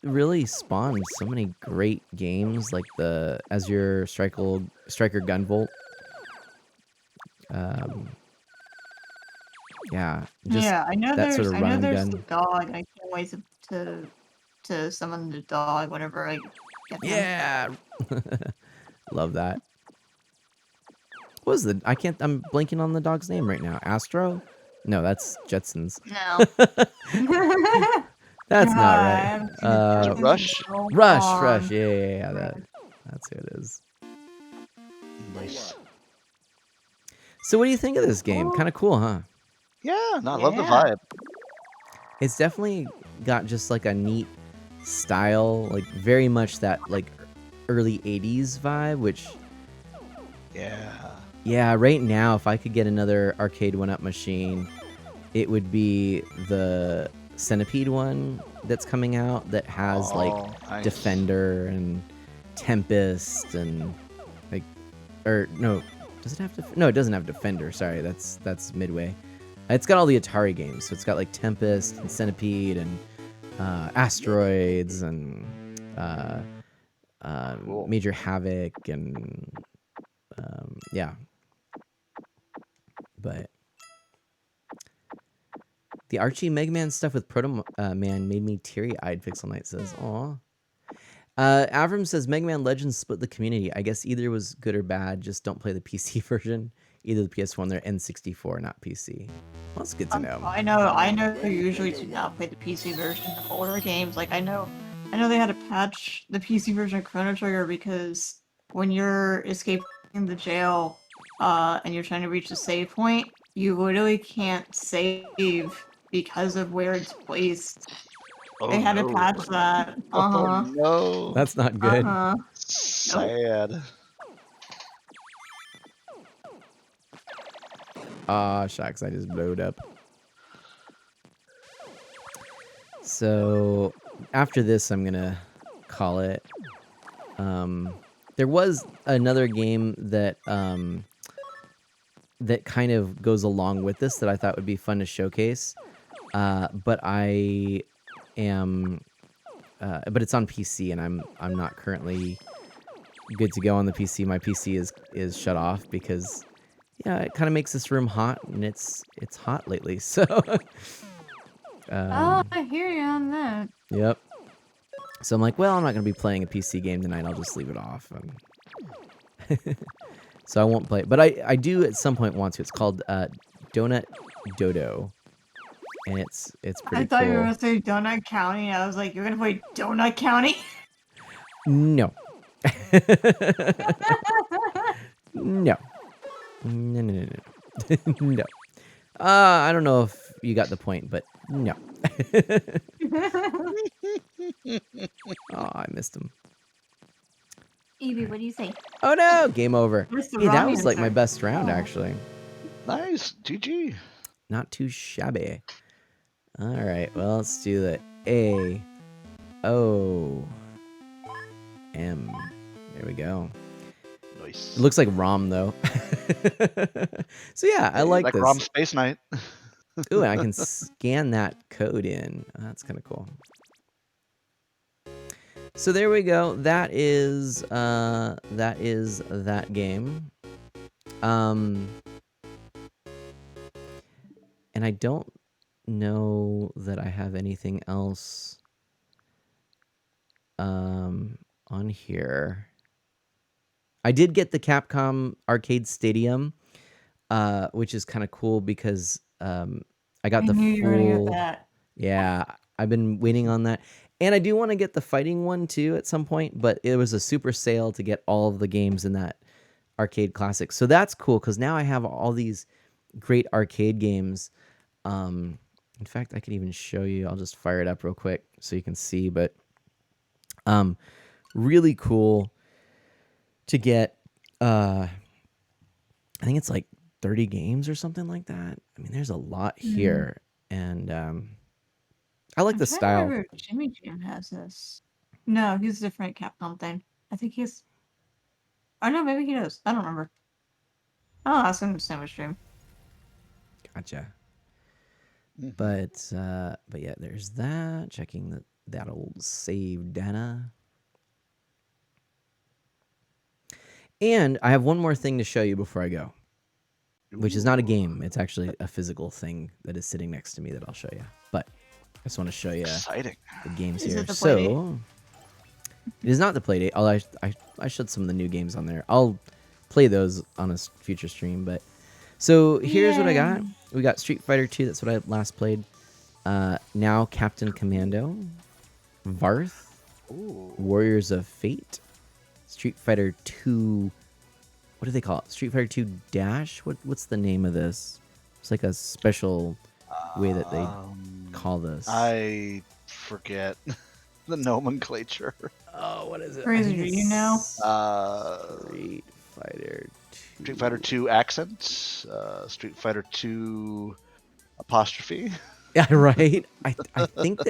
really spawned so many great games like the Azure Striker Gunvolt. Yeah, just Yeah, that sort I of run know and there's the gun. dog, and I can't wait to summon the dog whenever I get him. Yeah, love that. What was the? I can't. I'm blanking on the dog's name right now. Astro? No, that's Jetsons. No. That's God, not I right. haven't seen the Is it Jetsons in Rush? so Rush. long. Yeah. Right. That's who it is. Nice. So, what do you think of this game? Kind of cool, huh? Yeah, no, I love the Yeah. vibe. It's definitely got just like a neat style, like very much that like early 80s vibe, which Yeah. right now if I could get another arcade 1-up machine, it would be the Centipede one that's coming out that has like Oh, nice. Defender and Tempest and like, or no, does it have no, it doesn't have Defender. Sorry, that's Midway. It's got all the Atari games, so it's got like Tempest and Centipede and Asteroids and Cool. Major Havoc and yeah. But the Archie Mega Man stuff with Proto Man made me teary-eyed, Pixel Knight says. Aw. Avram says Mega Man Legends split the community. I guess either was good or bad. Just don't play the PC version. Either the PS1 or N64, not PC. Well, that's good to know. I know you usually do not play the PC version of older games. Like I know they had to patch the PC version of Chrono Trigger because when you're escaping the jail, and you're trying to reach the save point, you literally can't save because of where it's placed. Oh, They had to no. patch that. Oh, no. That's not good. Sad. Aw, shucks, I just blowed up. So, after this, I'm gonna call it. There was another game that that kind of goes along with this that I thought would be fun to showcase, but I am, but it's on PC, and I'm not currently good to go on the PC. My PC is shut off because yeah, it kind of makes this room hot, and it's hot lately. So, Oh, I hear you on that. yep. So I'm like, well, I'm not gonna be playing a PC game tonight. I'll just leave it off. So I won't play it, but I do at some point want to. It's called Donut Dodo, and it's pretty I thought you were cool. gonna say Donut County. I was like, you're gonna play Donut County? No. No. No. No. I don't know if you got the point, but no. Oh, I missed him. Evie, what do you say? Oh no, game over. Missed the Hey, that wrong was like my answer. best round, Oh. actually. Nice. GG. Not too shabby. All right, well, let's do the A, O, M. There we go. Nice. It looks like ROM, though. So yeah, I like this. ROM Space Knight. Ooh, and I can scan that code in. Oh, that's kind of cool. So there we go. That is that game. And I don't know that I have anything else on here. I did get the Capcom Arcade Stadium, which is kind of cool because I got the knew you were gonna get full. that. Yeah, I've been waiting on that. And I do want to get the fighting one too at some point, but it was a super sale to get all of the games in that arcade classic. So that's cool because now I have all these great arcade games. In fact, I could even show you. I'll just fire it up real quick so you can see. But Really cool to get. I think it's like 30 games or something like that. I mean, there's a lot here, and I like I'm the trying to style. remember if Jimmy Jam has this. No, he's a different Capcom thing. I think he's. Oh no, maybe he does. I don't remember. I'll ask him to sandwich stream. Gotcha. Mhm. But yeah, there's that. Checking that old save data. And I have one more thing to show you before I go, which is not a game. It's actually a physical thing that is sitting next to me that I'll show you. But I just want to show you Exciting. the games Is here. it the Playdate? So it is not the Playdate. Although I showed some of the new games on there. I'll play those on a future stream. But so here's what I got. Yay. We got Street Fighter 2. That's what I last played. Now Captain Commando, Varth, Ooh. Warriors of Fate, Street Fighter 2. What do they call it? Street Fighter 2 Dash? What's the name of this? It's like a special way that they call this. I forget the nomenclature. Oh, what is it? I Crazy, think do you know? Street Fighter 2. Street Fighter 2 accents. Street Fighter 2 apostrophe. Yeah, right. I think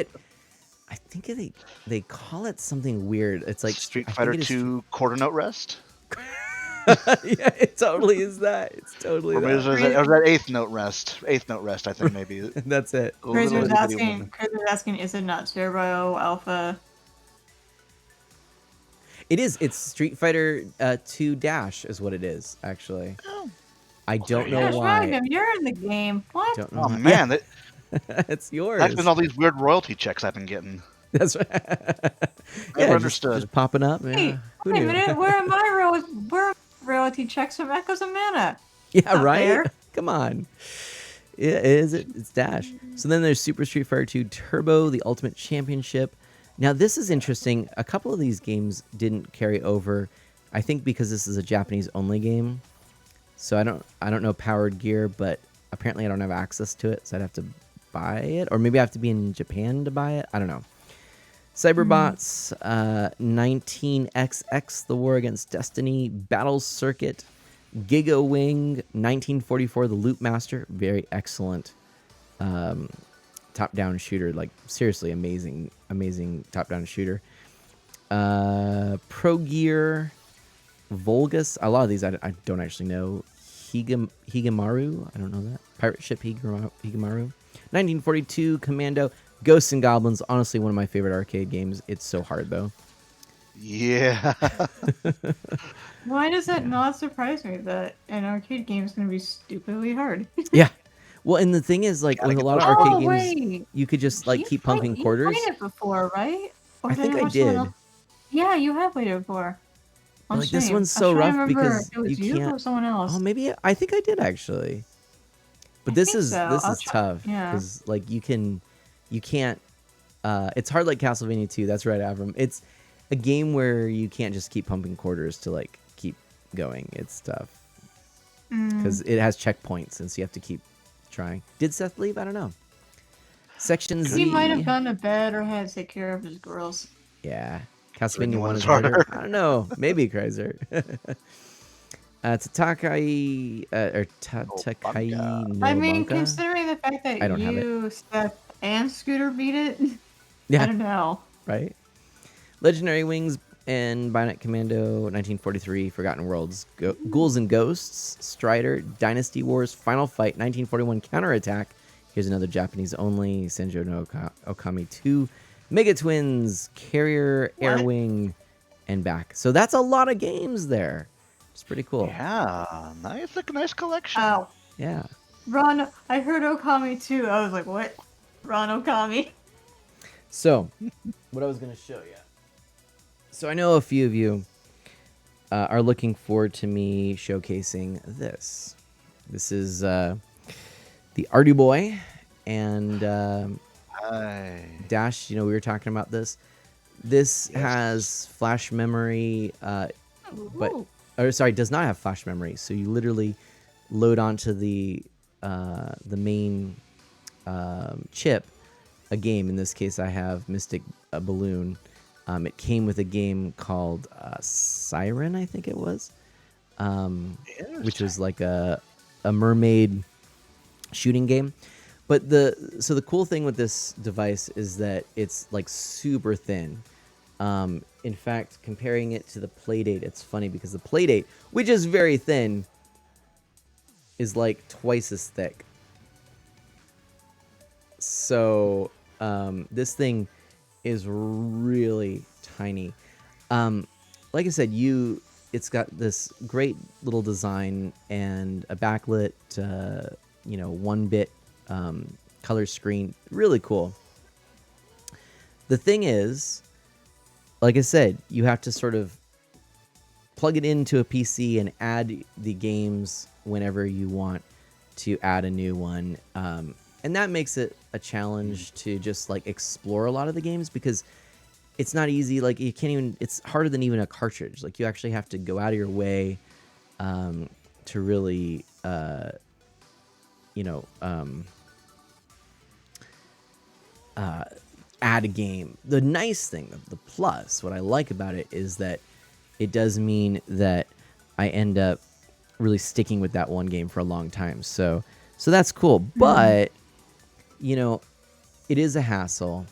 they call it something weird. It's like Street I think Fighter it is 2 quarter note rest. yeah, it totally is that. It's totally Or maybe it that. was that eighth note rest. Eighth note rest, I think maybe. That's it. Crazer's Little bitty asking. one. Crazer's asking, is it not Turbo Alpha? It is. It's Street Fighter 2 Dash is what it is, actually. Oh. I don't know Gosh, why. Magnum, you're in the game. What? Don't know Oh how- man, Yeah, it's yours. that's been all these weird royalty checks I've been getting. That's right. Never yeah, understood. Just popping up. Hey, Yeah. Who wait a knew? minute. Where are my royalty checks from Echoes of Mana? Yeah, Not right. fair. Come on. Yeah, it's Dash. So then there's Super Street Fighter 2 Turbo, the Ultimate Championship. Now this is interesting. A couple of these games didn't carry over. I think because this is a Japanese only game. So I don't know Powered Gear, but apparently I don't have access to it, so I'd have to buy it, or maybe I have to be in Japan to buy it. I don't know. Cyberbots, 19XX, The War Against Destiny, Battle Circuit, Giga Wing, 1944, The Loop Master, very excellent top-down shooter, like seriously amazing top-down shooter. Pro Gear, Volgus, a lot of these I don't actually know. Higemaru, I don't know that. Pirate Ship Higemaru. 1942, Commando, Ghosts and Goblins, honestly one of my favorite arcade games. It's so hard though. Yeah. Why does that not surprise me that an arcade game is going to be stupidly hard? Yeah. Well, and the thing is, like, Gotta with a get lot of those arcade Oh, games, wait. you could just like keep pumping quarters. You've played it before, right? Or I think I watch someone did. else- Yeah, you have played it before. But, On like, this stream. one's I'm so trying to rough remember because if it was you you can't- or someone else. Oh, maybe I think I did actually. But I this think is so. this I'll is try- tough yeah. because like you can't. It's hard like Castlevania 2. That's right, Avram. It's a game where you can't just keep pumping quarters to like keep going. It's tough because it has checkpoints, and so you have to keep trying. Did Seth leave? I don't know. Section Z. He might have gone to bed or had to take care of his girls. Yeah. Castlevania 1 one's is harder. harder. I don't know. Maybe Kreiser. Tatakai or Tatakai no I mean, Banka? considering the fact I that don't have it. you, Steph, and Scooter beat it, I Yeah, don't know. right? Legendary Wings and Bionic Commando 1943, Forgotten Worlds, Ghouls and Ghosts, Strider, Dynasty Wars, Final Fight 1941, Counterattack. Here's another Japanese only, Senjo no Okami 2, Mega Twins, Carrier, What? Airwing, and back. So that's a lot of games there. It's pretty cool. Yeah. Nice. Like a nice collection. Oh, Yeah. Ron, I heard Okami too. I was like, what? Ron Okami? So, what I was going to show you. So, I know a few of you are looking forward to me showcasing this. This is the Artie Boy and Hi. Dash. You know, we were talking about this. This Yes. has flash memory, but Ooh. or sorry, does not have flash memory. So you literally load onto the main chip a game. In this case, I have Mystic Balloon, It came with a game called Siren, I think it was, which was like a mermaid shooting game. But the cool thing with this device is that it's like super thin. In fact, comparing it to the Playdate, it's funny because the Playdate, which is very thin, is like twice as thick. So this thing is really tiny. Like I said, it's got this great little design and a backlit, 1-bit color screen. Really cool. The thing is, like I said, you have to sort of plug it into a PC and add the games whenever you want to add a new one. And that makes it a challenge to just like explore a lot of the games because it's not easy. Like you can't even, it's harder than even a cartridge. Like you actually have to go out of your way to really, add a game. The nice thing, the plus, what I like about it is that it does mean that I end up really sticking with that one game for a long time. So that's cool. But it is a hassle,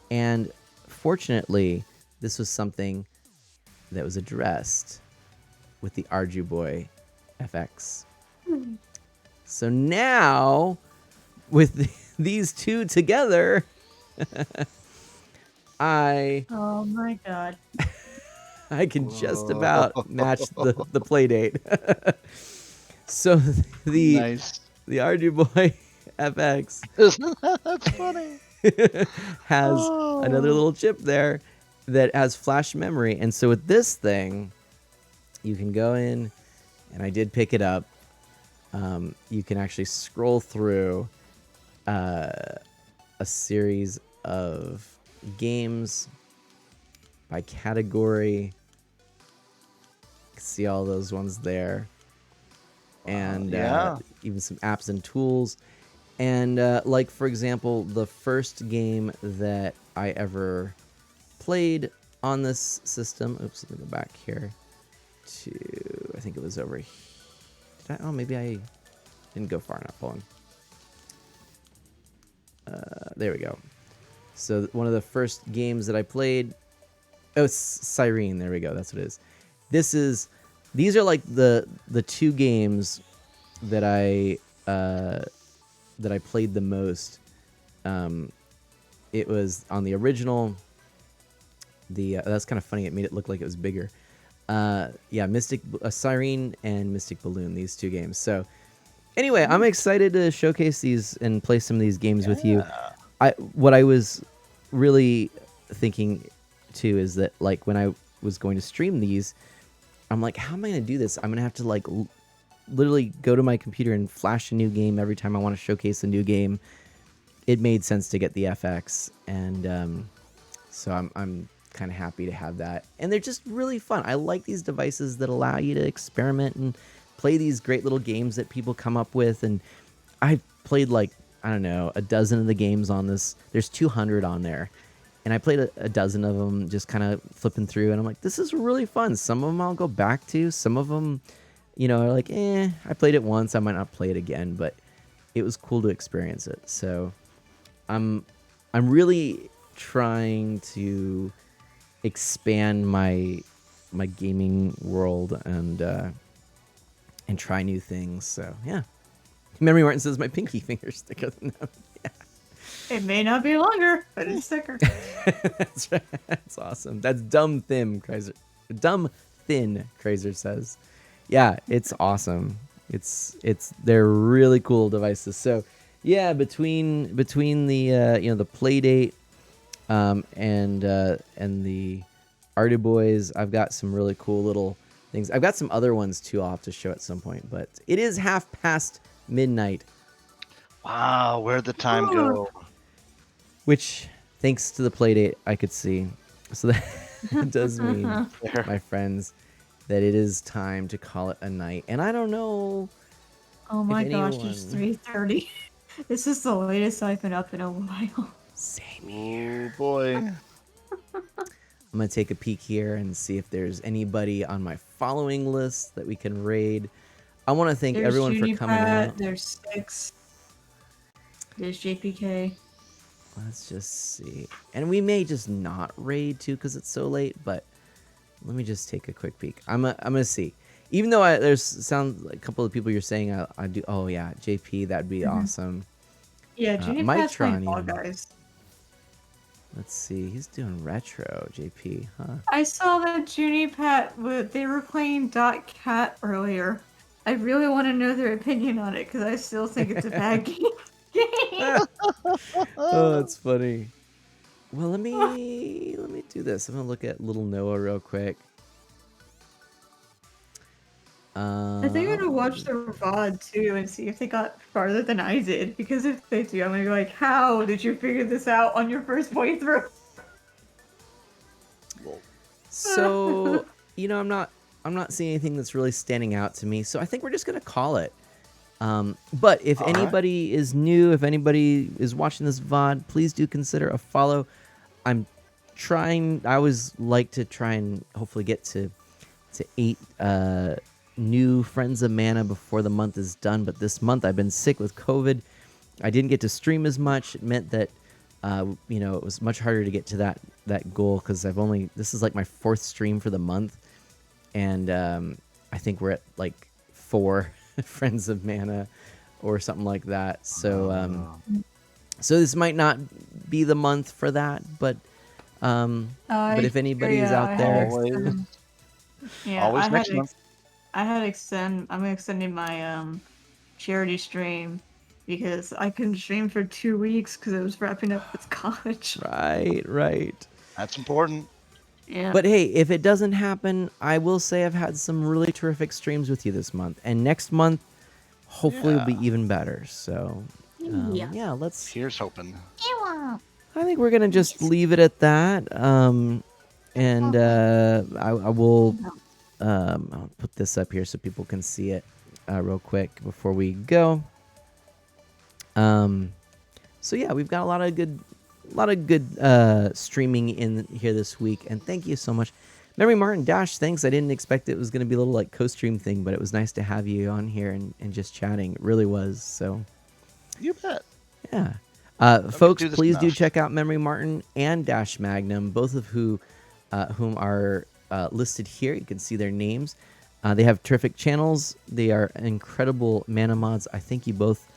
and fortunately, this was something that was addressed with the Arduboy FX. So now, with these two together, Oh my god. I can just about match the play date. So the Nice. the Arduboy FX That's funny. has another Oh. little chip there that has flash memory. And so with this thing, you can go in, and I did pick it up. You can actually scroll through a series of games by category. See all those ones there. And yeah. even some apps and tools. And like, for example, the first game that I ever played on this system. Oops, let me go back here to, I think it was over here. Oh, maybe I didn't go far enough. Hold on. There we go. So one of the first games that I played, oh, it's Siren. There we go. That's what it is. These are like the two games that I played the most. It was on the original. That's kind of funny. It made it look like it was bigger. Siren and Mystic Balloon. These two games. So anyway, I'm excited to showcase these and play some of these games with you. What I was really thinking too is that like when I was going to stream these, I'm like, how am I going to do this? I'm going to have to like literally go to my computer and flash a new game every time I want to showcase a new game. It made sense to get the FX, and so I'm kind of happy to have that. And they're just really fun. I like these devices that allow you to experiment and play these great little games that people come up with. And I played like, I don't know, a dozen of the games on this. There's 200 on there. And I played a dozen of them, just kind of flipping through. And I'm like, this is really fun. Some of them I'll go back to. Some of them, are like, I played it once. I might not play it again. But it was cool to experience it. So I'm really trying to expand my gaming world and try new things. So yeah. Memory Martin says my pinky finger's thicker than them. Yeah. It may not be longer, but it's thicker. That's right. That's awesome. That's dumb thin, Kreiser. Dumb thin, Kreiser says. Yeah, it's awesome. They're really cool devices. So yeah, between the the Playdate and the Arduboys, I've got some really cool little things. I've got some other ones too I'll have to show at some point, but it is 1:30 midnight. Wow, where'd the time go? Which, thanks to the Playdate, I could see. So that does mean, my friends, that it is time to call it a night. And I don't know. Oh my gosh, it's 3:30. This is the latest I've been up in a while. Same here. Oh boy. I'm I'm gonna take a peek here and see if there's anybody on my following list that we can raid. I want to thank There's everyone for coming Junipat, out. there's Six, there's JPK. Let's just see. And we may just not raid too because it's so late, but let me just take a quick peek. I'm gonna see. Even though there's sounds like a couple of people you're saying I do. Oh yeah, JP, that'd be awesome. Yeah, Junipat's playing Fall Mitronian. Guys. Let's see. He's doing retro, JP, huh? I saw that Junipat, they were playing Dot Cat earlier. I really want to know their opinion on it because I still think it's a bad game. Oh, that's funny. Well, let me do this. I'm gonna look at Little Noah real quick. I think I'm gonna watch their VOD too and see if they got farther than I did. Because if they do, I'm gonna be like, "How did you figure this out on your first playthrough?" So, I'm not seeing anything that's really standing out to me. So I think we're just gonna call it. But if All right. anybody is new, if anybody is watching this VOD, please do consider a follow. I always like to try and hopefully get to 8 new friends of mana before the month is done. But this month I've been sick with COVID. I didn't get to stream as much. It meant that it was much harder to get to that goal because this is like my 4th stream for the month, and I think we're at like 4 friends of mana or something like that. So so this might not be the month for that, but if anybody is out there, Always next month. I'm extending my charity stream because I couldn't stream for 2 weeks because I was wrapping up with college. right. That's important. Yeah. But hey, if it doesn't happen, I will say I've had some really terrific streams with you this month, and next month hopefully will be even better. So yeah, let's. Here's hoping. I think we're gonna just leave it at that. And I will I'll put this up here so people can see it real quick before we go. So yeah, we've got a lot of good streaming in here this week, and thank you so much, Memory Martin Dash. Thanks. I didn't expect it was going to be a little like co-stream thing, but it was nice to have you on here and just chatting. It really was. So You bet. yeah. me Folks, do this please do mouse. check out Memory Martin and Dash Magnum, both of whom are listed here. You can see their names. They have terrific channels. They are incredible mana mods. I thank you both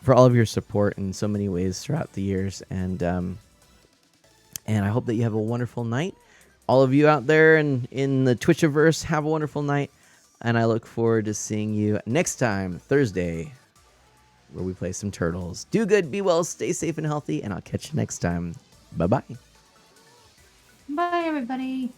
for all of your support in so many ways throughout the years, and I hope that you have a wonderful night. All of you out there in the Twitchiverse, have a wonderful night, and I look forward to seeing you next time, Thursday, where we play some Turtles. Do good, be well, stay safe and healthy, and I'll catch you next time. Bye-bye. Bye, everybody.